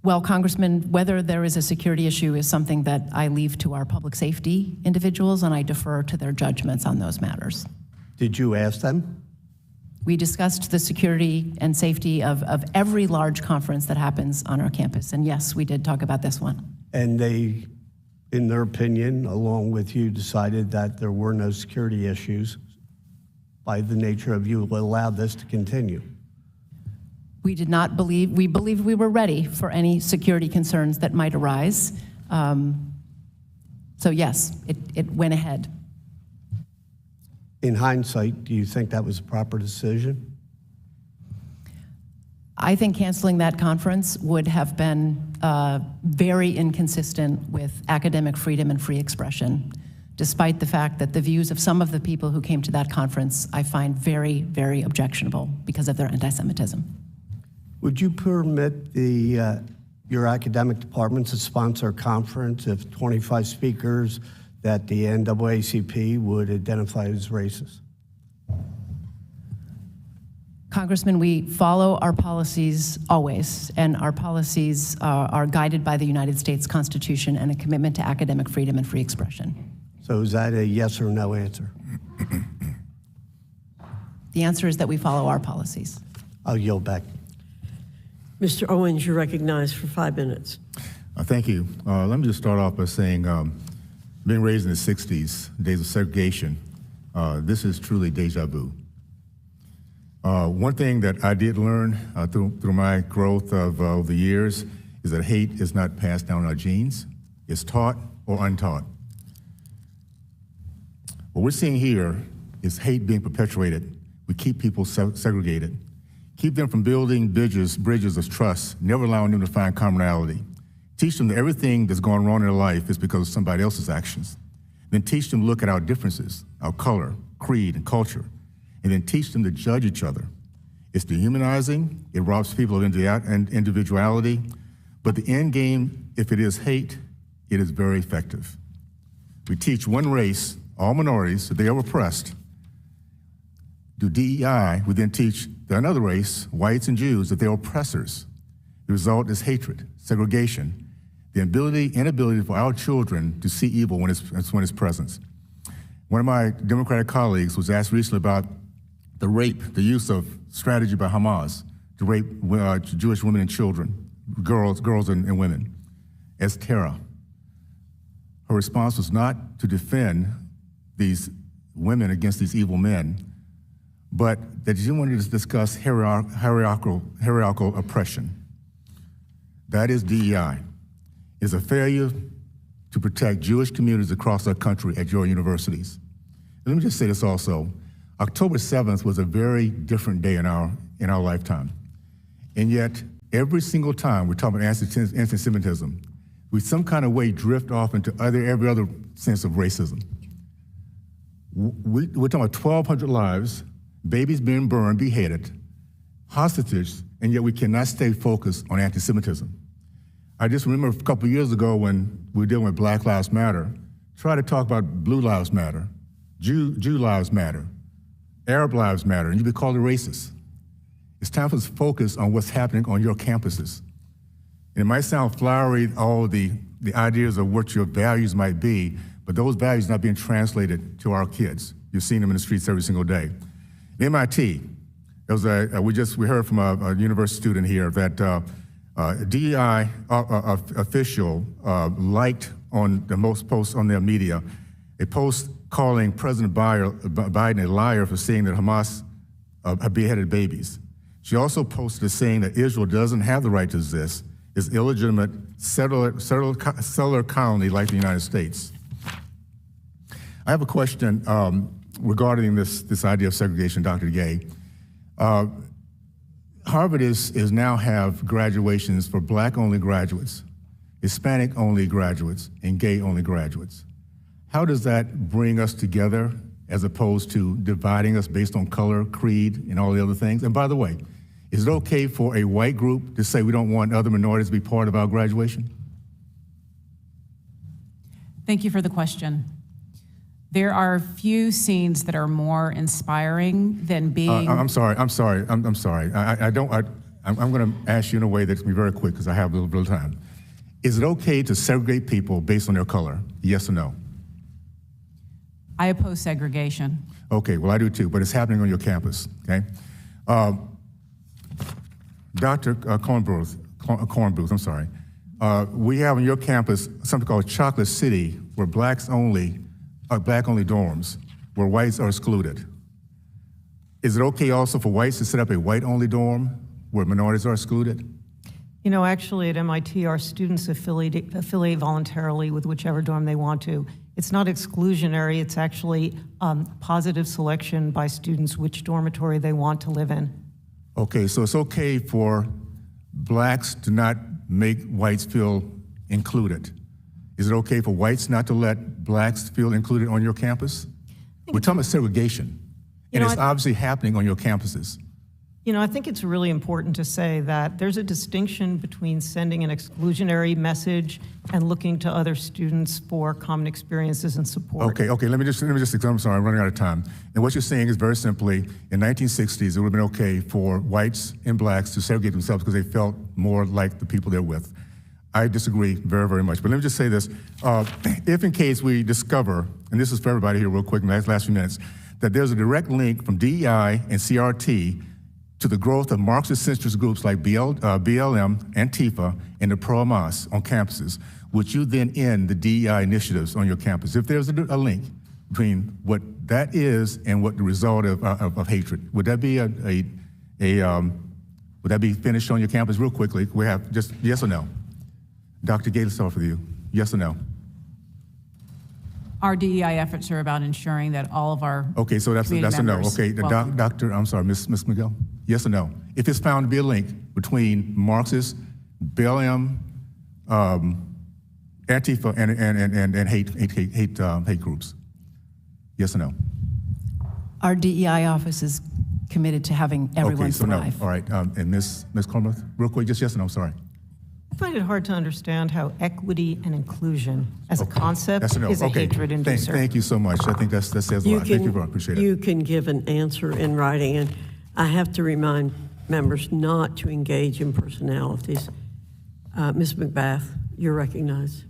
Well, Congressman, whether there is a security issue is something that I leave to our public safety individuals, and I defer to their judgments on those matters. Did you ask them? We discussed the security and safety of every large conference that happens on our campus, and yes, we did talk about this one. And they, in their opinion, along with you, decided that there were no security issues by the nature of you allowed this to continue. We did not believe, we believed we were ready for any security concerns that might arise. So yes, it went ahead. In hindsight, do you think that was a proper decision? I think canceling that conference would have been very inconsistent with academic freedom and free expression, despite the fact that the views of some of the people who came to that conference I find very, very objectionable because of their anti-Semitism. Would you permit your academic department to sponsor a conference if 25 speakers that the NAACP would identify as racist? Congressman, we follow our policies always, and our policies are guided by the United States Constitution and a commitment to academic freedom and free expression. So is that a yes or no answer? The answer is that we follow our policies. I'll yield back. Mr. Owens, you're recognized for 5 minutes. Thank you. Let me just start off by saying, being raised in the 60s, days of segregation, this is truly deja vu. One thing that I did learn through my growth of the years is that hate is not passed down in our genes. It's taught or untaught. What we're seeing here is hate being perpetuated. We keep people segregated, keep them from building bridges of trust, never allowing them to find commonality. Teach them that everything that's going wrong in their life is because of somebody else's actions. Then teach them to look at our differences, our color, creed, and culture, and then teach them to judge each other. It's dehumanizing, it robs people of individuality, but the end game, if it is hate, it is very effective. We teach one race, all minorities, that they are oppressed. Do DEI, we then teach another race, whites and Jews, that they're oppressors. The result is hatred, segregation, the inability for our children to see evil when it's present. One of my Democratic colleagues was asked recently about the use of strategy by Hamas to rape Jewish women and children, girls and women, as terror. Her response was not to defend these women against these evil men, but that you wanted to discuss hierarchical oppression. That is DEI. It's a failure to protect Jewish communities across our country at your universities. And let me just say this also. October 7th was a very different day in our lifetime. And yet, every single time we're talking about anti-Semitism, we some kind of way drift off into every other sense of racism. We're talking about 1,200 lives, babies being burned, beheaded, hostages, and yet we cannot stay focused on anti-Semitism. I just remember a couple of years ago when we were dealing with Black Lives Matter, try to talk about Blue Lives Matter, Jew Lives Matter, Arab Lives Matter, and you'd be called a racist. It's time for us to focus on what's happening on your campuses. And it might sound flowery, all the ideas of what your values might be, but those values are not being translated to our kids. You've seen them in the streets every single day. MIT, we heard from a university student here that DEI official liked on the most posts on their media, a post calling President Biden a liar for saying that Hamas beheaded babies. She also posted a saying that Israel doesn't have the right to exist, is illegitimate settler colony like the United States. I have a question regarding this idea of segregation, Dr. Gay. Harvard is now have graduations for Black-only graduates, Hispanic-only graduates, and gay-only graduates. How does that bring us together as opposed to dividing us based on color, creed, and all the other things? And by the way, is it okay for a white group to say we don't want other minorities to be part of our graduation? Thank you for the question. There are few scenes that are more inspiring than being. I'm sorry. I'm going to ask you in a way that's going to be very quick because I have a little time. Is it okay to segregate people based on their color? Yes or no? I oppose segregation. Okay, well, I do too, but it's happening on your campus, okay? Dr. Cornbluth, we have on your campus something called Chocolate City, where Black-only dorms, where whites are excluded. Is it okay also for whites to set up a white-only dorm where minorities are excluded? You know, actually at MIT, our students affiliate voluntarily with whichever dorm they want to. It's not exclusionary, it's actually positive selection by students which dormitory they want to live in. Okay, so it's okay for Blacks to not make whites feel included. Is it okay for whites not to let Blacks feel included on your campus? We're talking about segregation, and it's obviously happening on your campuses. You know, I think it's really important to say that there's a distinction between sending an exclusionary message and looking to other students for common experiences and support. Okay, let me just, I'm sorry, I'm running out of time. And what you're saying is very simply, in 1960s, it would have been okay for whites and Blacks to segregate themselves because they felt more like the people they're with. I disagree very, very much. But let me just say this. If in case we discover, and this is for everybody here real quick in the last few minutes, that there's a direct link from DEI and CRT to the growth of Marxist-centrist groups like BLM, Antifa, and the pro-Hamas on campuses, would you then end the DEI initiatives on your campus? If there's a link between what that is and what the result of hatred, would that be would that be finished on your campus real quickly? We have just yes or no? Dr. Gay, let's start with you. Yes or no? Our DEI efforts are about ensuring that all of our okay, so that's a no. Okay, Doctor, I'm sorry, Ms. Magill. Yes or no? If it's found to be a link between Marxist, BLM, Antifa, and hate groups. Yes or no? Our DEI office is committed to having everyone thrive. No. All right, and Ms. Kornbluth, real quick, just yes or no, sorry. I find it hard to understand how equity and inclusion as a concept is a hatred inducer. Thank you so much. I think that says a lot. Thank you very much. Appreciate it. You can give an answer in writing, and I have to remind members not to engage in personalities. Ms. McBath, you're recognized.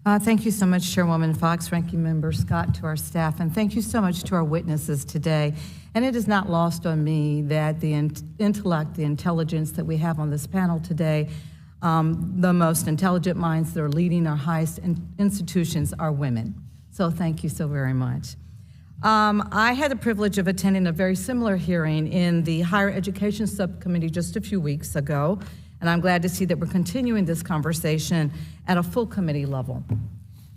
Thank you so much, Chairwoman Foxx, Ranking Member Scott, to our staff, and thank you so much to our witnesses today. And it is not lost on me that the intellect, the intelligence that we have on this panel today, the most intelligent minds that are leading our highest institutions are women. So thank you so very much. I had the privilege of attending a very similar hearing in the Higher Education Subcommittee just a few weeks ago, and I'm glad to see that we're continuing this conversation at a full committee level.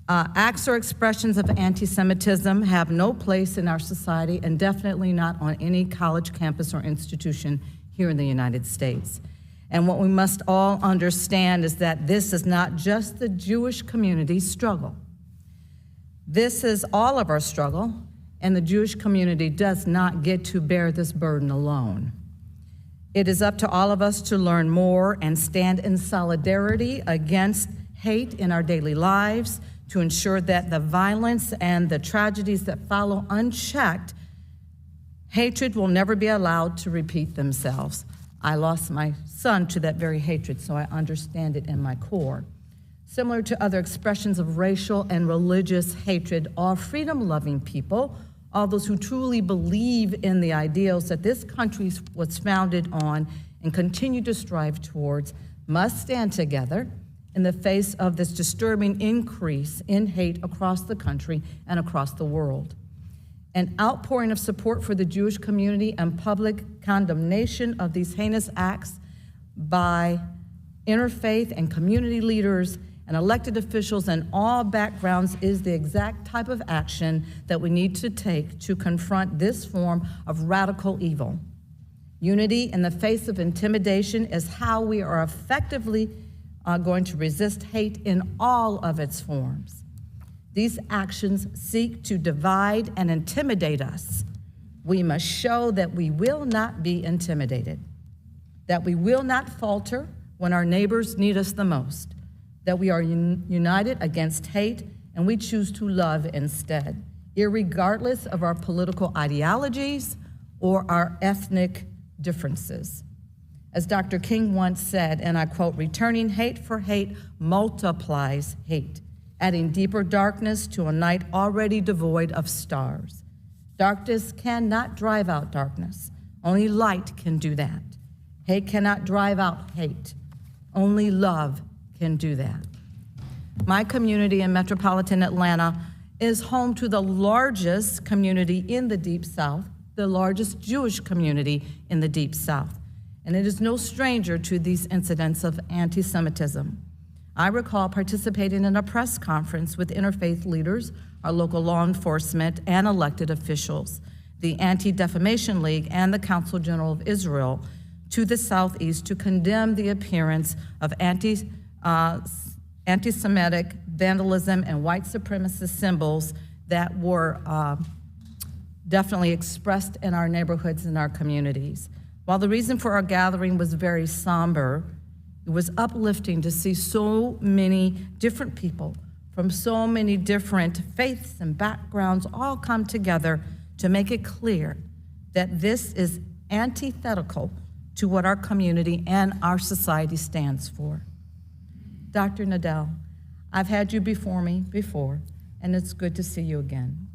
Acts or expressions of anti-Semitism have no place in our society and definitely not on any college campus or institution here in the United States. And what we must all understand is that this is not just the Jewish community's struggle. This is all of our struggle, and the Jewish community does not get to bear this burden alone. It is up to all of us to learn more and stand in solidarity against hate in our daily lives to ensure that the violence and the tragedies that follow unchecked, hatred will never be allowed to repeat themselves. I lost my son to that very hatred, so I understand it in my core. Similar to other expressions of racial and religious hatred, all freedom-loving people, all those who truly believe in the ideals that this country was founded on and continue to strive towards, must stand together in the face of this disturbing increase in hate across the country and across the world. An outpouring of support for the Jewish community and public condemnation of these heinous acts by interfaith and community leaders and elected officials in all backgrounds is the exact type of action that we need to take to confront this form of radical evil. Unity in the face of intimidation is how we are effectively going to resist hate in all of its forms. These actions seek to divide and intimidate us. We must show that we will not be intimidated, that we will not falter when our neighbors need us the most, that we are united against hate and we choose to love instead, irregardless of our political ideologies or our ethnic differences. As Dr. King once said, and I quote, "Returning hate for hate multiplies hate, adding deeper darkness to a night already devoid of stars. Darkness cannot drive out darkness. Only light can do that. Hate cannot drive out hate. Only love can do that." My community in metropolitan Atlanta is home to the largest community in the Deep South, the largest Jewish community in the Deep South. And it is no stranger to these incidents of anti-Semitism. I recall participating in a press conference with interfaith leaders, our local law enforcement, and elected officials, the Anti-Defamation League, and the Council General of Israel to the southeast to condemn the appearance of anti-Semitic vandalism and white supremacist symbols that were definitely expressed in our neighborhoods and our communities. While the reason for our gathering was very somber, it was uplifting to see so many different people from so many different faiths and backgrounds all come together to make it clear that this is antithetical to what our community and our society stands for. Dr. Nadell, I've had you before me before, and it's good to see you again.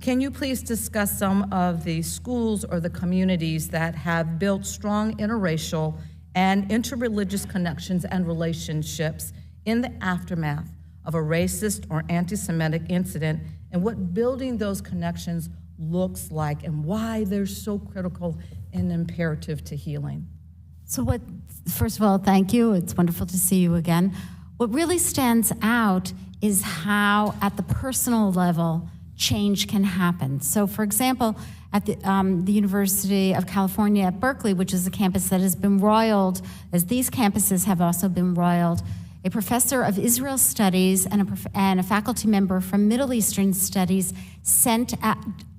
Can you please discuss some of the schools or the communities that have built strong interracial and interreligious connections and relationships in the aftermath of a racist or anti-Semitic incident, and what building those connections looks like and why they're so critical and imperative to healing? So first of all, thank you. It's wonderful to see you again. What really stands out is how, at the personal level, change can happen. So, for example, at the University of California at Berkeley, which is a campus that has been roiled, as these campuses have also been roiled, a professor of Israel Studies and a faculty member from Middle Eastern Studies sent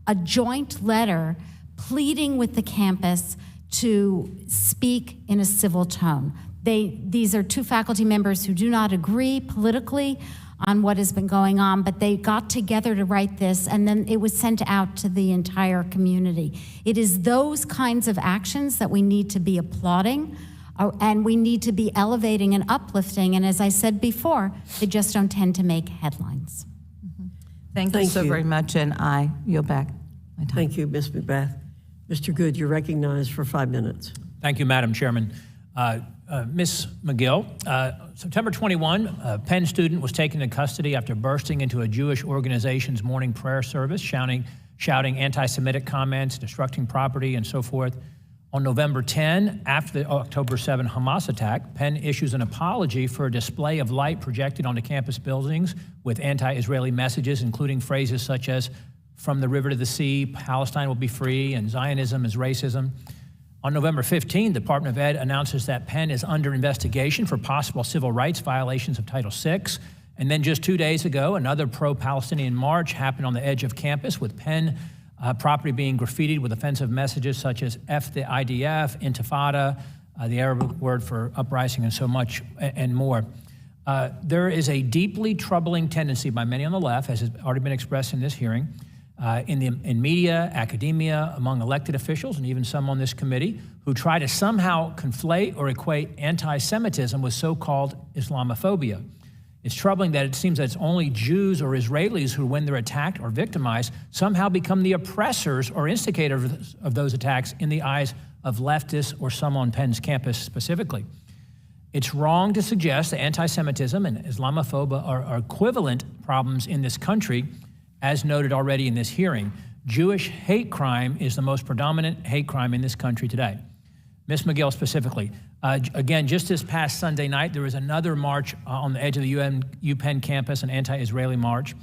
a joint letter pleading with the campus to speak in a civil tone. These are two faculty members who do not agree politically on what has been going on, but they got together to write this, and then it was sent out to the entire community. It is those kinds of actions that we need to be applauding, and we need to be elevating and uplifting, and as I said before, they just don't tend to make headlines. Thank you so very much, and I yield back my time. Thank you, Ms. McBath. Mr. Good, you're recognized for 5 minutes. Thank you, Madam Chairman. Ms. Magill, September 21, a Penn student was taken into custody after bursting into a Jewish organization's morning prayer service, shouting shouting anti-Semitic comments, destructing property, and so forth. On November 10, after the October 7 Hamas attack, Penn issues an apology for a display of light projected onto campus buildings with anti-Israeli messages, including phrases such as, "From the river to the sea, Palestine will be free," and "Zionism is racism." On November 15, the Department of Ed announces that Penn is under investigation for possible civil rights violations of Title VI. And then just 2 days ago, another pro-Palestinian march happened on the edge of campus with Penn property being graffitied with offensive messages such as F the IDF, Intifada, the Arabic word for uprising, and so much and more. There is a deeply troubling tendency by many on the left, as has already been expressed in this hearing, in media, academia, among elected officials, and even some on this committee, who try to somehow conflate or equate anti-Semitism with so-called Islamophobia. It's troubling that it seems that it's only Jews or Israelis who, when they're attacked or victimized, somehow become the oppressors or instigators of those attacks in the eyes of leftists or some on Penn's campus specifically. It's wrong to suggest that anti-Semitism and Islamophobia are equivalent problems in this country, as noted already in this hearing. Jewish hate crime is the most predominant hate crime in this country today. Ms. Magill specifically. Again, just this past Sunday night, there was another march on the edge of the UPenn campus, an anti-Israeli march.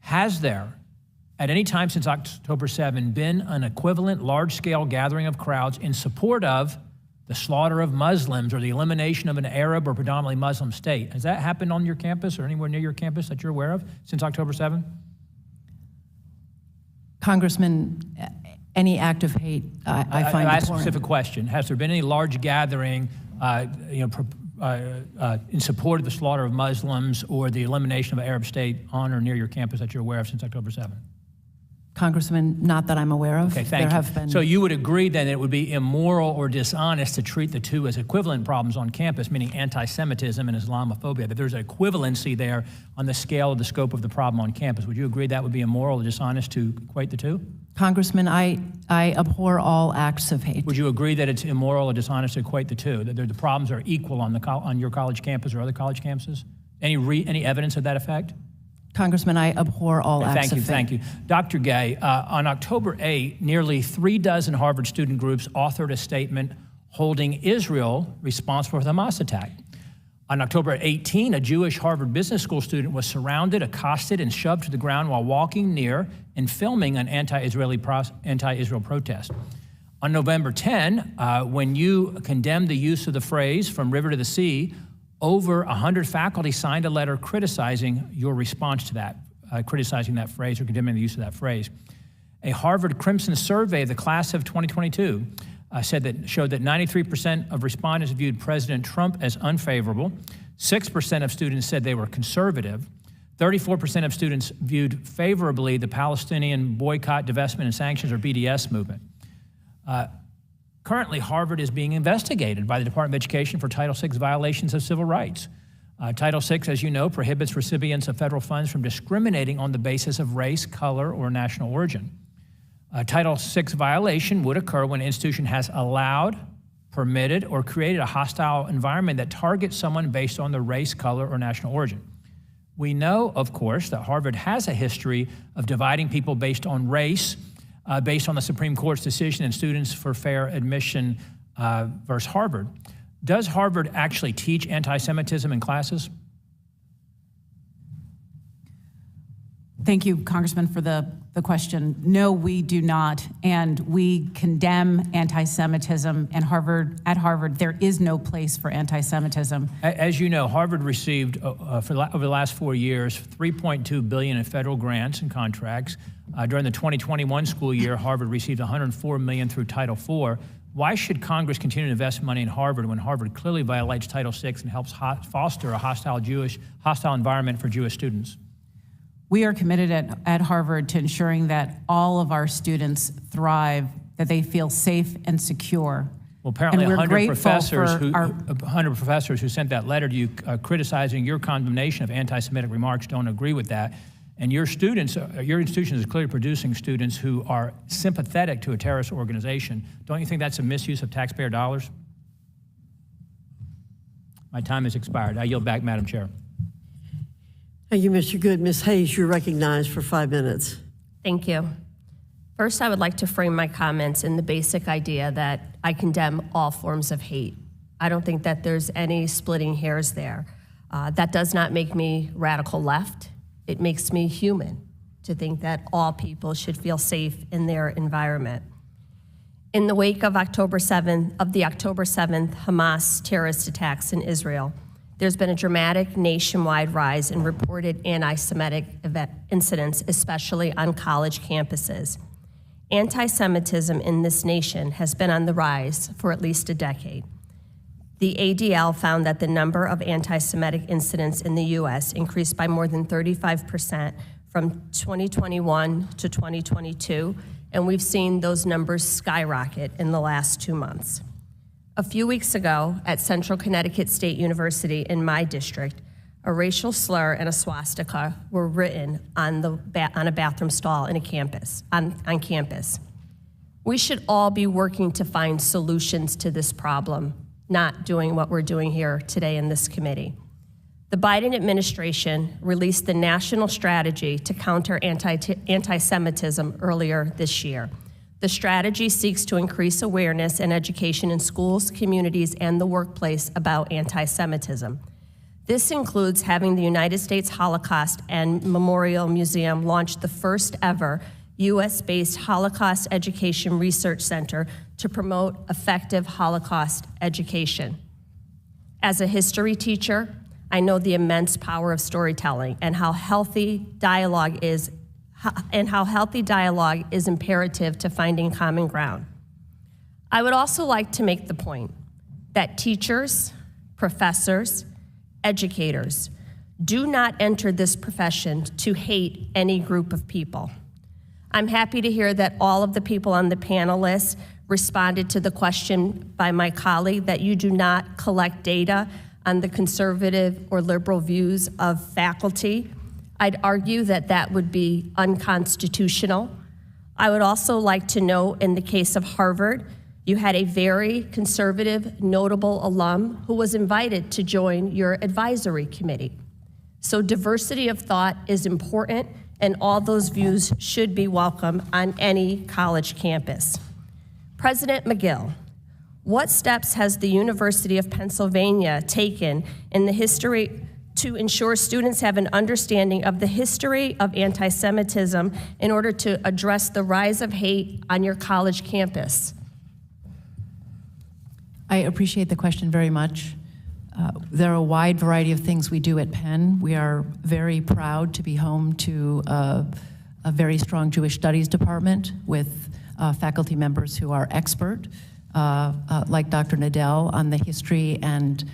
Has there, at any time since October 7, been an equivalent large-scale gathering of crowds in support of the slaughter of Muslims or the elimination of an Arab or predominantly Muslim state? Has that happened on your campus or anywhere near your campus that you're aware of since October 7? Congressman, any act of hate, I find I asked a abhorrent. specific question. Has there been any large gathering in support of the slaughter of Muslims or the elimination of an Arab state on or near your campus that you're aware of since October 7? Congressman, not that I'm aware of. Okay, thank there you. Have been. So you would agree then it would be immoral or dishonest to treat the two as equivalent problems on campus, meaning anti-Semitism and Islamophobia, that there's an equivalency there on the scale of the scope of the problem on campus. Would you agree that would be immoral or dishonest to equate the two? Congressman, I abhor all acts of hate. Would you agree that it's immoral or dishonest to equate the two, that the problems are equal on your college campus or other college campuses? Any evidence of that effect? Congressman, I abhor all acts of hate. Thank you. Dr. Gay, on October 8, nearly 36 Harvard student groups authored a statement holding Israel responsible for the Hamas attack. On October 18, a Jewish Harvard Business School student was surrounded, accosted, and shoved to the ground while walking near and filming an anti-Israel protest. On November 10, when you condemned the use of the phrase "from river to the sea," over 100 faculty signed a letter criticizing your response to that, criticizing that phrase or condemning the use of that phrase. A Harvard Crimson survey of the class of 2022 showed that 93% of respondents viewed President Trump as unfavorable, 6% of students said they were conservative, 34% of students viewed favorably the Palestinian boycott, divestment, and sanctions, or BDS movement. Currently, Harvard is being investigated by the Department of Education for Title VI violations of civil rights. Title VI, as you know, prohibits recipients of federal funds from discriminating on the basis of race, color, or national origin. Title VI violation would occur when an institution has allowed, permitted, or created a hostile environment that targets someone based on their race, color, or national origin. We know, of course, that Harvard has a history of dividing people based on race, based on the Supreme Court's decision in Students for Fair Admission versus Harvard. Does Harvard actually teach anti-Semitism in classes? Thank you, Congressman, for the question. No, we do not, and we condemn anti-Semitism at Harvard. There is no place for anti-Semitism. As you know, Harvard received, over the last 4 years, $3.2 billion in federal grants and contracts. During the 2021 school year, Harvard received $104 million through Title IV. Why should Congress continue to invest money in Harvard when Harvard clearly violates Title VI and helps foster a hostile environment for Jewish students? We are committed at Harvard to ensuring that all of our students thrive, that they feel safe and secure. Well, apparently and 100 professors who sent that letter to you criticizing your condemnation of anti-Semitic remarks don't agree with that. And your students, your institution is clearly producing students who are sympathetic to a terrorist organization. Don't you think that's a misuse of taxpayer dollars? My time has expired. I yield back, Madam Chair. Thank you, Mr. Good. Ms. Hayes, you're recognized for 5 minutes. Thank you. First, I would like to frame my comments in the basic idea that I condemn all forms of hate. I don't think that there's any splitting hairs there. That does not make me radical left. It makes me human to think that all people should feel safe in their environment. In the wake of the October 7th Hamas terrorist attacks in Israel, there's been a dramatic nationwide rise in reported anti-Semitic incidents, especially on college campuses. Anti-Semitism in this nation has been on the rise for at least a decade. The ADL found that the number of anti-Semitic incidents in the U.S. increased by more than 35% from 2021 to 2022, and we've seen those numbers skyrocket in the last 2 months. A few weeks ago at Central Connecticut State University in my district, a racial slur and a swastika were written on a bathroom stall on campus. We should all be working to find solutions to this problem, not doing what we're doing here today in this committee. The Biden administration released the National Strategy to Counter Anti-Semitism earlier this year. The strategy seeks to increase awareness and education in schools, communities, and the workplace about anti-Semitism. This includes having the United States Holocaust and Memorial Museum launch the first ever U.S.-based Holocaust Education Research Center to promote effective Holocaust education. As a history teacher, I know the immense power of storytelling and how healthy dialogue is imperative to finding common ground. I would also like to make the point that teachers, professors, educators do not enter this profession to hate any group of people. I'm happy to hear that all of the people on the panel list responded to the question by my colleague that you do not collect data on the conservative or liberal views of faculty. I'd argue that that would be unconstitutional. I would also like to note in the case of Harvard, you had a very conservative, notable alum who was invited to join your advisory committee. So diversity of thought is important, and all those views should be welcome on any college campus. President Magill, what steps has the University of Pennsylvania taken in the history to ensure students have an understanding of the history of anti-Semitism in order to address the rise of hate on your college campus? I appreciate the question very much. There are a wide variety of things we do at Penn. We are very proud to be home to a very strong Jewish Studies department with faculty members who are expert, like Dr. Nadell, on the history and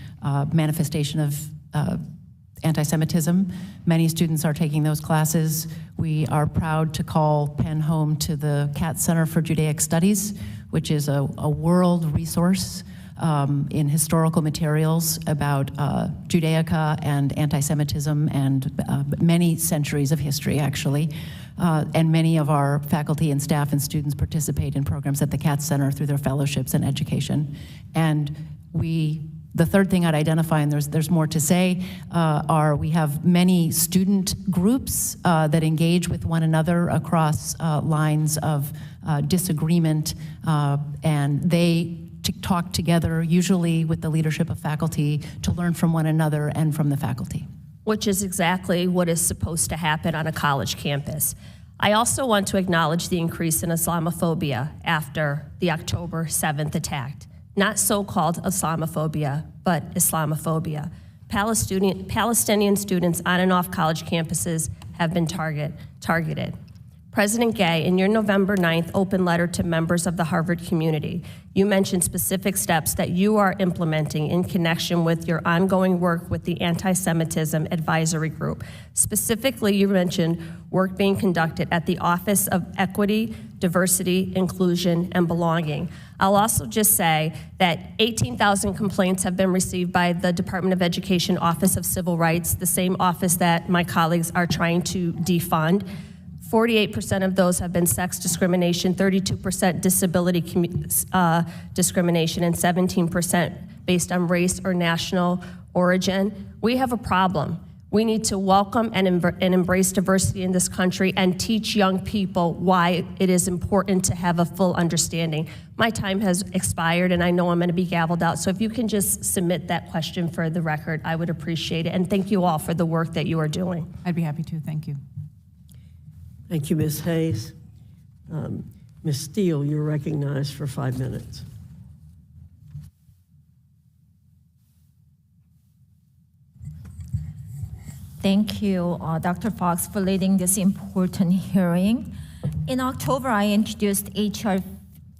manifestation of anti-Semitism. Many students are taking those classes. We are proud to call Penn home to the Katz Center for Judaic Studies, which is a world resource in historical materials about Judaica and anti-Semitism and many centuries of history, actually. And many of our faculty and staff and students participate in programs at the Katz Center through their fellowships and education. And the third thing I'd identify, and there's more to say, we have many student groups that engage with one another across lines of disagreement, and they talk together, usually with the leadership of faculty, to learn from one another and from the faculty. Which is exactly what is supposed to happen on a college campus. I also want to acknowledge the increase in Islamophobia after the October 7th attack. Not so-called Islamophobia, but Islamophobia. Palestinian students on and off college campuses have been targeted. President Gay, in your November 9th open letter to members of the Harvard community, you mentioned specific steps that you are implementing in connection with your ongoing work with the Anti-Semitism Advisory Group. Specifically, you mentioned work being conducted at the Office of Equity, Diversity, Inclusion, and Belonging. I'll also just say that 18,000 complaints have been received by the Department of Education Office of Civil Rights, the same office that my colleagues are trying to defund. 48% of those have been sex discrimination, 32% disability discrimination, and 17% based on race or national origin. We have a problem. We need to welcome and embrace diversity in this country and teach young people why it is important to have a full understanding. My time has expired, and I know I'm going to be gavelled out, so if you can just submit that question for the record, I would appreciate it. And thank you all for the work that you are doing. I'd be happy to. Thank you. Thank you, Ms. Hayes. Ms. Steele, you're recognized for 5 minutes. Thank you, Dr. Foxx, for leading this important hearing. In October, I introduced H.R.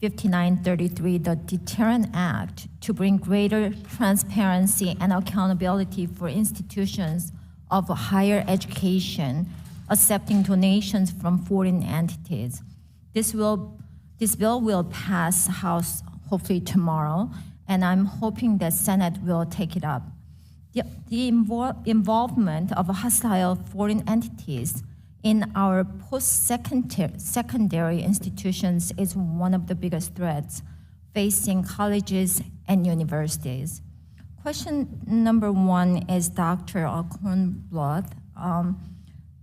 5933, the Deterrent Act, to bring greater transparency and accountability for institutions of higher education accepting donations from foreign entities. This bill will pass House hopefully tomorrow, and I'm hoping that Senate will take it up. The involvement of hostile foreign entities in our post-secondary institutions is one of the biggest threats facing colleges and universities. Question number one is Dr. Cornbluth.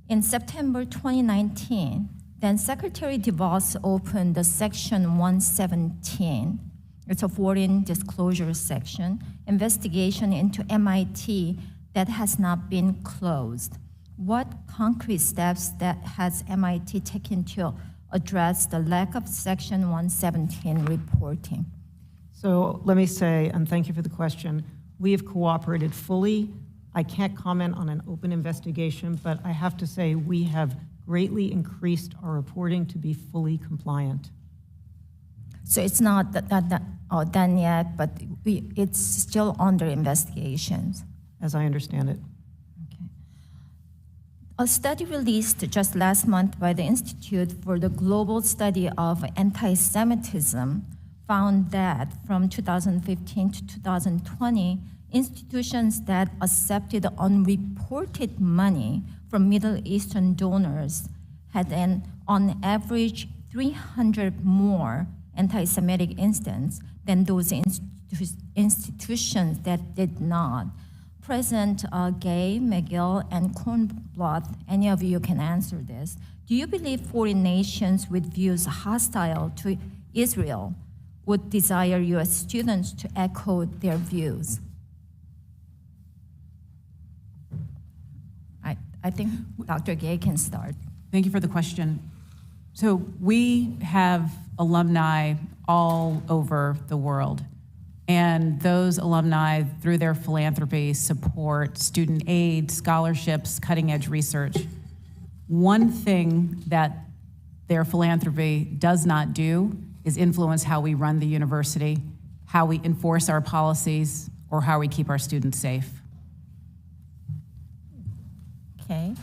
In September 2019, then Secretary DeVos opened the Section 117, it's a foreign disclosure section, investigation into MIT that has not been closed. What concrete steps that has MIT taken to address the lack of Section 117 reporting? So let me say, and thank you for the question, we have cooperated fully. I can't comment on an open investigation, but I have to say we have greatly increased our reporting to be fully compliant. So it's not done yet, but it's still under investigations. As I understand it. Okay. A study released just last month by the Institute for the Global Study of Anti-Semitism found that from 2015 to 2020, institutions that accepted unreported money from Middle Eastern donors had on average 300 more anti-Semitic incidents than those institutions that did not. President Gay, Magill, and Cornbluth, any of you can answer this. Do you believe foreign nations with views hostile to Israel would desire U.S. students to echo their views? I think Dr. Gay can start. Thank you for the question. So we have alumni all over the world, and those alumni, through their philanthropy, support student aid, scholarships, cutting-edge research. One thing that their philanthropy does not do is influence how we run the university, how we enforce our policies, or how we keep our students safe. Okay.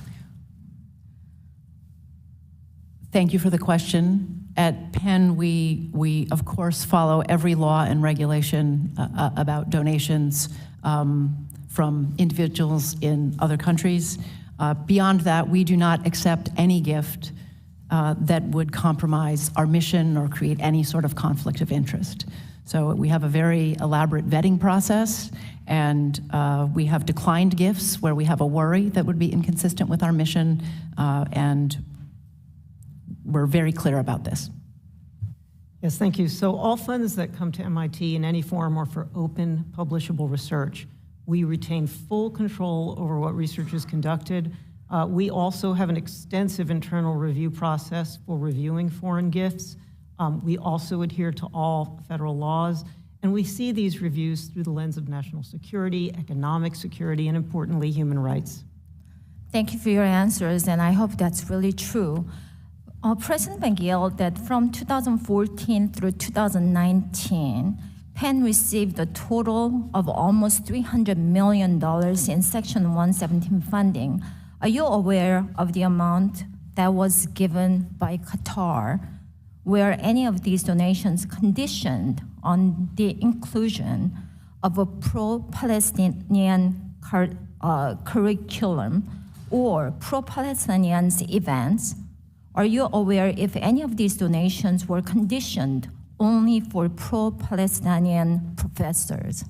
Thank you for the question. At Penn, we of course follow every law and regulation about donations from individuals in other countries. Beyond that, we do not accept any gift that would compromise our mission or create any sort of conflict of interest. So we have a very elaborate vetting process, and we have declined gifts where we have a worry that would be inconsistent with our mission, and we're very clear about this. Yes, thank you. So all funds that come to MIT in any form are for open, publishable research. We retain full control over what research is conducted. We also have an extensive internal review process for reviewing foreign gifts. We also adhere to all federal laws, and we see these reviews through the lens of national security, economic security, and importantly, human rights. Thank you for your answers, and I hope that's really true. President Magill, that from 2014 through 2019, Penn received a total of almost $300 million in Section 117 funding. Are you aware of the amount that was given by Qatar? Were any of these donations conditioned on the inclusion of a pro-Palestinian curriculum or pro-Palestinian events? Are you aware if any of these donations were conditioned only for pro-Palestinian professors?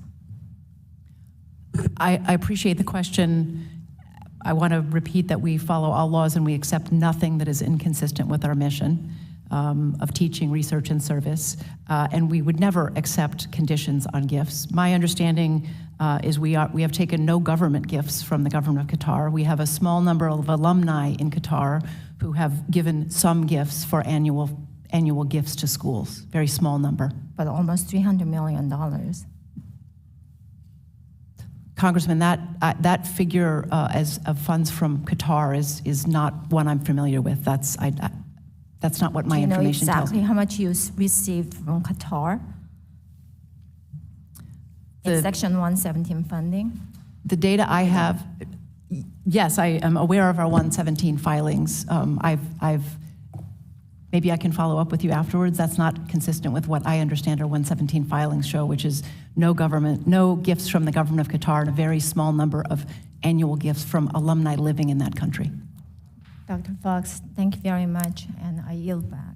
I appreciate the question. I want to repeat that we follow all laws and we accept nothing that is inconsistent with our mission of teaching, research, and service. And we would never accept conditions on gifts. My understanding is we have taken no government gifts from the government of Qatar. We have a small number of alumni in Qatar who have given some gifts for annual gifts to schools, very small number. But almost $300 million. Congressman, that figure as of funds from Qatar is not one I'm familiar with. That's not what my information tells me. Do you know exactly how much you received from Qatar? In Section 117 funding? The data I have, yes, I am aware of our 117 filings. Maybe I can follow up with you afterwards. That's not consistent with what I understand our 117 filings show, which is no gifts from the government of Qatar and a very small number of annual gifts from alumni living in that country. Dr. Foxx, thank you very much, and I yield back.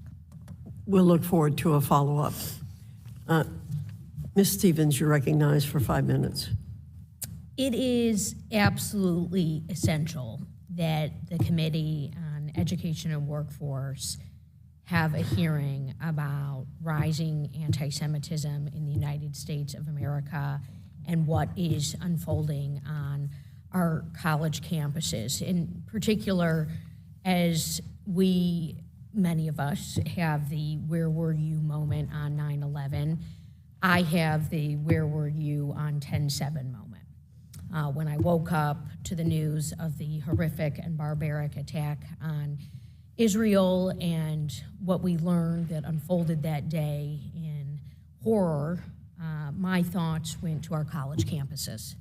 We'll look forward to a follow-up. Ms. Stevens, you're recognized for 5 minutes. It is absolutely essential that the Committee on Education and Workforce have a hearing about rising anti-Semitism in the United States of America and what is unfolding on our college campuses. In particular, as many of us have the where were you moment on 9/11, I have the where were you on 10/7 moment. When I woke up to the news of the horrific and barbaric attack on Israel and what we learned that unfolded that day in horror, my thoughts went to our college campuses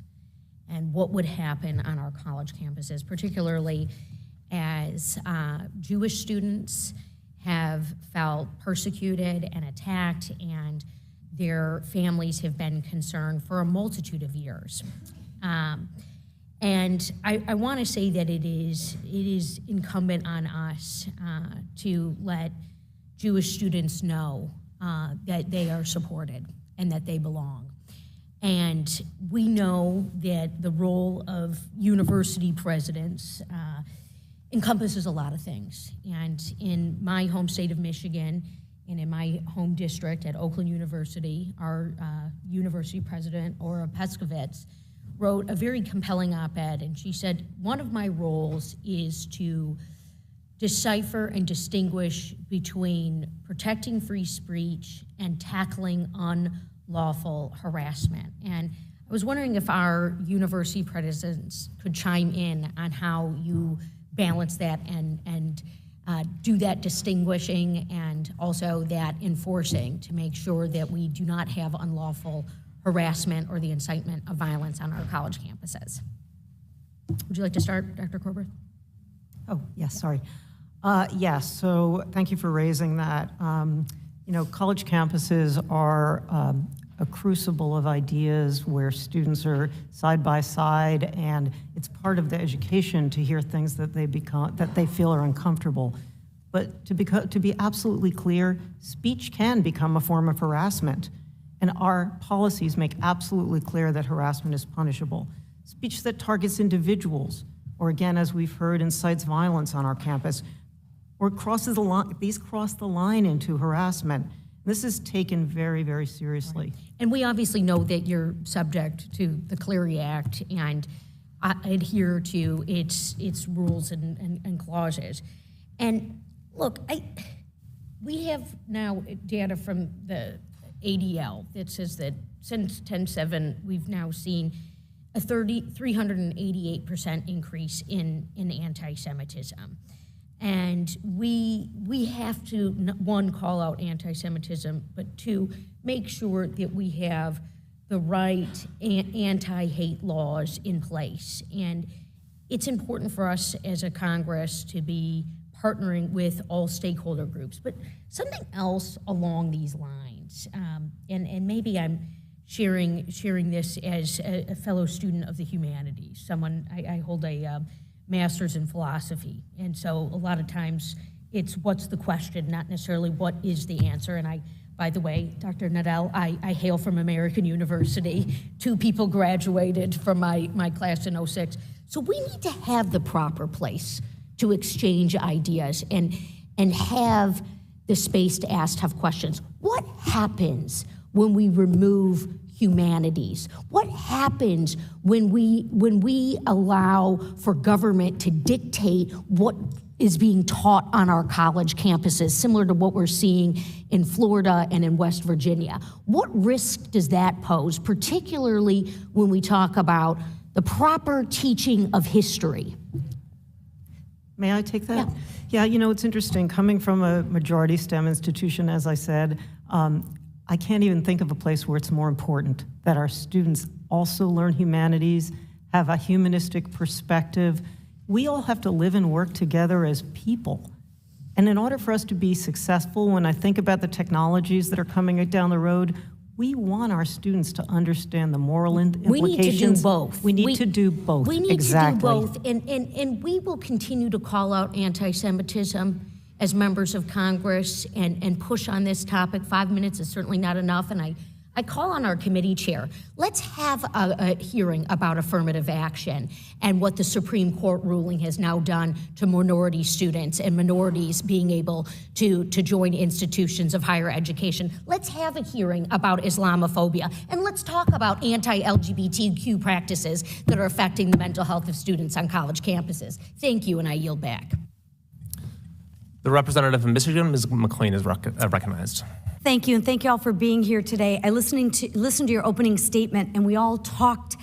and what would happen on our college campuses, particularly as Jewish students have felt persecuted and attacked, and their families have been concerned for a multitude of years. And I want to say that it is incumbent on us to let Jewish students know that they are supported and that they belong. And we know that the role of university presidents encompasses a lot of things. And in my home state of Michigan and in my home district at Oakland University, our university president, Ora Peskovitz, wrote a very compelling op-ed, and she said, one of my roles is to decipher and distinguish between protecting free speech and tackling unlawful harassment. And I was wondering if our university presidents could chime in on how you balance that and do that distinguishing and also that enforcing to make sure that we do not have unlawful harassment or the incitement of violence on our college campuses. Would you like to start, Dr. Kornbluth? Oh, yes, sorry. Yes, so thank you for raising that. College campuses are a crucible of ideas where students are side by side, and it's part of the education to hear things that they feel are uncomfortable. But to be absolutely clear, speech can become a form of harassment. And our policies make absolutely clear that harassment is punishable. Speech that targets individuals, or again, as we've heard, incites violence on our campus, or crosses the line, these cross the line into harassment. This is taken very, very seriously. Right. And we obviously know that you're subject to the Clery Act and adhere to its rules and clauses. And look, we have now data from the ADL that says that since 10/7, we've now seen a 388% increase in anti-Semitism. And we have to, one, call out anti-Semitism, but two, make sure that we have the right anti-hate laws in place. And it's important for us as a Congress to be partnering with all stakeholder groups. But something else along these lines, and maybe I'm sharing this as a fellow student of the humanities. I hold a master's in philosophy, and so a lot of times it's what's the question, not necessarily what is the answer. And by the way, Dr. Nadell, I hail from American University. 2 people graduated from my class in '06. So we need to have the proper place to exchange ideas and have the space to ask tough questions. What happens when we remove humanities? What happens when we allow for government to dictate what is being taught on our college campuses, similar to what we're seeing in Florida and in West Virginia? What risk does that pose, particularly when we talk about the proper teaching of history? May I take that? Yeah, you know, it's interesting. Coming from a majority STEM institution, as I said, I can't even think of a place where it's more important that our students also learn humanities, have a humanistic perspective. We all have to live and work together as people. And in order for us to be successful, when I think about the technologies that are coming down the road, we want our students to understand the moral implications. We need to do both. We need to do both. We need exactly. to do both, and we will continue to call out anti-Semitism as members of Congress and push on this topic. 5 minutes is certainly not enough, and I call on our committee chair. Let's have a hearing about affirmative action and what the Supreme Court ruling has now done to minority students and minorities being able to join institutions of higher education. Let's have a hearing about Islamophobia, and let's talk about anti-LGBTQ practices that are affecting the mental health of students on college campuses. Thank you, and I yield back. The representative from Michigan, Ms. McLean, is recognized. Thank you, and thank you all for being here today. I listened to your opening statement, and we all talked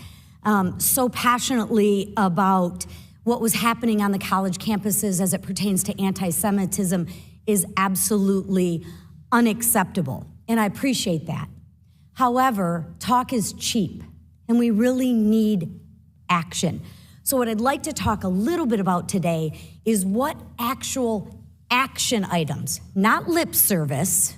so passionately about what was happening on the college campuses as it pertains to anti-Semitism is absolutely unacceptable, and I appreciate that. However, talk is cheap, and we really need action. So what I'd like to talk a little bit about today is what actual action items, not lip service,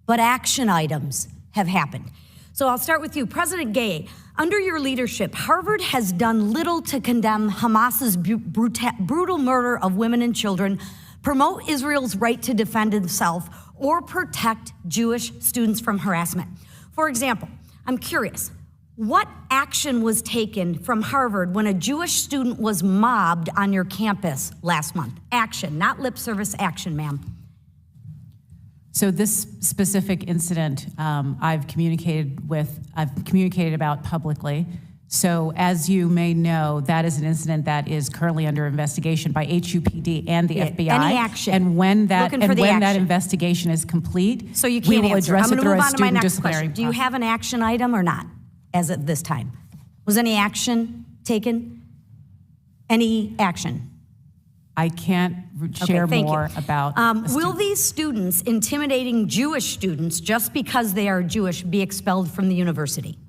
but action items have happened. So I'll start with you. President Gay, under your leadership, Harvard has done little to condemn Hamas's brutal murder of women and children, promote Israel's right to defend itself, or protect Jewish students from harassment. For example, I'm curious, what action was taken from Harvard when a Jewish student was mobbed on your campus last month? Action, not lip service, action, ma'am. So this specific incident, I've communicated about publicly. So as you may know, that is an incident that is currently under investigation by HUPD and the FBI. Any action. And when that investigation is complete, so you we can't will answer. address I'm it going to through move a on to my student next disciplinary question. Do you have an action item or not as of this time? Was any action taken? Any action? I can't share more about. Will these students intimidating Jewish students just because they are Jewish be expelled from the university?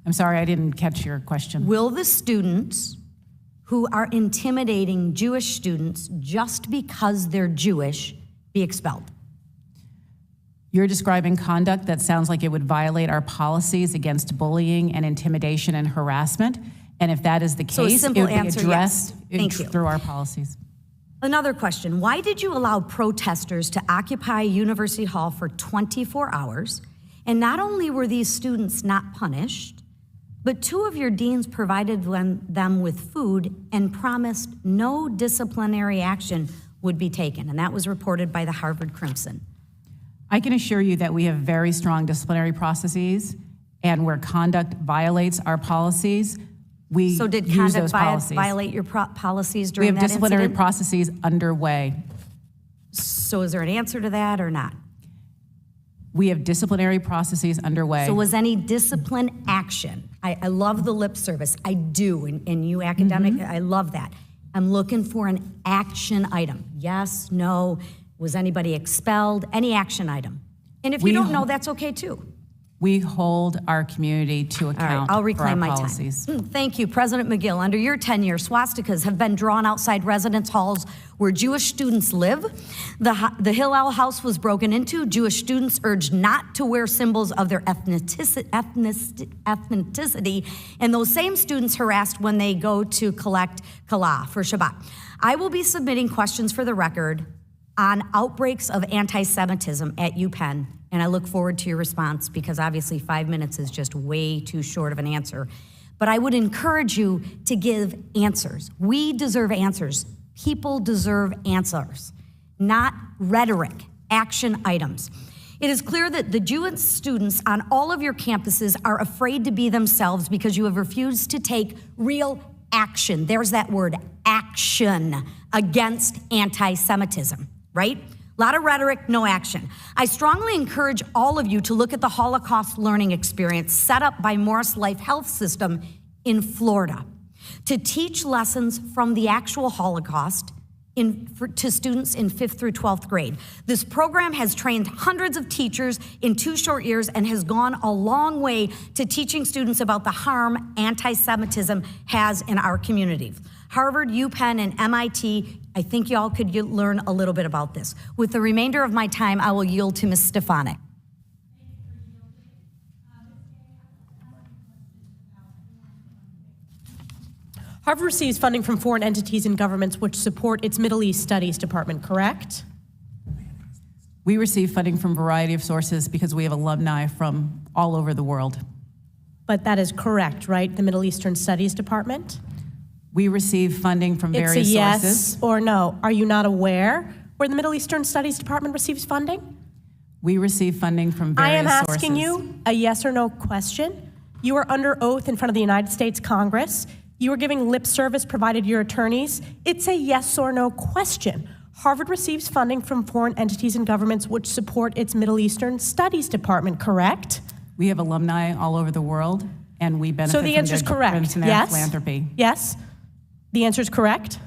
I'm sorry, I didn't catch your question. Will the students who are intimidating Jewish students just because they're Jewish be expelled? You're describing conduct that sounds like it would violate our policies against bullying and intimidation and harassment. And if that is the case, it would be addressed through our policies. Another question. Why did you allow protesters to occupy University Hall for 24 hours? And not only were these students not punished, but two of your deans provided them with food and promised no disciplinary action would be taken. And that was reported by the Harvard Crimson. I can assure you that we have very strong disciplinary processes, and where conduct violates our policies, we So did use conduct those policies. violate your policies We during have that disciplinary incident? processes underway. So is there an answer to that or not? We have disciplinary processes underway. So was any discipline action? I love the lip service. I do, and you academic, I love that. I'm looking for an action item. Yes, no, was anybody expelled? Any action item. And if you don't know, that's okay too. We hold our community to account. All right, I'll reclaim for our my policies. time. Thank you, President Magill. Under your tenure, swastikas have been drawn outside residence halls where Jewish students live. The Hillel house was broken into. Jewish students urged not to wear symbols of their ethnicity, and those same students harassed when they go to collect kala for Shabbat. I will be submitting questions for the record on outbreaks of anti-Semitism at UPenn, and I look forward to your response because obviously 5 minutes is just way too short of an answer. but I would encourage you to give answers. We deserve answers. People deserve answers, not rhetoric, action items. It is clear that the Jewish students on all of your campuses are afraid to be themselves because you have refused to take real action. There's that word, action, against anti-Semitism, right? A lot of rhetoric, no action. I strongly encourage all of you to look at the Holocaust learning experience set up by Morris Life Health System in Florida to teach lessons from the actual Holocaust to students in 5th through 12th grade. This program has trained hundreds of teachers in 2 short years and has gone a long way to teaching students about the harm anti-Semitism has in our community. Harvard, UPenn, and MIT, I think y'all could learn a little bit about this. With the remainder of my time, I will yield to Ms. Stefanik. Harvard receives funding from foreign entities and governments which support its Middle East Studies Department, correct? We receive funding from a variety of sources because we have alumni from all over the world. But that is correct, right? The Middle Eastern Studies Department? We receive funding from various sources. It's a yes sources. Or no. Are you not aware where the Middle Eastern Studies Department receives funding? We receive funding from various sources. I am asking you a yes or no question. You are under oath in front of the United States Congress. You are giving lip service provided your attorneys. It's a yes or no question. Harvard receives funding from foreign entities and governments which support its Middle Eastern Studies Department, correct? We have alumni all over the world, and we benefit So the answer is correct. from their Yes? philanthropy. Yes? The answer is correct?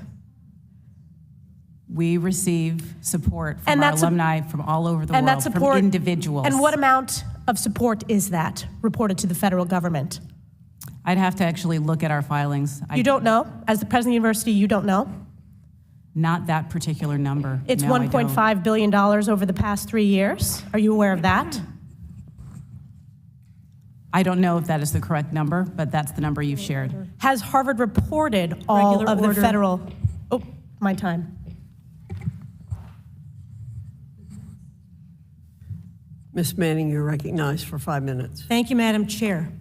We receive support from our alumni from all over the world, from individuals. And what amount of support is that reported to the federal government? I'd have to actually look at our filings. You don't know? As the president of the university, you don't know? Not that particular number. It's No, I don't. $1.5 billion over the past 3 years. Are you aware of that? I don't know if that is the correct number, but that's the number you've shared. Has Harvard reported all Regular of order. the federal... Oh, my time. Ms. Manning, you're recognized for 5 minutes. Thank you, Madam Chair.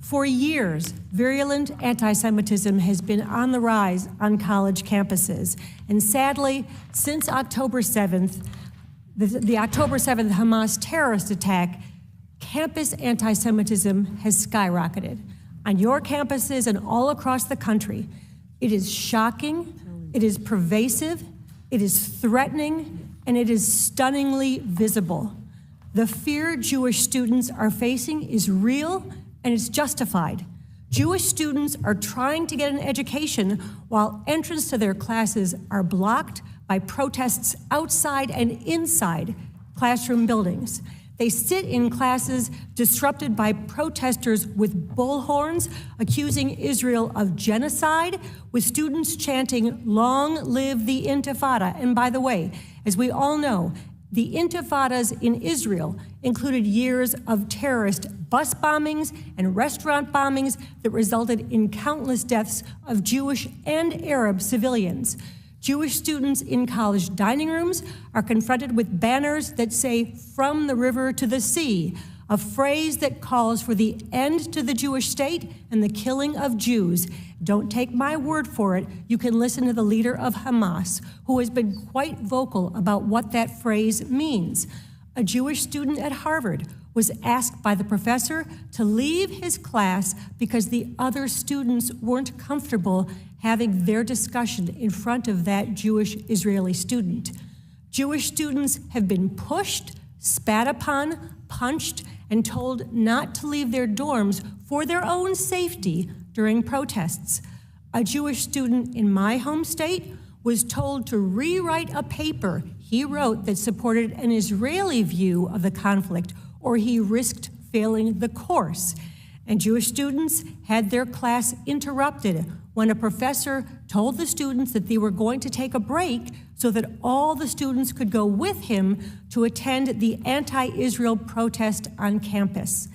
For years, virulent anti-Semitism has been on the rise on college campuses. And sadly, since October 7th, the October 7th Hamas terrorist attack, campus anti-Semitism has skyrocketed on your campuses and all across the country. It is shocking, it is pervasive, it is threatening, and it is stunningly visible. The fear Jewish students are facing is real and it's justified. Jewish students are trying to get an education while entrance to their classes are blocked by protests outside and inside classroom buildings. They sit in classes disrupted by protesters with bullhorns accusing Israel of genocide, with students chanting, "Long live the Intifada." And by the way, as we all know, the intifadas in Israel included years of terrorist bus bombings and restaurant bombings that resulted in countless deaths of Jewish and Arab civilians. Jewish students in college dining rooms are confronted with banners that say, "From the river to the sea," a phrase that calls for the end to the Jewish state and the killing of Jews. Don't take my word for it. You can listen to the leader of Hamas, who has been quite vocal about what that phrase means. A Jewish student at Harvard was asked by the professor to leave his class because the other students weren't comfortable having their discussion in front of that Jewish Israeli student. Jewish students have been pushed, spat upon, punched, and told not to leave their dorms for their own safety during protests. A Jewish student in my home state was told to rewrite a paper he wrote that supported an Israeli view of the conflict, or he risked failing the course. And Jewish students had their class interrupted when a professor told the students that they were going to take a break so that all the students could go with him to attend the anti-Israel protest on campus.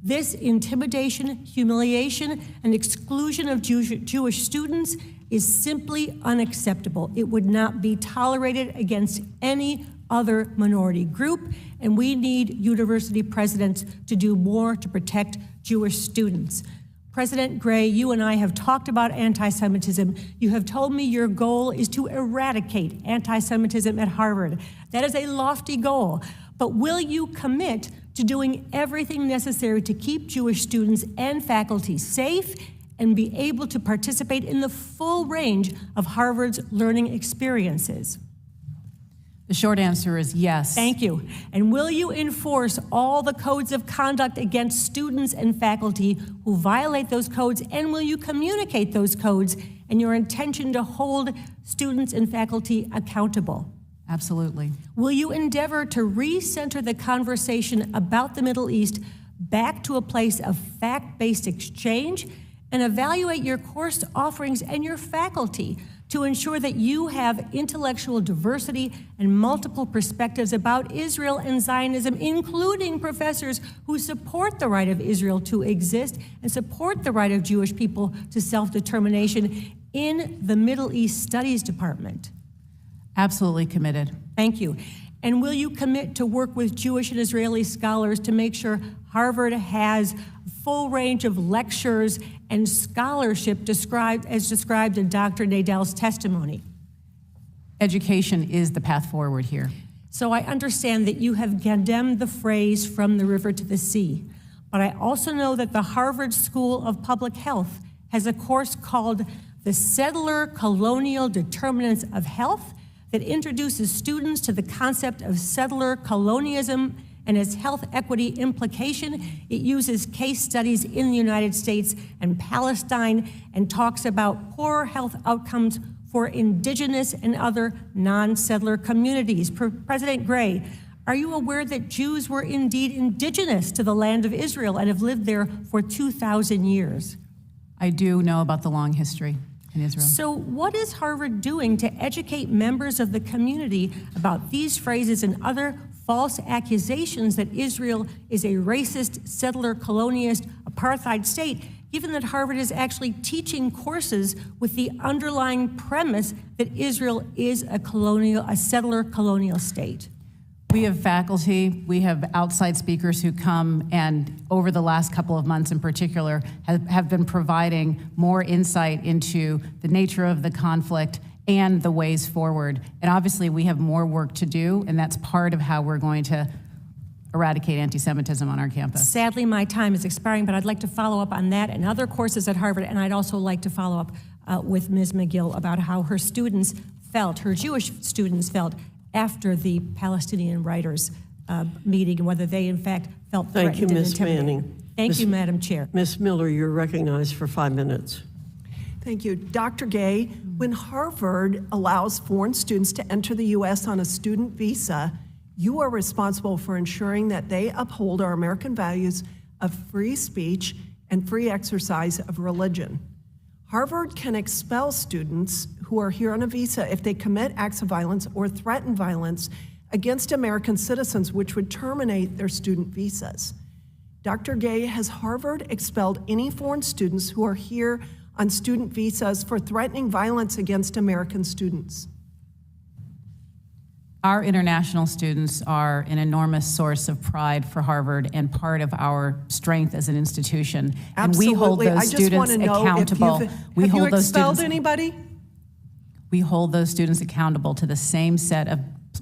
This intimidation, humiliation, and exclusion of Jewish students is simply unacceptable. It would not be tolerated against any other minority group, and we need university presidents to do more to protect Jewish students. President Gray, you and I have talked about anti-Semitism. You have told me your goal is to eradicate anti-Semitism at Harvard. That is a lofty goal, but will you commit to doing everything necessary to keep Jewish students and faculty safe and be able to participate in the full range of Harvard's learning experiences? The short answer is yes. Thank you. And will you enforce all the codes of conduct against students and faculty who violate those codes? And will you communicate those codes and your intention to hold students and faculty accountable? Absolutely. Will you endeavor to recenter the conversation about the Middle East back to a place of fact-based exchange and evaluate your course offerings and your faculty to ensure that you have intellectual diversity and multiple perspectives about Israel and Zionism, including professors who support the right of Israel to exist and support the right of Jewish people to self-determination in the Middle East Studies Department? Absolutely committed. Thank you. And will you commit to work with Jewish and Israeli scholars to make sure Harvard has full range of lectures and scholarship described in Dr. Nadell's testimony? Education is the path forward here. So I understand that you have condemned the phrase "from the river to the sea," but I also know that the Harvard School of Public Health has a course called The Settler Colonial Determinants of Health that introduces students to the concept of settler colonialism and its health equity implication. It uses case studies in the United States and Palestine and talks about poor health outcomes for indigenous and other non-settler communities. President Gray, are you aware that Jews were indeed indigenous to the land of Israel and have lived there for 2,000 years? I do know about the long history in Israel. So what is Harvard doing to educate members of the community about these phrases and other false accusations that Israel is a racist, settler, colonialist, apartheid state, given that Harvard is actually teaching courses with the underlying premise that Israel is a settler colonial state? We have faculty, we have outside speakers who come and over the last couple of months in particular have been providing more insight into the nature of the conflict and the ways forward. And obviously we have more work to do, and that's part of how we're going to eradicate anti-Semitism on our campus. Sadly, my time is expiring, but I'd like to follow up on that and other courses at Harvard, and I'd also like to follow up with Ms. Magill about how her students felt, her Jewish students felt, after the Palestinian writers' meeting, and whether they in fact felt threatened and intimidated. Thank you, Ms. Manning. Thank you, Madam Chair. Ms. Miller, you're recognized for 5 minutes. Thank you. Dr. Gay, when Harvard allows foreign students to enter the U.S. on a student visa, you are responsible for ensuring that they uphold our American values of free speech and free exercise of religion. Harvard can expel students who are here on a visa if they commit acts of violence or threaten violence against American citizens, which would terminate their student visas. Dr. Gay, has Harvard expelled any foreign students who are here on student visas for threatening violence against American students? Our international students are an enormous source of pride for Harvard and part of our strength as an institution. Absolutely. And we hold those students accountable. Have you expelled anybody? We hold those students accountable to the same set of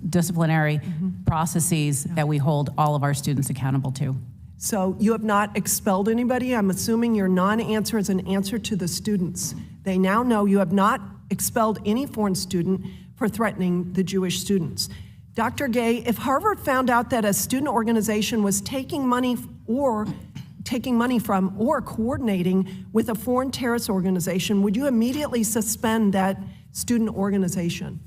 disciplinary processes that we hold all of our students accountable to. So you have not expelled anybody? I'm assuming your non-answer is an answer to the students. They now know you have not expelled any foreign student for threatening the Jewish students. Dr. Gay, if Harvard found out that a student organization was taking money from or coordinating with a foreign terrorist organization, would you immediately suspend that student organization?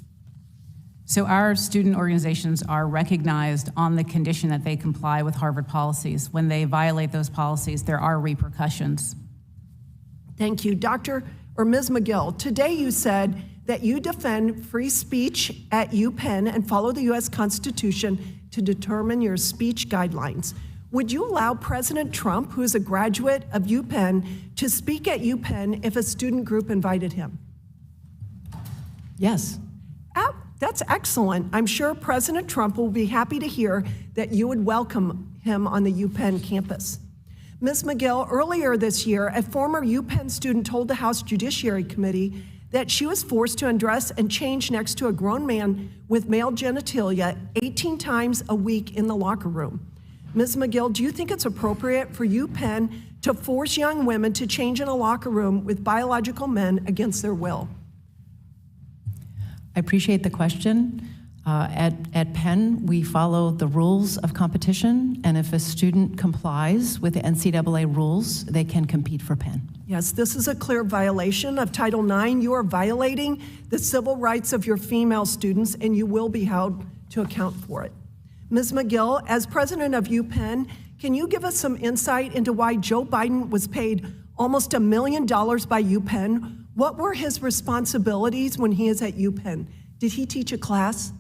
So our student organizations are recognized on the condition that they comply with Harvard policies. When they violate those policies, there are repercussions. Thank you. Ms. Magill, today you said that you defend free speech at UPenn and follow the U.S. Constitution to determine your speech guidelines. Would you allow President Trump, who is a graduate of UPenn, to speak at UPenn if a student group invited him? Yes. That's excellent. I'm sure President Trump will be happy to hear that you would welcome him on the UPenn campus. Ms. Magill, earlier this year, a former UPenn student told the House Judiciary Committee that she was forced to undress and change next to a grown man with male genitalia 18 times a week in the locker room. Ms. Magill, do you think it's appropriate for UPenn to force young women to change in a locker room with biological men against their will? I appreciate the question. At Penn, we follow the rules of competition, and if a student complies with the NCAA rules, they can compete for Penn. Yes, this is a clear violation of Title IX. You are violating the civil rights of your female students, and you will be held to account for it. Ms. Magill, as president of UPenn, can you give us some insight into why Joe Biden was paid almost $1 million by UPenn? What were his responsibilities when he is at UPenn? Did he teach a class?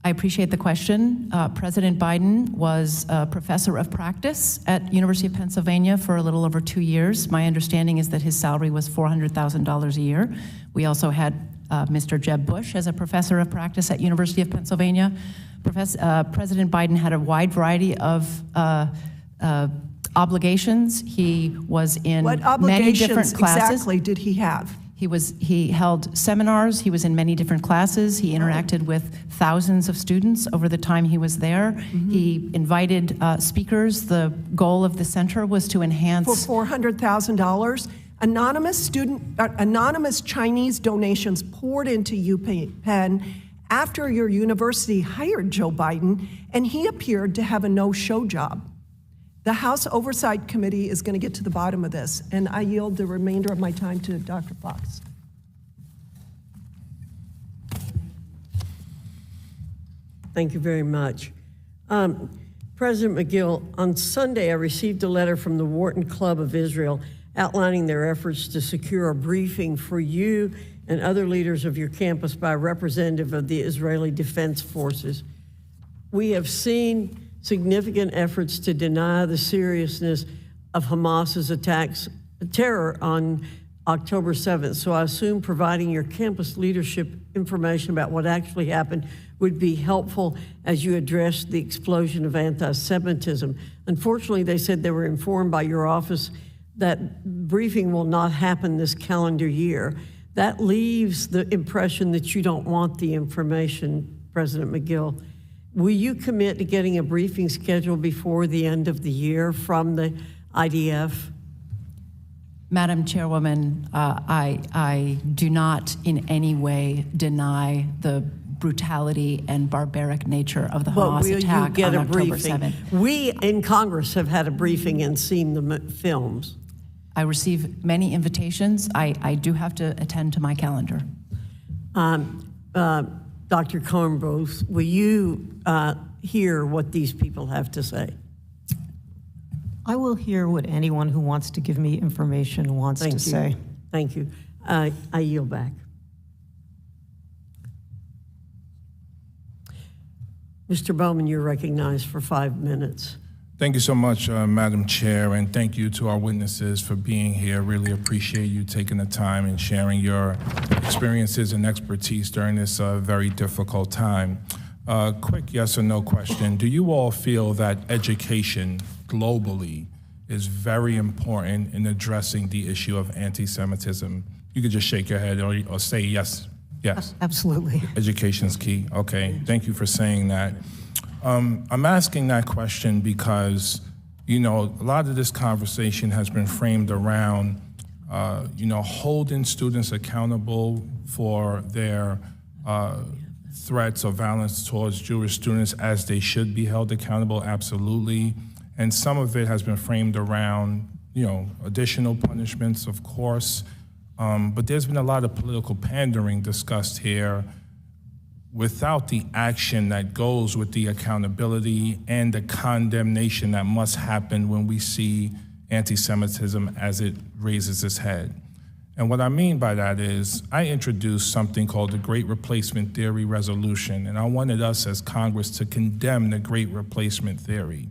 I appreciate the question. President Biden was a professor of practice at University of Pennsylvania for a little over 2 years. My understanding is that his salary was $400,000 a year. We also had Mr. Jeb Bush as a professor of practice at University of Pennsylvania. President Biden had a wide variety of obligations. He was in many different classes. What obligations exactly did he have? He held seminars, he was in many different classes, he interacted with thousands of students over the time he was there. He invited speakers. The goal of the center was to enhance— For $400,000, anonymous Chinese donations poured into UPenn after your university hired Joe Biden, and he appeared to have a no-show job. The House Oversight Committee is going to get to the bottom of this, and I yield the remainder of my time to Dr. Foxx. Thank you very much. President Magill, on Sunday I received a letter from the Wharton Club of Israel outlining their efforts to secure a briefing for you and other leaders of your campus by a representative of the Israeli Defense Forces. We have seen significant efforts to deny the seriousness of Hamas's terror on October 7th. So I assume providing your campus leadership information about what actually happened would be helpful as you address the explosion of anti-Semitism. Unfortunately, they said they were informed by your office that briefing will not happen this calendar year. That leaves the impression that you don't want the information, President Magill. Will you commit to getting a briefing schedule before the end of the year from the IDF? Madam Chairwoman, I do not in any way deny the brutality and barbaric nature of the Hamas attack on October 7th. We in Congress have had a briefing and seen the films. I receive many invitations. I do have to attend to my calendar. Dr. Cornbluth, will you hear what these people have to say? I will hear what anyone who wants to give me information wants to say. Thank you. I yield back. Mr. Bowman, you're recognized for 5 minutes. Thank you so much, Madam Chair, and thank you to our witnesses for being here. Really appreciate you taking the time and sharing your experiences and expertise during this very difficult time. Quick yes or no question. Do you all feel that education globally is very important in addressing the issue of anti-Semitism? You could just shake your head or say yes. Yes. Absolutely. Education's key. Okay, thank you for saying that. I'm asking that question because, you know, a lot of this conversation has been framed around, holding students accountable for their threats or violence towards Jewish students as they should be held accountable, absolutely. And some of it has been framed around, additional punishments, of course. But there's been a lot of political pandering discussed here without the action that goes with the accountability and the condemnation that must happen when we see anti-Semitism as it raises its head. And what I mean by that is I introduced something called the Great Replacement Theory Resolution, and I wanted us as Congress to condemn the Great Replacement Theory.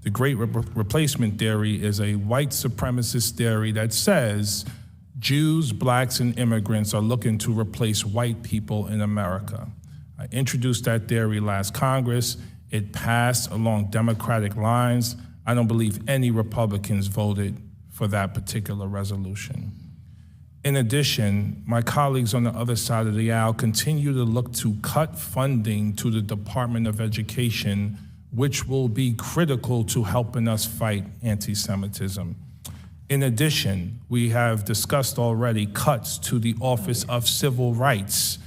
The Great Replacement Theory is a white supremacist theory that says Jews, blacks, and immigrants are looking to replace white people in America. I introduced that theory last Congress. It passed along Democratic lines. I don't believe any Republicans voted for that particular resolution. In addition, my colleagues on the other side of the aisle continue to look to cut funding to the Department of Education, which will be critical to helping us fight anti-Semitism. In addition, we have discussed already cuts to the Office of Civil Rights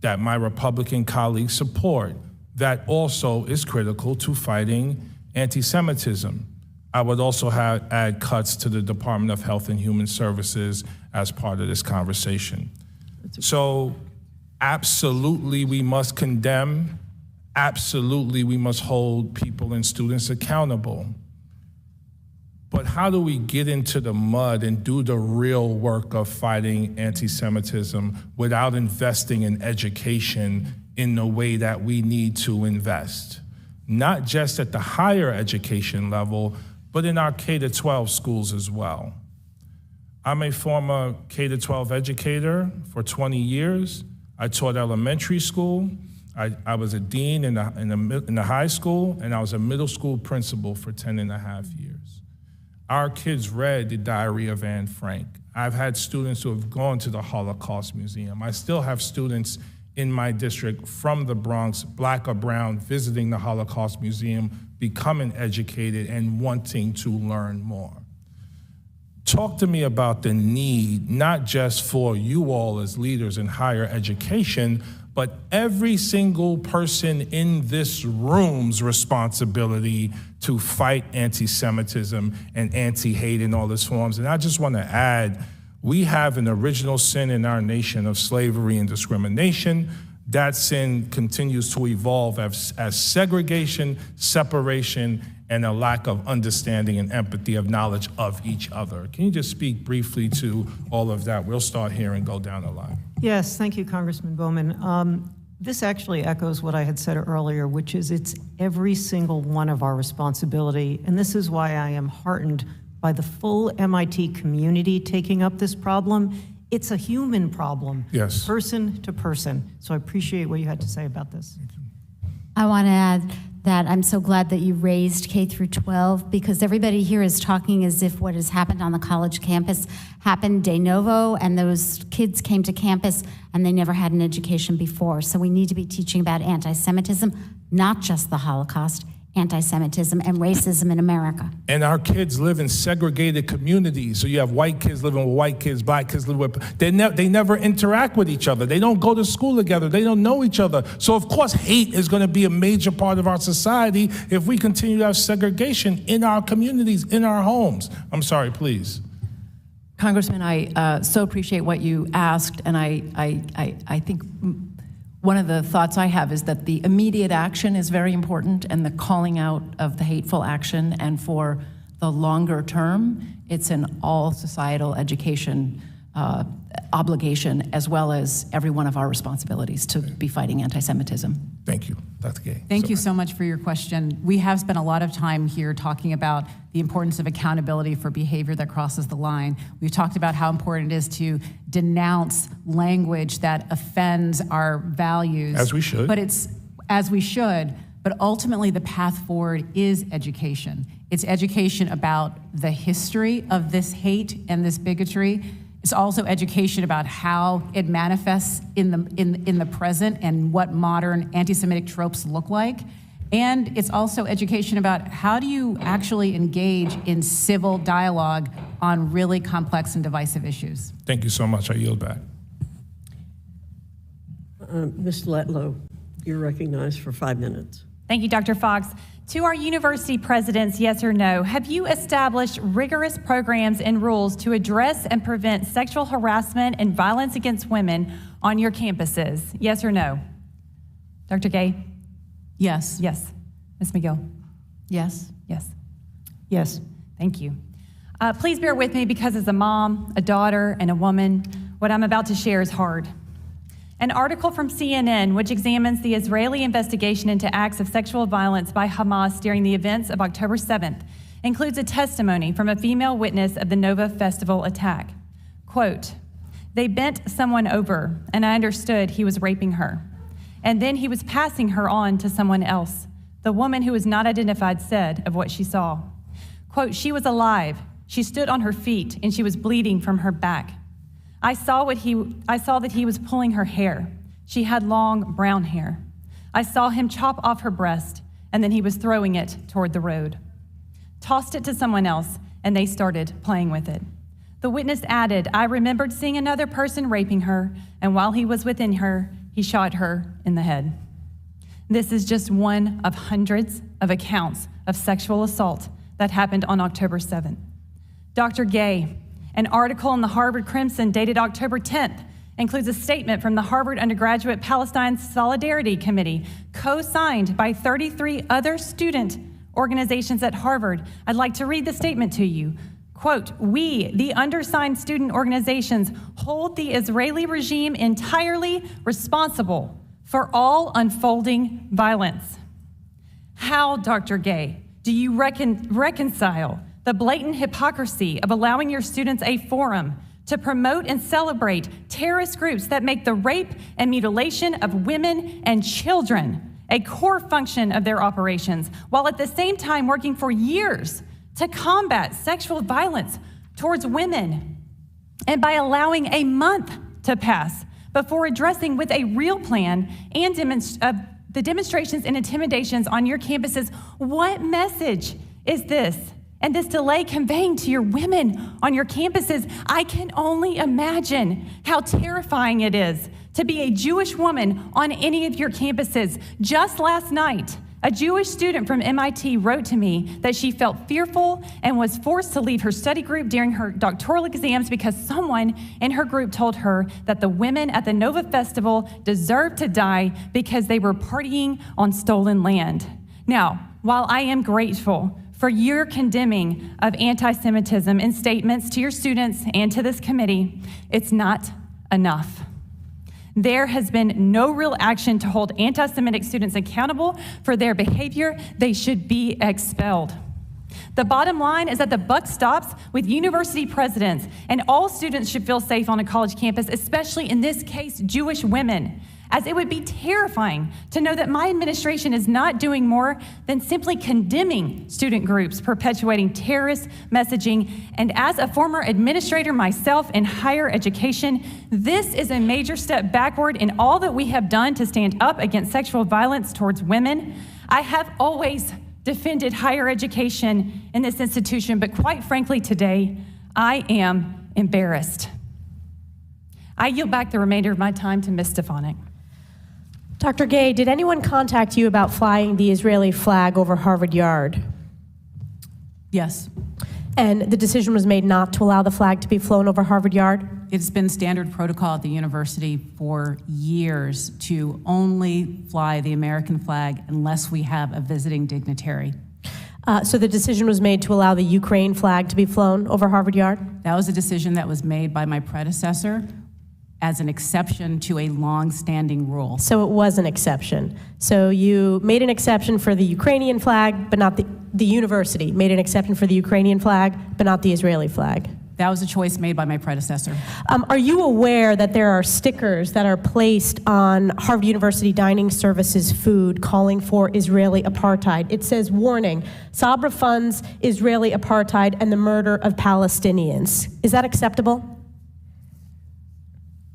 that my Republican colleagues support. That also is critical to fighting anti-Semitism. I would also add cuts to the Department of Health and Human Services as part of this conversation. So absolutely we must condemn, absolutely we must hold people and students accountable. But how do we get into the mud and do the real work of fighting anti-Semitism without investing in education in the way that we need to invest? Not just at the higher education level, but in our K-12 schools as well. I'm a former K-12 educator for 20 years. I taught elementary school. I was a dean in the high school, and I was a middle school principal for 10 and a half years. Our kids read the Diary of Anne Frank. I've had students who have gone to the Holocaust Museum. I still have students in my district from the Bronx, black or brown, visiting the Holocaust Museum, becoming educated and wanting to learn more. Talk to me about the need, not just for you all as leaders in higher education, but every single person in this room's responsibility to fight anti-Semitism and anti-hate in all its forms. And I just want to add, we have an original sin in our nation of slavery and discrimination. That sin continues to evolve as segregation, separation, and a lack of understanding and empathy of knowledge of each other. Can you just speak briefly to all of that? We'll start here and go down the line. Yes, thank you, Congressman Bowman. This actually echoes what I had said earlier, which is it's every single one of our responsibility, and this is why I am heartened by the full MIT community taking up this problem. It's a human problem, yes, person to person. So I appreciate what you had to say about this. I want to add that I'm so glad that you raised K through 12 because everybody here is talking as if what has happened on the college campus happened de novo, and those kids came to campus and they never had an education before. So we need to be teaching about anti-Semitism, not just the Holocaust, anti-Semitism and racism in America. And our kids live in segregated communities. So you have white kids living with white kids, black kids living with, they never interact with each other. They don't go to school together. They don't know each other. So of course hate is going to be a major part of our society if we continue to have segregation in our communities, in our homes. I'm sorry, please. Congressman, I so appreciate what you asked, and I think one of the thoughts I have is that the immediate action is very important, and the calling out of the hateful action, and for the longer term, it's an all societal education obligation, as well as every one of our responsibilities to be fighting anti-Semitism. Thank you, Dr. Gay. Thank you so much for your question. We have spent a lot of time here talking about the importance of accountability for behavior that crosses the line. We've talked about how important it is to denounce language that offends our values. As we should. But it's, as we should, but ultimately the path forward is education. It's education about the history of this hate and this bigotry. It's also education about how it manifests in the present and what modern anti-Semitic tropes look like. And it's also education about how do you actually engage in civil dialogue on really complex and divisive issues. Thank you so much. I yield back. Ms. Letlow, you're recognized for 5 minutes. Thank you, Dr. Foxx. To our university presidents, yes or no, have you established rigorous programs and rules to address and prevent sexual harassment and violence against women on your campuses? Yes or no? Dr. Gay? Yes. Yes. Ms. Magill? Yes. Yes. Yes. Thank you. Please bear with me because as a mom, a daughter, and a woman, what I'm about to share is hard. An article from CNN, which examines the Israeli investigation into acts of sexual violence by Hamas during the events of October 7th, includes a testimony from a female witness of the Nova Festival attack. Quote, "They bent someone over, and I understood he was raping her. And then he was passing her on to someone else. The woman who was not identified said of what she saw. Quote, she was alive. She stood on her feet and she was bleeding from her back. I saw that he was pulling her hair. She had long brown hair. I saw him chop off her breast and then he was throwing it toward the road. Tossed it to someone else and they started playing with it. The witness added, I remembered seeing another person raping her, and while he was within her, he shot her in the head. This is just one of hundreds of accounts of sexual assault that happened on October 7th. Dr. Gay, an article in the Harvard Crimson dated October 10th, includes a statement from the Harvard Undergraduate Palestine Solidarity Committee, co-signed by 33 other student organizations at Harvard. I'd like to read the statement to you. Quote, we, the undersigned student organizations, hold the Israeli regime entirely responsible for all unfolding violence. How, Dr. Gay, do you reconcile the blatant hypocrisy of allowing your students a forum to promote and celebrate terrorist groups that make the rape and mutilation of women and children a core function of their operations, while at the same time working for years to combat sexual violence towards women, and by allowing a month to pass before addressing with a real plan and the demonstrations and intimidations on your campuses? What message is this and this delay conveying to your women on your campuses? I can only imagine how terrifying it is to be a Jewish woman on any of your campuses. Just last night, a Jewish student from MIT wrote to me that she felt fearful and was forced to leave her study group during her doctoral exams because someone in her group told her that the women at the Nova Festival deserved to die because they were partying on stolen land. Now, while I am grateful for your condemning of anti-Semitism in statements to your students and to this committee, it's not enough. There has been no real action to hold anti-Semitic students accountable for their behavior. They should be expelled. The bottom line is that the buck stops with university presidents, and all students should feel safe on a college campus, especially in this case, Jewish women, as it would be terrifying to know that my administration is not doing more than simply condemning student groups perpetuating terrorist messaging. And as a former administrator myself in higher education, this is a major step backward in all that we have done to stand up against sexual violence towards women. I have always defended higher education in this institution, but quite frankly today, I am embarrassed. I yield back the remainder of my time to Ms. Stefanik. Dr. Gay, did anyone contact you about flying the Israeli flag over Harvard Yard? Yes. And the decision was made not to allow the flag to be flown over Harvard Yard? It's been standard protocol at the university for years to only fly the American flag unless we have a visiting dignitary. So the decision was made to allow the Ukraine flag to be flown over Harvard Yard? That was a decision that was made by my predecessor as an exception to a long-standing rule. So it was an exception. So you made an exception for the Ukrainian flag, but not the university made an exception for the Ukrainian flag, but not the Israeli flag. That was a choice made by my predecessor. Are you aware that there are stickers that are placed on Harvard University Dining Services food calling for Israeli apartheid? It says, warning, Sabra funds Israeli apartheid and the murder of Palestinians. Is that acceptable?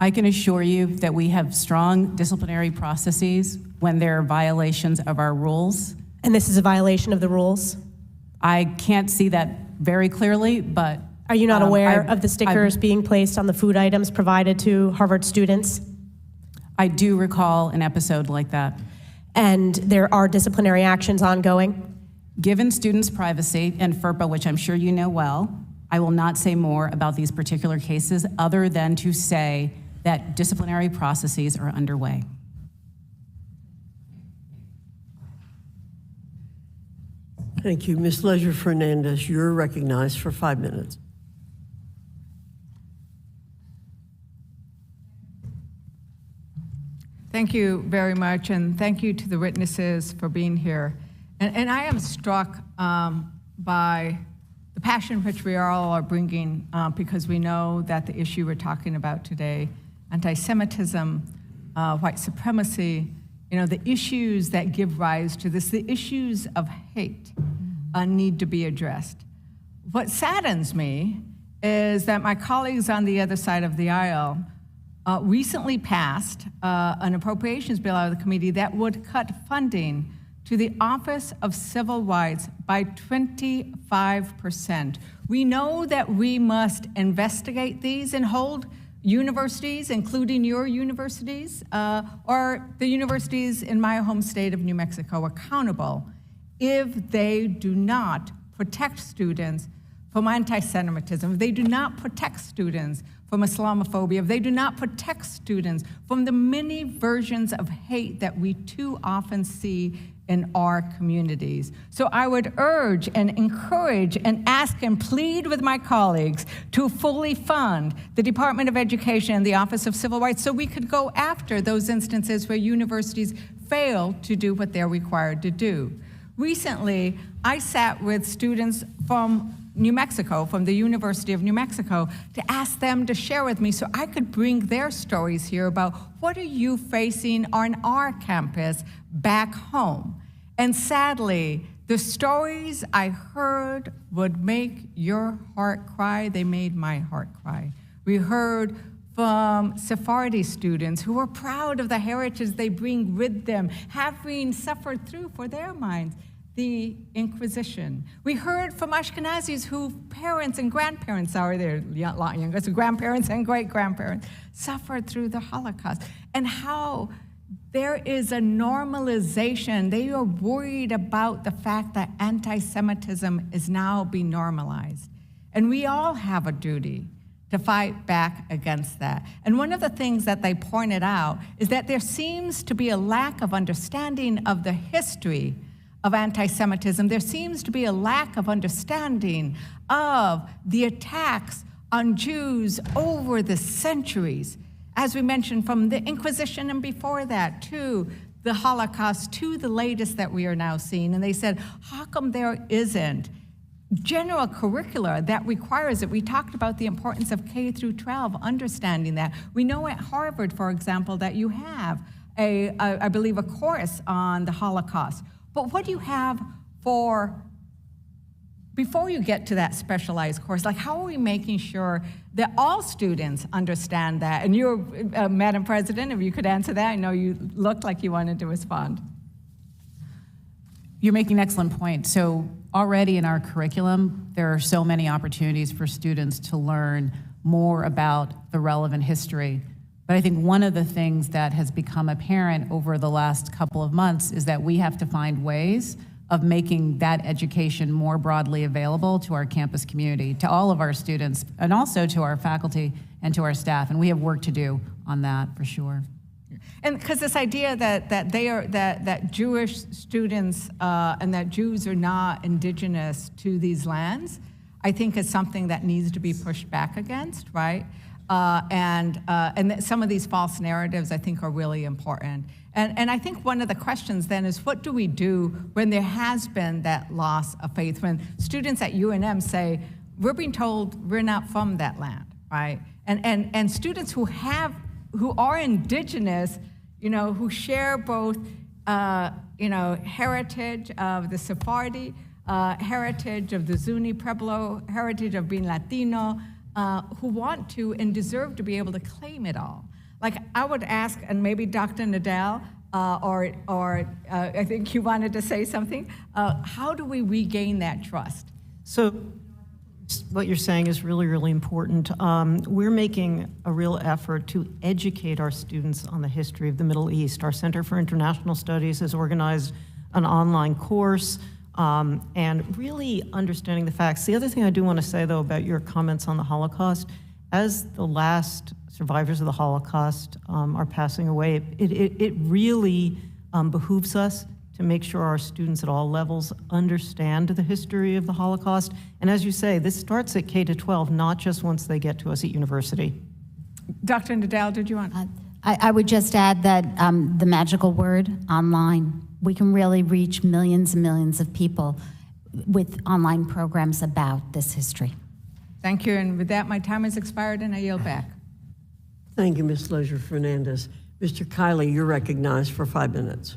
I can assure you that we have strong disciplinary processes when there are violations of our rules. And this is a violation of the rules? I can't see that very clearly, but... Are you not aware of the stickers being placed on the food items provided to Harvard students? I do recall an episode like that. And there are disciplinary actions ongoing? Given students' privacy and FERPA, which I'm sure you know well, I will not say more about these particular cases other than to say that disciplinary processes are underway. Thank you. Ms. Leisure-Fernandez, you're recognized for 5 minutes. Thank you very much, and thank you to the witnesses for being here. And I am struck by the passion which we all are bringing because we know that the issue we're talking about today, anti-Semitism, white supremacy, the issues that give rise to this, the issues of hate need to be addressed. what saddens me is that my colleagues on the other side of the aisle recently passed an appropriations bill out of the committee that would cut funding to the Office of Civil Rights by 25%. We know that we must investigate these and hold universities, including your universities, or the universities in my home state of New Mexico, accountable if they do not protect students from anti-Semitism, if they do not protect students from Islamophobia, if they do not protect students from the many versions of hate that we too often see in our communities. So I would urge and encourage and ask and plead with my colleagues to fully fund the Department of Education and the Office of Civil Rights so we could go after those instances where universities fail to do what they're required to do. Recently, I sat with students from New Mexico, from the University of New Mexico, to ask them to share with me so I could bring their stories here about what are you facing on our campus back home. And sadly, the stories I heard would make your heart cry. They made my heart cry. We heard from Sephardi students who are proud of the heritage they bring with them, having suffered through, for their minds, the Inquisition. We heard from Ashkenazis whose parents and grandparents are there, a lot younger, so grandparents and great-grandparents suffered through the Holocaust, and how there is a normalization. They are worried about the fact that anti-Semitism is now being normalized. And we all have a duty to fight back against that. And one of the things that they pointed out is that there seems to be a lack of understanding of the history of anti-Semitism. There seems to be a lack of understanding of the attacks on Jews over the centuries. As we mentioned, from the Inquisition and before that, to the Holocaust, to the latest that we are now seeing. And they said, how come there isn't general curricula that requires it? We talked about the importance of K through 12, understanding that. We know at Harvard, for example, that you have I believe, a course on the Holocaust. But what do you have for, before you get to that specialized course, like how are we making sure that all students understand that? And you're, Madam President, if you could answer that, I know you looked like you wanted to respond. You're making an excellent point. So already in our curriculum, there are so many opportunities for students to learn more about the relevant history. But I think one of the things that has become apparent over the last couple of months is that we have to find ways of making that education more broadly available to our campus community, to all of our students, and also to our faculty and to our staff. And we have work to do on that for sure. And because this idea that Jewish students and that Jews are not indigenous to these lands, I think is something that needs to be pushed back against, right? And some of these false narratives, I think, are really important. And I think one of the questions then is, what do we do when there has been that loss of faith? When students at UNM say, we're being told we're not from that land, right? And students who are indigenous, who share both, heritage of the Sephardi, heritage of the Zuni Pueblo, heritage of being Latino, who want to and deserve to be able to claim it all. Like I would ask, and maybe Dr. Nadell, or I think you wanted to say something, how do we regain that trust? So what you're saying is really, really important. We're making a real effort to educate our students on the history of the Middle East. Our Center for International Studies has organized an online course and really understanding the facts. The other thing I do want to say, though, about your comments on the Holocaust, as the last survivors of the Holocaust are passing away, it really behooves us to make sure our students at all levels understand the history of the Holocaust. And as you say, this starts at K-12, not just once they get to us at university. Dr. Nadell, did you want? I would just add that the magical word, online, we can really reach millions and millions of people with online programs about this history. Thank you, and with that, my time has expired and I yield back. Thank you, Ms. Leisure Fernandez. Mr. Kiley, you're recognized for 5 minutes.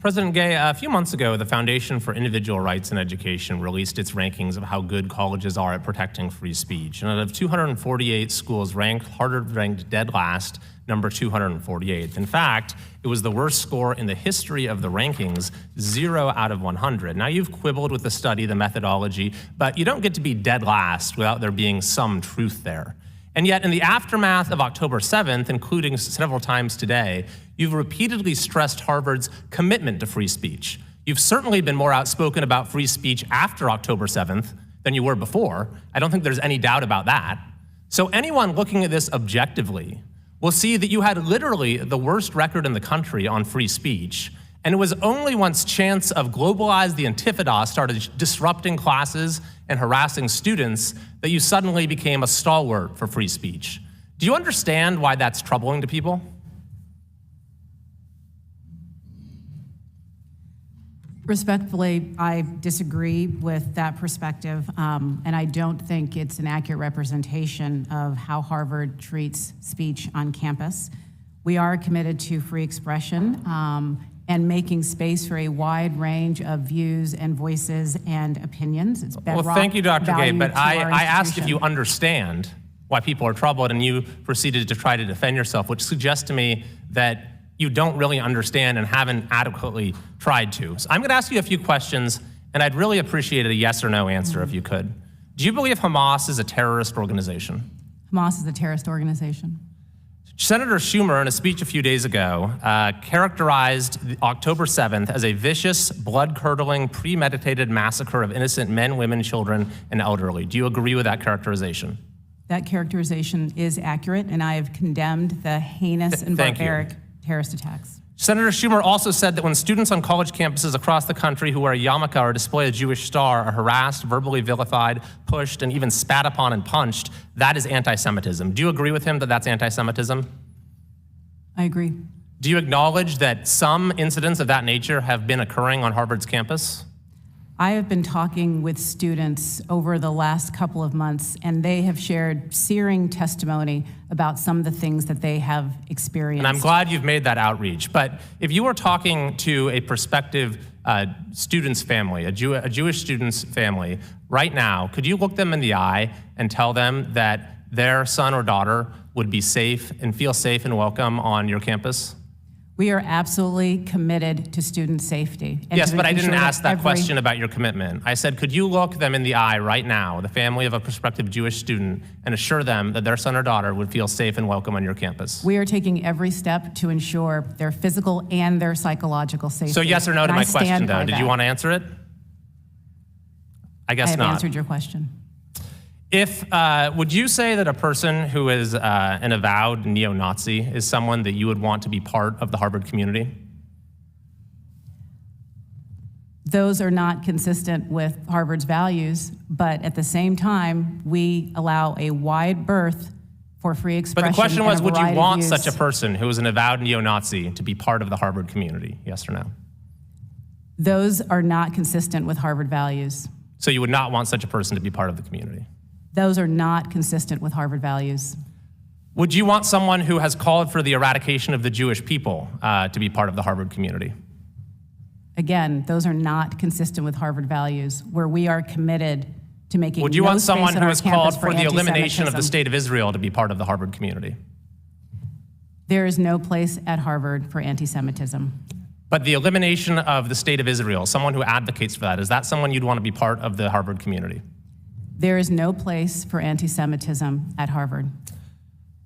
President Gay, a few months ago, the Foundation for Individual Rights in Education released its rankings of how good colleges are at protecting free speech. And out of 248 schools ranked, Harvard ranked dead last, number 248. In fact, it was the worst score in the history of the rankings, 0 out of 100. Now, you've quibbled with the study, the methodology, but you don't get to be dead last without there being some truth there. And yet, in the aftermath of October 7th, including several times today, you've repeatedly stressed Harvard's commitment to free speech. You've certainly been more outspoken about free speech after October 7th than you were before. I don't think there's any doubt about that. So anyone looking at this objectively will see that you had literally the worst record in the country on free speech. And it was only once chants of globalize the Intifada started disrupting classes and harassing students that you suddenly became a stalwart for free speech. Do you understand why that's troubling to people? Respectfully, I disagree with that perspective, and I don't think it's an accurate representation of how Harvard treats speech on campus. We are committed to free expression and making space for a wide range of views and voices and opinions. It's bedrock well, thank you, Dr. Gay, value but to our I asked if institution. you understand why people are troubled, and you proceeded to try to defend yourself, which suggests to me that you don't really understand and haven't adequately tried to. So I'm going to ask you a few questions, and I'd really appreciate a yes or no answer if you could. Do you believe Hamas is a terrorist organization? Hamas is a terrorist organization. Senator Schumer, in a speech a few days ago, characterized October 7th as a vicious, blood-curdling, premeditated massacre of innocent men, women, children, and elderly. Do you agree with that characterization? That characterization is accurate, and I have condemned the heinous and barbaric terrorist attacks. Senator Schumer also said that when students on college campuses across the country who wear a yarmulke or display a Jewish star are harassed, verbally vilified, pushed, and even spat upon and punched, that is anti-Semitism. Do you agree with him that that's anti-Semitism? I agree. Do you acknowledge that some incidents of that nature have been occurring on Harvard's campus? I have been talking with students over the last couple of months, and they have shared searing testimony about some of the things that they have experienced. And I'm glad you've made that outreach. But if you were talking to a prospective student's family, a Jewish student's family, right now, could you look them in the eye and tell them that their son or daughter would be safe and feel safe and welcome on your campus? We are absolutely committed to student safety. Yes, but I didn't ask that question about your commitment. I said, could you look them in the eye right now, the family of a prospective Jewish student, and assure them that their son or daughter would feel safe and welcome on your campus? We are taking every step to ensure their physical and their psychological safety. So yes or no to my question, though. Did you want to answer it? I guess not. I have answered your question. Would you say that a person who is an avowed neo-Nazi is someone that you would want to be part of the Harvard community? Those are not consistent with Harvard's values, but at the same time, we allow a wide berth for free expression. But the question was, would you want views. such a person who is an avowed neo-Nazi to be part of the Harvard community? Yes or no? Those are not consistent with Harvard values. So you would not want such a person to be part of the community? Those are not consistent with Harvard values. Would you want someone who has called for the eradication of the Jewish people to be part of the Harvard community? Again, those are not consistent with Harvard values, where we are committed to making Would you no want space someone on who our has campus called for the anti-Semitism. elimination of the state of Israel to be part of the Harvard community? There is no place at Harvard for anti-Semitism. But the elimination of the state of Israel, someone who advocates for that, is that someone you'd want to be part of the Harvard community? There is no place for anti-Semitism at Harvard.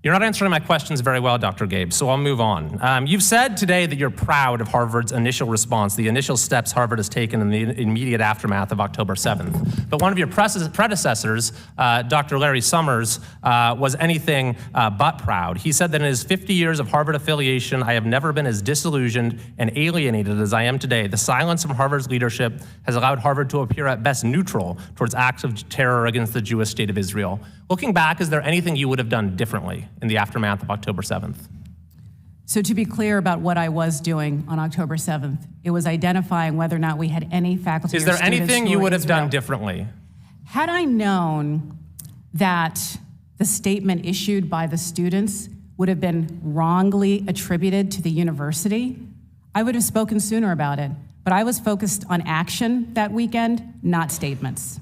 You're not answering my questions very well, Dr. Gabe, so I'll move on. You've said today that you're proud of Harvard's initial response, the initial steps Harvard has taken in the immediate aftermath of October 7th. But one of your predecessors, Dr. Larry Summers, was anything but proud. He said that in his 50 years of Harvard affiliation, I have never been as disillusioned and alienated as I am today. The silence from Harvard's leadership has allowed Harvard to appear at best neutral towards acts of terror against the Jewish state of Israel. Looking back, is there anything you would have done differently in the aftermath of October 7th? So to be clear about what I was doing on October 7th, it was identifying whether or not we had any faculty or Is there students anything who you were would have Israel. done differently? Had I known that the statement issued by the students would have been wrongly attributed to the university, I would have spoken sooner about it, but I was focused on action that weekend, not statements.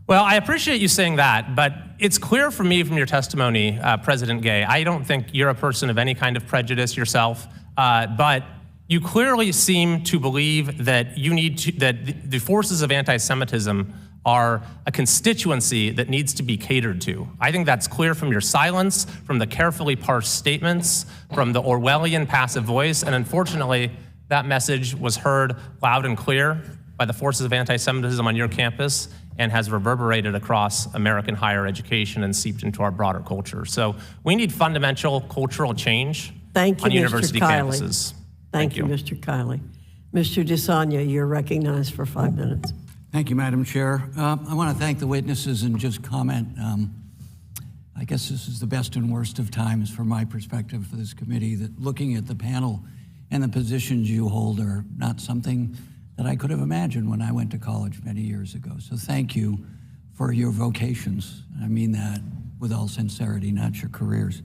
Well, I appreciate you saying that, but it's clear for me from your testimony, President Gay, I don't think you're a person of any kind of prejudice yourself, but you clearly seem to believe that that the forces of anti-Semitism are a constituency that needs to be catered to. I think that's clear from your silence, from the carefully parsed statements, from the Orwellian passive voice, and unfortunately, that message was heard loud and clear by the forces of anti-Semitism on your campus and has reverberated across American higher education and seeped into our broader culture. So we need fundamental cultural change on university campuses. Thank you, Mr. Kiley. Mr. DeSanya, you're recognized for 5 minutes. Thank you, Madam Chair. I want to thank the witnesses and just comment. I guess this is the best and worst of times from my perspective for this committee, that looking at the panel and the positions you hold are not something that I could have imagined when I went to college many years ago. So thank you for your vocations. I mean that with all sincerity, not your careers.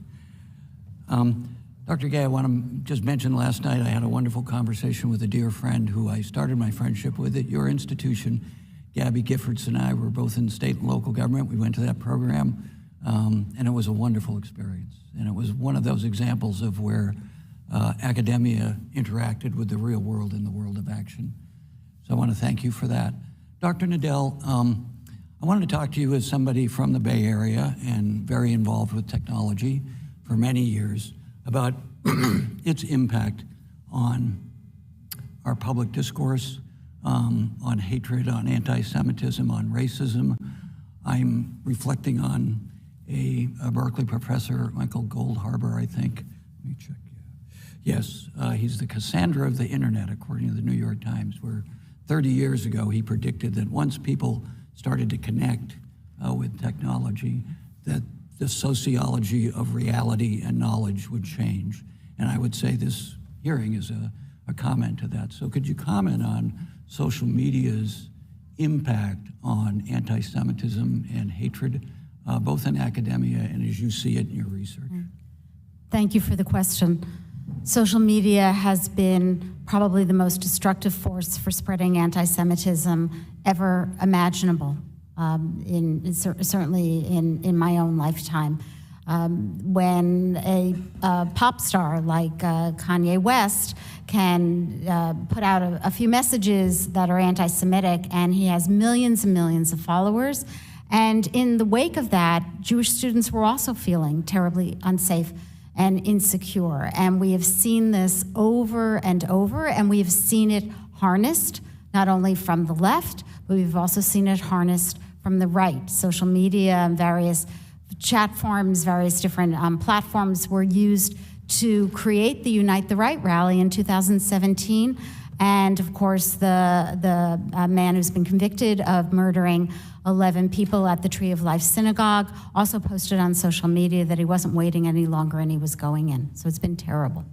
Dr. Gay, I want to just mention last night I had a wonderful conversation with a dear friend who I started my friendship with at your institution. Gabby Giffords and I were both in state and local government. We went to that program, and it was a wonderful experience. And it was one of those examples of where academia interacted with the real world in the world of action. So I want to thank you for that. Dr. Nadell, I wanted to talk to you as somebody from the Bay Area and very involved with technology for many years about its impact on our public discourse, on hatred, on anti-Semitism, on racism. I'm reflecting on a Berkeley professor, Michael Goldhaber, I think. Let me check. Yes, he's the Cassandra of the internet, according to the New York Times, where 30 years ago he predicted that once people started to connect with technology, that the sociology of reality and knowledge would change. And I would say this hearing is a comment to that. So could you comment on social media's impact on anti-Semitism and hatred, both in academia and as you see it in your research? Thank you for the question. Social media has been probably the most destructive force for spreading anti-Semitism ever imaginable, certainly in my own lifetime. When a pop star like Kanye West can put out a few messages that are anti-Semitic, and he has millions and millions of followers, and in the wake of that, Jewish students were also feeling terribly unsafe and insecure. And we have seen this over and over, and we have seen it harnessed, not only from the left, but we've also seen it harnessed from the right. Social media and various chat forums, various different platforms were used to create the Unite the Right rally in 2017. And of course, the man who's been convicted of murdering 11 people at the Tree of Life Synagogue also posted on social media that he wasn't waiting any longer and he was going in. So it's been terrible.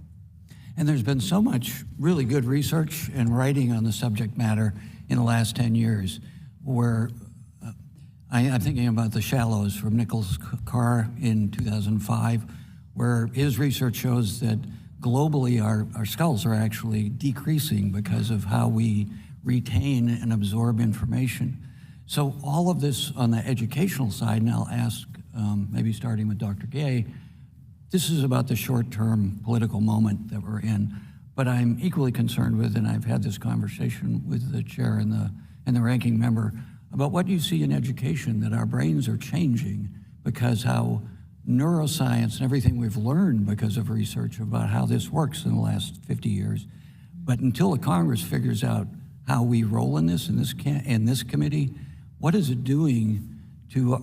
And there's been so much really good research and writing on the subject matter in the last 10 years, where I'm thinking about The Shallows from Nicholas Carr in 2005, where his research shows that globally our skulls are actually decreasing because of how we retain and absorb information. So all of this on the educational side, and I'll ask, maybe starting with Dr. Gay, this is about the short-term political moment that we're in, but I'm equally concerned with, and I've had this conversation with the chair and the ranking member, about what you see in education, that our brains are changing because how neuroscience and everything we've learned because of research about how this works in the last 50 years. But until the Congress figures out how we roll in this committee, what is it doing to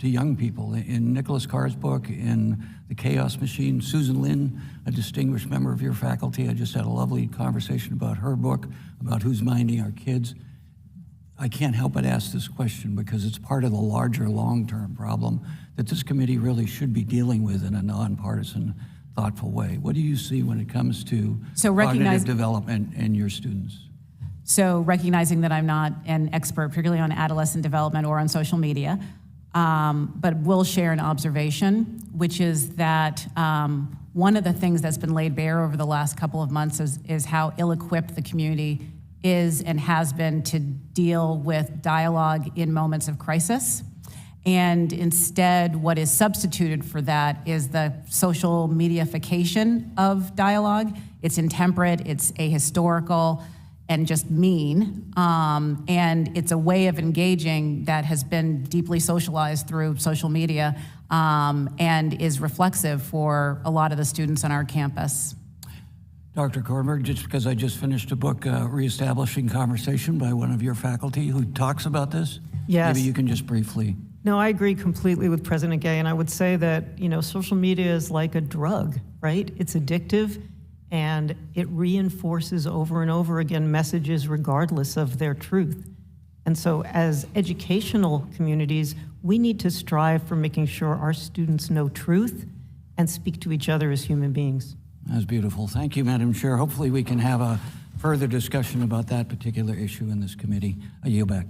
young people? In Nicholas Carr's book, in The Chaos Machine, Susan Lin, a distinguished member of your faculty, I just had a lovely conversation about her book, about who's minding our kids. I can't help but ask this question because it's part of the larger long-term problem that this committee really should be dealing with in a nonpartisan, thoughtful way. What do you see when it comes to cognitive development and your students? So recognizing that I'm not an expert, particularly on adolescent development or on social media, but will share an observation, which is that one of the things that's been laid bare over the last couple of months is how ill-equipped the community is and has been to deal with dialogue in moments of crisis. And instead, what is substituted for that is the social mediaification of dialogue. It's intemperate, it's ahistorical, and just mean. And it's a way of engaging that has been deeply socialized through social media and is reflexive for a lot of the students on our campus. Dr. Kornbluth, just because I just finished a book, Reestablishing Conversation, by one of your faculty who talks about this. Yes. Maybe you can just briefly. No, I agree completely with President Gay, and I would say that, social media is like a drug, right? It's addictive, and it reinforces over and over again messages regardless of their truth. And so as educational communities, we need to strive for making sure our students know truth and speak to each other as human beings. That's beautiful. Thank you, Madam Chair. Hopefully we can have a further discussion about that particular issue in this committee. I yield back.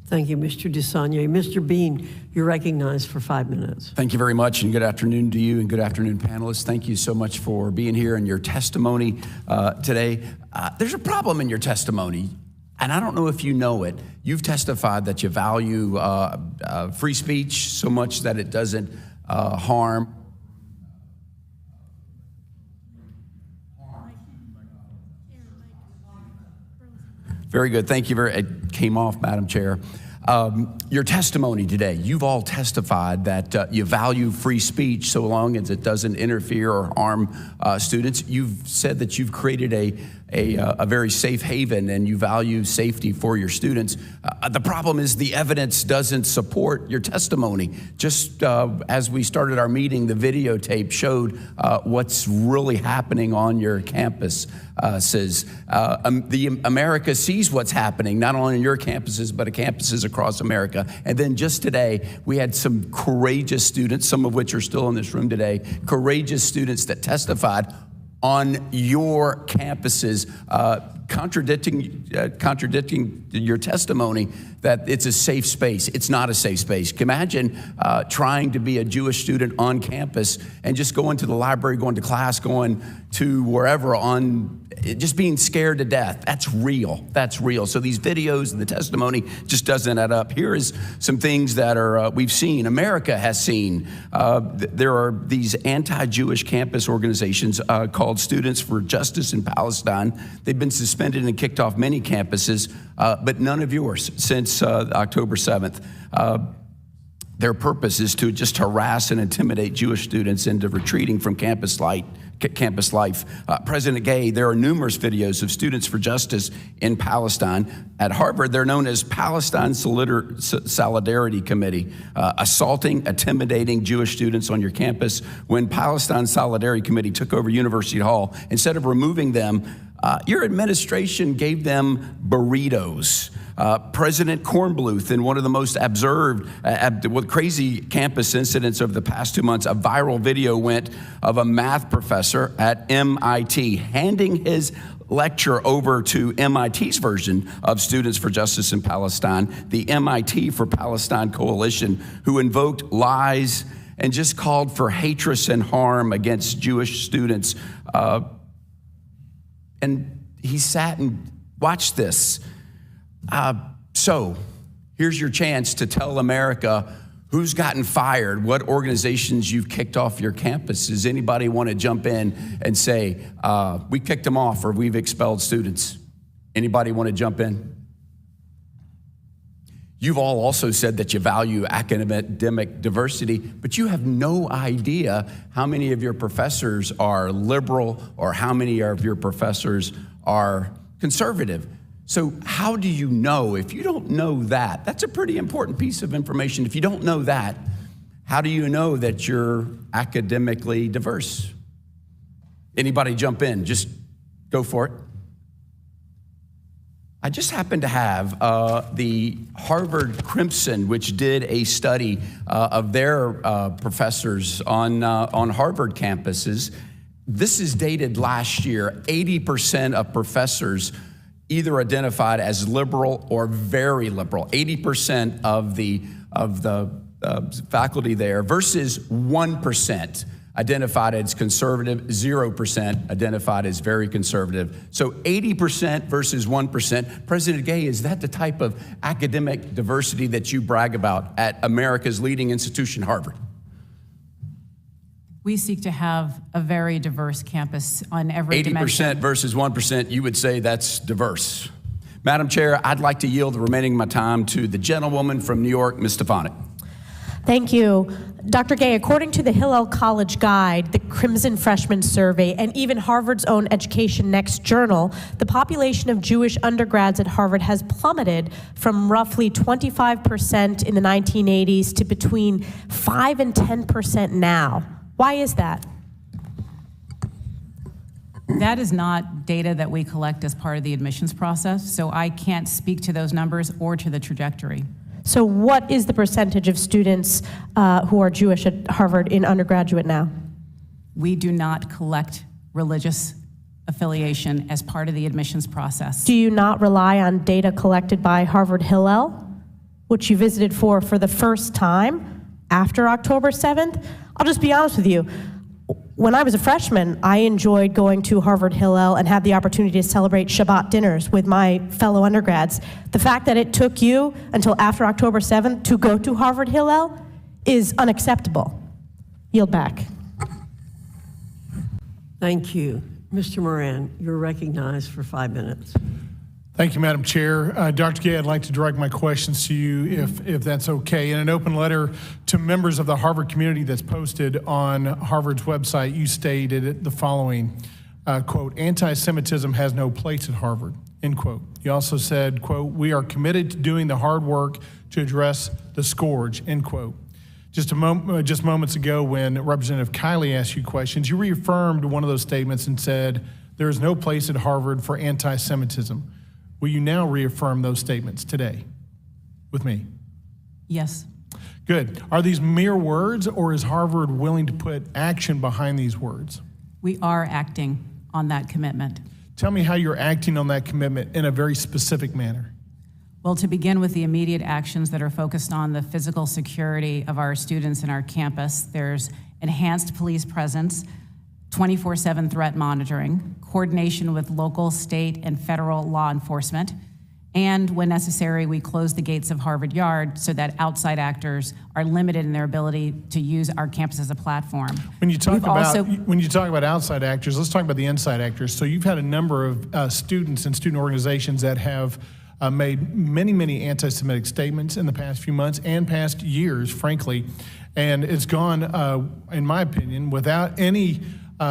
Thank you, Mr. DeSagne. Mr. Bean, you're recognized for 5 minutes. Thank you very much, and good afternoon to you, and good afternoon, panelists. Thank you so much for being here and your testimony today. There's a problem in your testimony, and I don't know if you know it. You've testified that you value free speech so much that it doesn't harm. Very good. Thank you. It came off, Madam Chair. Your testimony today, you've all testified that you value free speech so long as it doesn't interfere or harm students. You've said that you've created a very safe haven and you value safety for your students. The problem is the evidence doesn't support your testimony. Just as we started our meeting, the videotape showed what's really happening on your campus. The America sees what's happening, not only on your campuses, but at campuses across America. And then just today, we had some courageous students, some of which are still in this room today, courageous students that testified on your campuses, contradicting your testimony that it's a safe space. It's not a safe space. Imagine trying to be a Jewish student on campus and just going to the library, going to class, going to wherever just being scared to death. That's real. That's real. So these videos and the testimony just doesn't add up. Here is some things that are we've seen. America has seen. There are these anti-Jewish campus organizations called Students for Justice in Palestine. They've been suspended and kicked off many campuses, but none of yours since October 7th. Their purpose is to just harass and intimidate Jewish students into retreating from campus life. President Gay, there are numerous videos of Students for Justice in Palestine. At Harvard, they're known as Palestine Solidarity Committee, assaulting, intimidating Jewish students on your campus. When Palestine Solidarity Committee took over University Hall, instead of removing them, your administration gave them burritos. President Cornbluth, in one of the most observed, crazy campus incidents of the past 2 months, a viral video went of a math professor at MIT handing his lecture over to MIT's version of Students for Justice in Palestine, the MIT for Palestine Coalition, who invoked lies and just called for hatred and harm against Jewish students. And he sat and watched this. So here's your chance to tell America who's gotten fired, what organizations you've kicked off your campus. Does anybody want to jump in and say, we kicked them off or we've expelled students? Anybody want to jump in? You've all also said that you value academic diversity, but you have no idea how many of your professors are liberal or how many of your professors are conservative. So how do you know? If you don't know that, that's a pretty important piece of information. If you don't know that, how do you know that you're academically diverse? Anybody jump in? Just go for it. I just happen to have the Harvard Crimson, which did a study of their professors on Harvard campuses. This is dated last year. 80% of professors either identified as liberal or very liberal. 80% of the faculty there versus 1%. identified as conservative, 0% identified as very conservative. So 80% versus 1%. President Gay, is that the type of academic diversity that you brag about at America's leading institution, Harvard? We seek to have a very diverse campus on every 80% dimension. versus 1%, you would say that's diverse. Madam Chair, I'd like to yield the remaining of my time to the gentlewoman from New York, Ms. Stefanik. Thank you. Dr. Gay, according to the Hillel College Guide, the Crimson Freshman Survey, and even Harvard's own Education Next journal, the population of Jewish undergrads at Harvard has plummeted from roughly 25% in the 1980s to between 5 and 10% now. Why is that? That is not data that we collect as part of the admissions process, so I can't speak to those numbers or to the trajectory. So what is the percentage of students who are Jewish at Harvard in undergraduate now? We do not collect religious affiliation as part of the admissions process. Do you not rely on data collected by Harvard Hillel, which you visited for the first time after October 7th? I'll just be honest with you. When I was a freshman, I enjoyed going to Harvard Hillel and had the opportunity to celebrate Shabbat dinners with my fellow undergrads. The fact that it took you until after October 7th to go to Harvard Hillel is unacceptable. Yield back. Thank you. Mr. Moran, you're recognized for 5 minutes. Thank you, Madam Chair. Dr. Gay, I'd like to direct my questions to you, if that's okay. In an open letter to members of the Harvard community that's posted on Harvard's website, you stated the following, quote, "Anti-Semitism has no place at Harvard," end quote. You also said, quote, "We are committed to doing the hard work to address the scourge," end quote. Just moments ago when Representative Kiley asked you questions, you reaffirmed one of those statements and said, "There is no place at Harvard for anti-Semitism." Will you now reaffirm those statements today with me? Yes. Good. Are these mere words, or is Harvard willing to put action behind these words? We are acting on that commitment. Tell me how you're acting on that commitment in a very specific manner. Well, to begin with the immediate actions that are focused on the physical security of our students in our campus, there's enhanced police presence, 24/7 threat monitoring, coordination with local, state, and federal law enforcement, and when necessary, we close the gates of Harvard Yard so that outside actors are limited in their ability to use our campus as a platform. When you talk about outside actors, let's talk about the inside actors. So you've had a number of students and student organizations that have made many anti-Semitic statements in the past few months and past years, frankly, and it's gone, in my opinion, without any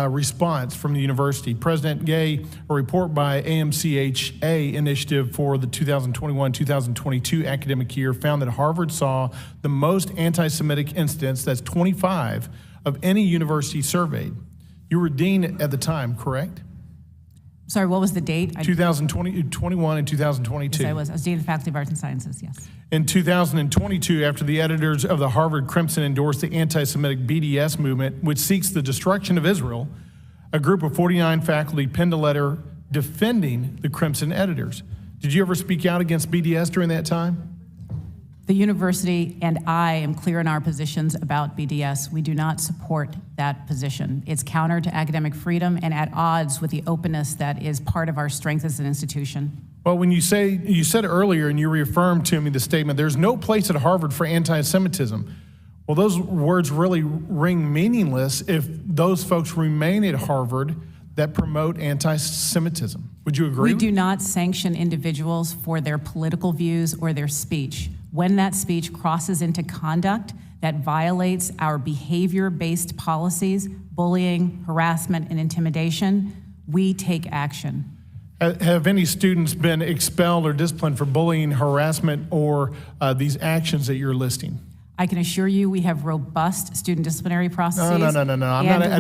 response from the university. President Gay, a report by AMCHA Initiative for the 2021-2022 academic year found that Harvard saw the most anti-Semitic incidents, that's 25, of any university surveyed. You were dean at the time, correct? Sorry, what was the date? 2021 and 2022. Yes, I was dean of the Faculty of Arts and Sciences, yes. In 2022, after the editors of the Harvard Crimson endorsed the anti-Semitic BDS movement, which seeks the destruction of Israel, a group of 49 faculty penned a letter defending the Crimson editors. Did you ever speak out against BDS during that time? The university and I am clear in our positions about BDS. We do not support that position. It's counter to academic freedom and at odds with the openness that is part of our strength as an institution. Well, when you said earlier and you reaffirmed to me the statement, there's no place at Harvard for anti-Semitism. Well, those words really ring meaningless if those folks remain at Harvard that promote anti-Semitism. Would you agree? We do not sanction individuals for their political views or their speech. When that speech crosses into conduct that violates our behavior-based policies, bullying, harassment, and intimidation, we take action. Have any students been expelled or disciplined for bullying, harassment, or these actions that you're listing? I can assure you we have robust student disciplinary processes. No. I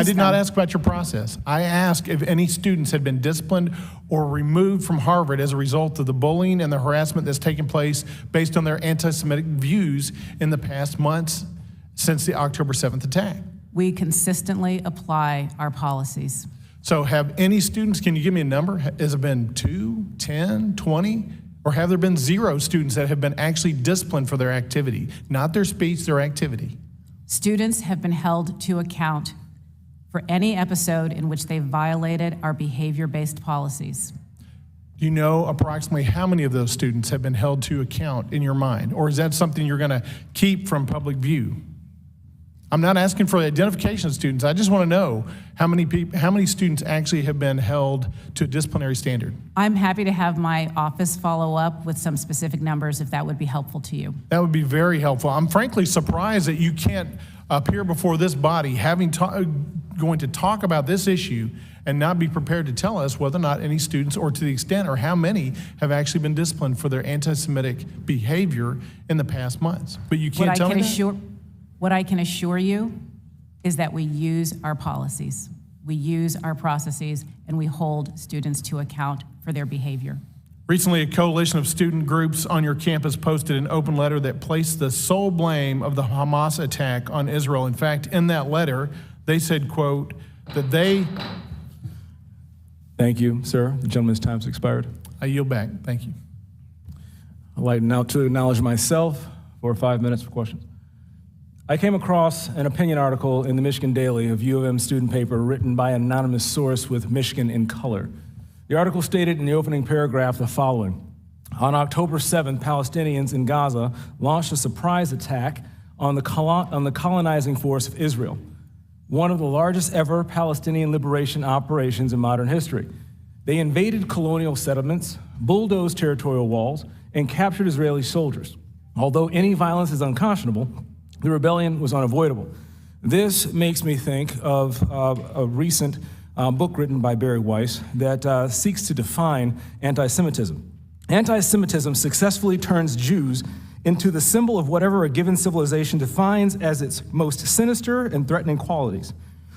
did not ask about your process. I asked if any students had been disciplined or removed from Harvard as a result of the bullying and the harassment that's taken place based on their anti-Semitic views in the past months since the October 7th attack. We consistently apply our policies. So have any students, can you give me a number? Has it been 2, 10, 20? Or have there been 0 students that have been actually disciplined for their activity? Not their speech, their activity. Students have been held to account for any episode in which they violated our behavior-based policies. Do you know approximately how many of those students have been held to account in your mind? Or is that something you're going to keep from public view? I'm not asking for the identification of students. I just want to know how many students actually have been held to a disciplinary standard. I'm happy to have my office follow up with some specific numbers if that would be helpful to you. That would be very helpful. I'm frankly surprised that you can't appear before this body going to talk about this issue and not be prepared to tell us whether or not any students, or to the extent or how many, have actually been disciplined for their anti-Semitic behavior in the past months. But you can't tell me that? What I can assure you is that we use our policies, we use our processes, and we hold students to account for their behavior. Recently, a coalition of student groups on your campus posted an open letter that placed the sole blame of the Hamas attack on Israel. In fact, in that letter, they said, quote, that they... Thank you, sir. The gentleman's time's expired. I yield back. Thank you. I'd like now to acknowledge myself for 5 minutes for questions. I came across an opinion article in the Michigan Daily, a U of M student paper written by an anonymous source with Michigan in color. The article stated in the opening paragraph the following: on October 7th, Palestinians in Gaza launched a surprise attack on the colonizing force of Israel, one of the largest ever Palestinian liberation operations in modern history. They invaded colonial settlements, bulldozed territorial walls, and captured Israeli soldiers. Although any violence is unconscionable, the rebellion was unavoidable. This makes me think of a recent book written by Barry Weiss that seeks to define anti-Semitism. Anti-Semitism successfully turns Jews into the symbol of whatever a given civilization defines as its most sinister and threatening qualities.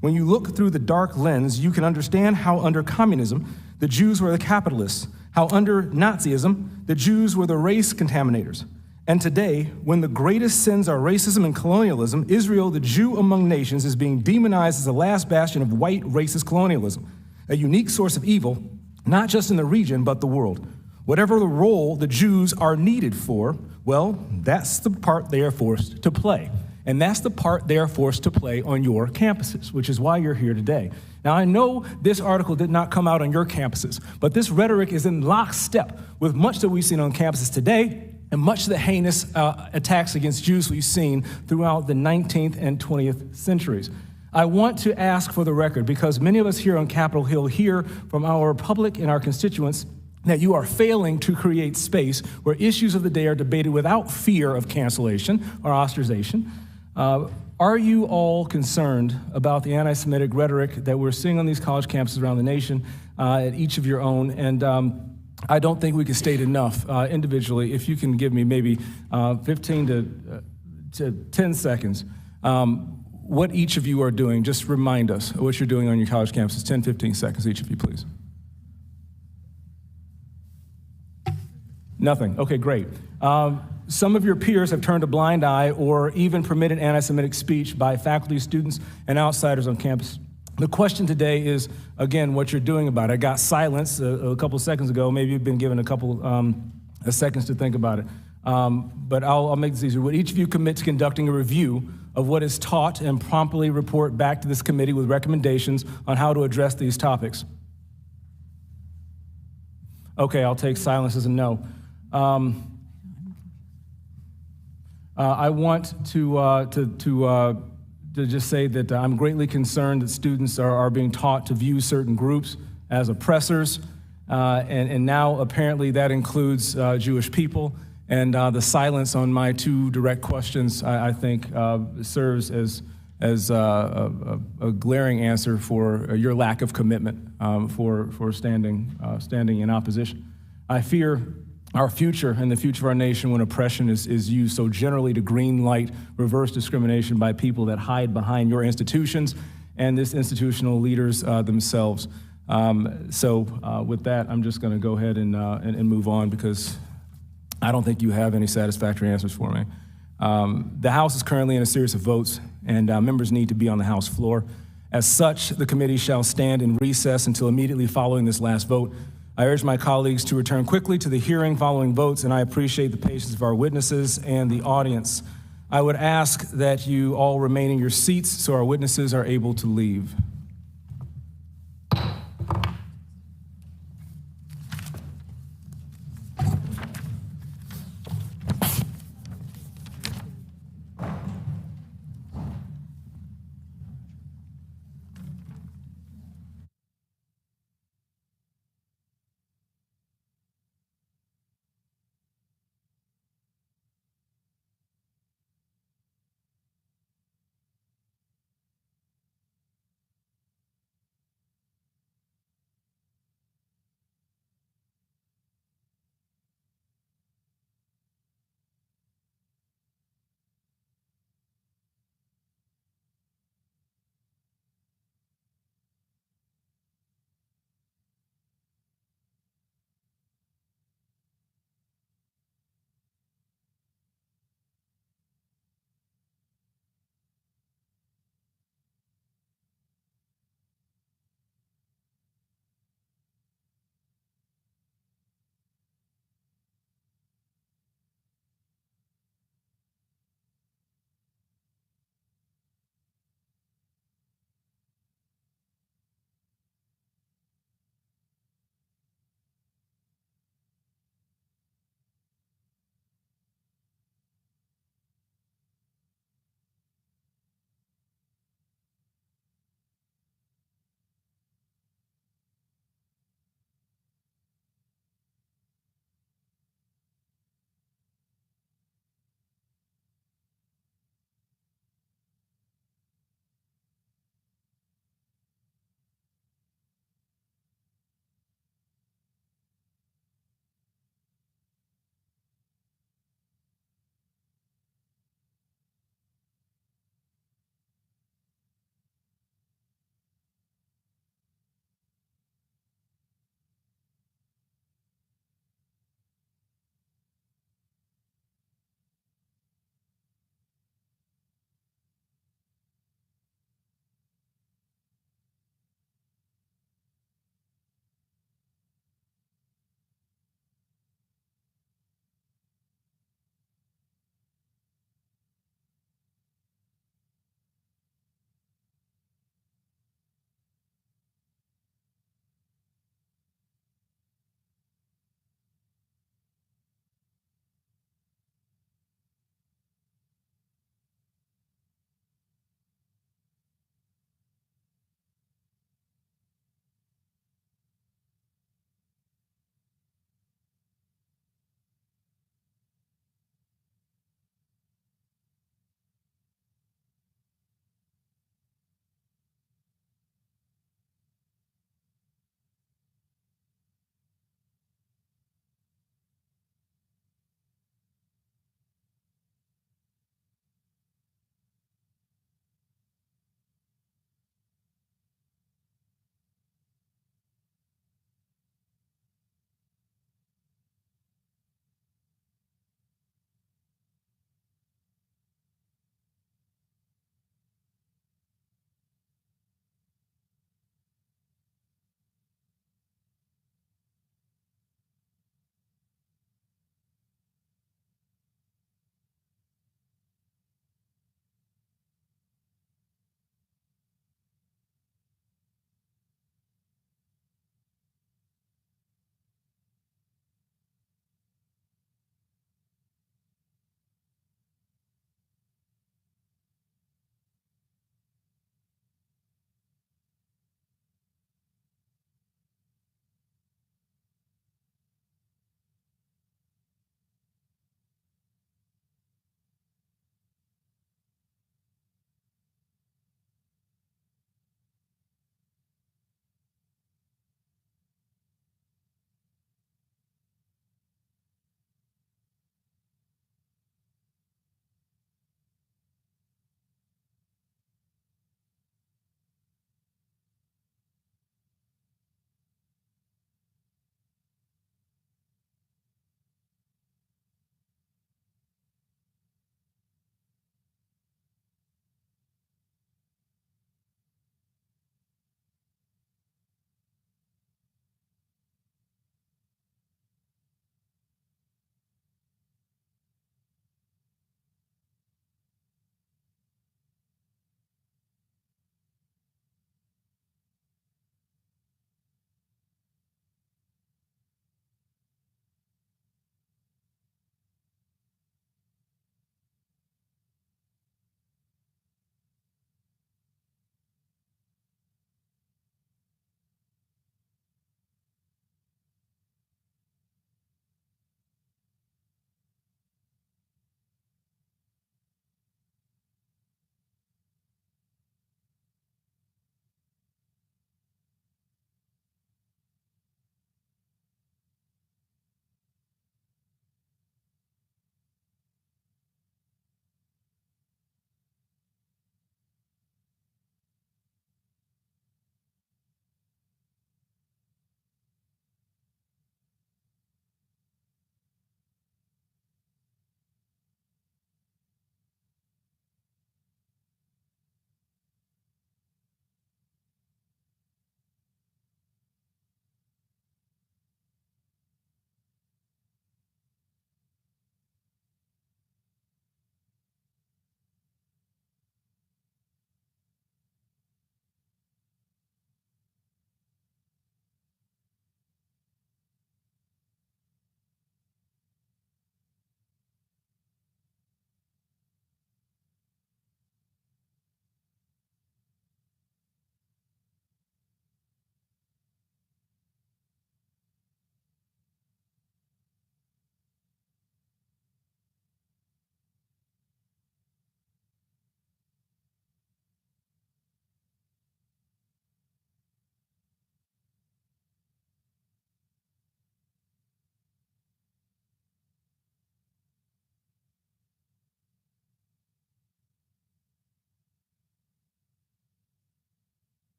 When you look through the dark lens, you can understand how under communism, the Jews were the capitalists, how under Nazism, the Jews were the race contaminators. And today, when the greatest sins are racism and colonialism, Israel, the Jew among nations, is being demonized as the last bastion of white racist colonialism, a unique source of evil, not just in the region, but the world. Whatever the role the Jews are needed for, well, that's the part they are forced to play. And that's the part they are forced to play on your campuses, which is why you're here today. Now, I know this article did not come out on your campuses, but this rhetoric is in lockstep with much that we've seen on campuses today, and much of the heinous attacks against Jews we've seen throughout the 19th and 20th centuries. I want to ask for the record, because many of us here on Capitol Hill hear from our public and our constituents that you are failing to create space where issues of the day are debated without fear of cancellation or ostracization. Are you all concerned about the anti-Semitic rhetoric that we're seeing on these college campuses around the nation at each of your own? And I don't think we can state enough individually. If you can give me maybe 15 to 10 seconds, what each of you are doing. Just remind us what you're doing on your college campuses. 10, 15 seconds, each of you, please. Nothing. Okay, great. Some of your peers have turned a blind eye or even permitted anti-Semitic speech by faculty, students, and outsiders on campus. The question today is, again, what you're doing about it. I got silence a couple seconds ago. Maybe you've been given a couple seconds to think about it. But I'll make this easier. Would each of you commit to conducting a review of what is taught and promptly report back to this committee with recommendations on how to address these topics? Okay, I'll take silence as a no. I want to just say that I'm greatly concerned that students are being taught to view certain groups as oppressors, and now apparently that includes Jewish people. And the silence on my two direct questions, I think, serves as a glaring answer for your lack of commitment for standing in opposition. I fear our future and the future of our nation when oppression is used so generally to green light reverse discrimination by people that hide behind your institutions and this institutional leaders themselves. So with that, I'm just going to go ahead and move on, because I don't think you have any satisfactory answers for me. The House is currently in a series of votes, and members need to be on the House floor. As such, the committee shall stand in recess until immediately following this last vote. I urge my colleagues to return quickly to the hearing following votes, and I appreciate the patience of our witnesses and the audience. I would ask that you all remain in your seats so our witnesses are able to leave.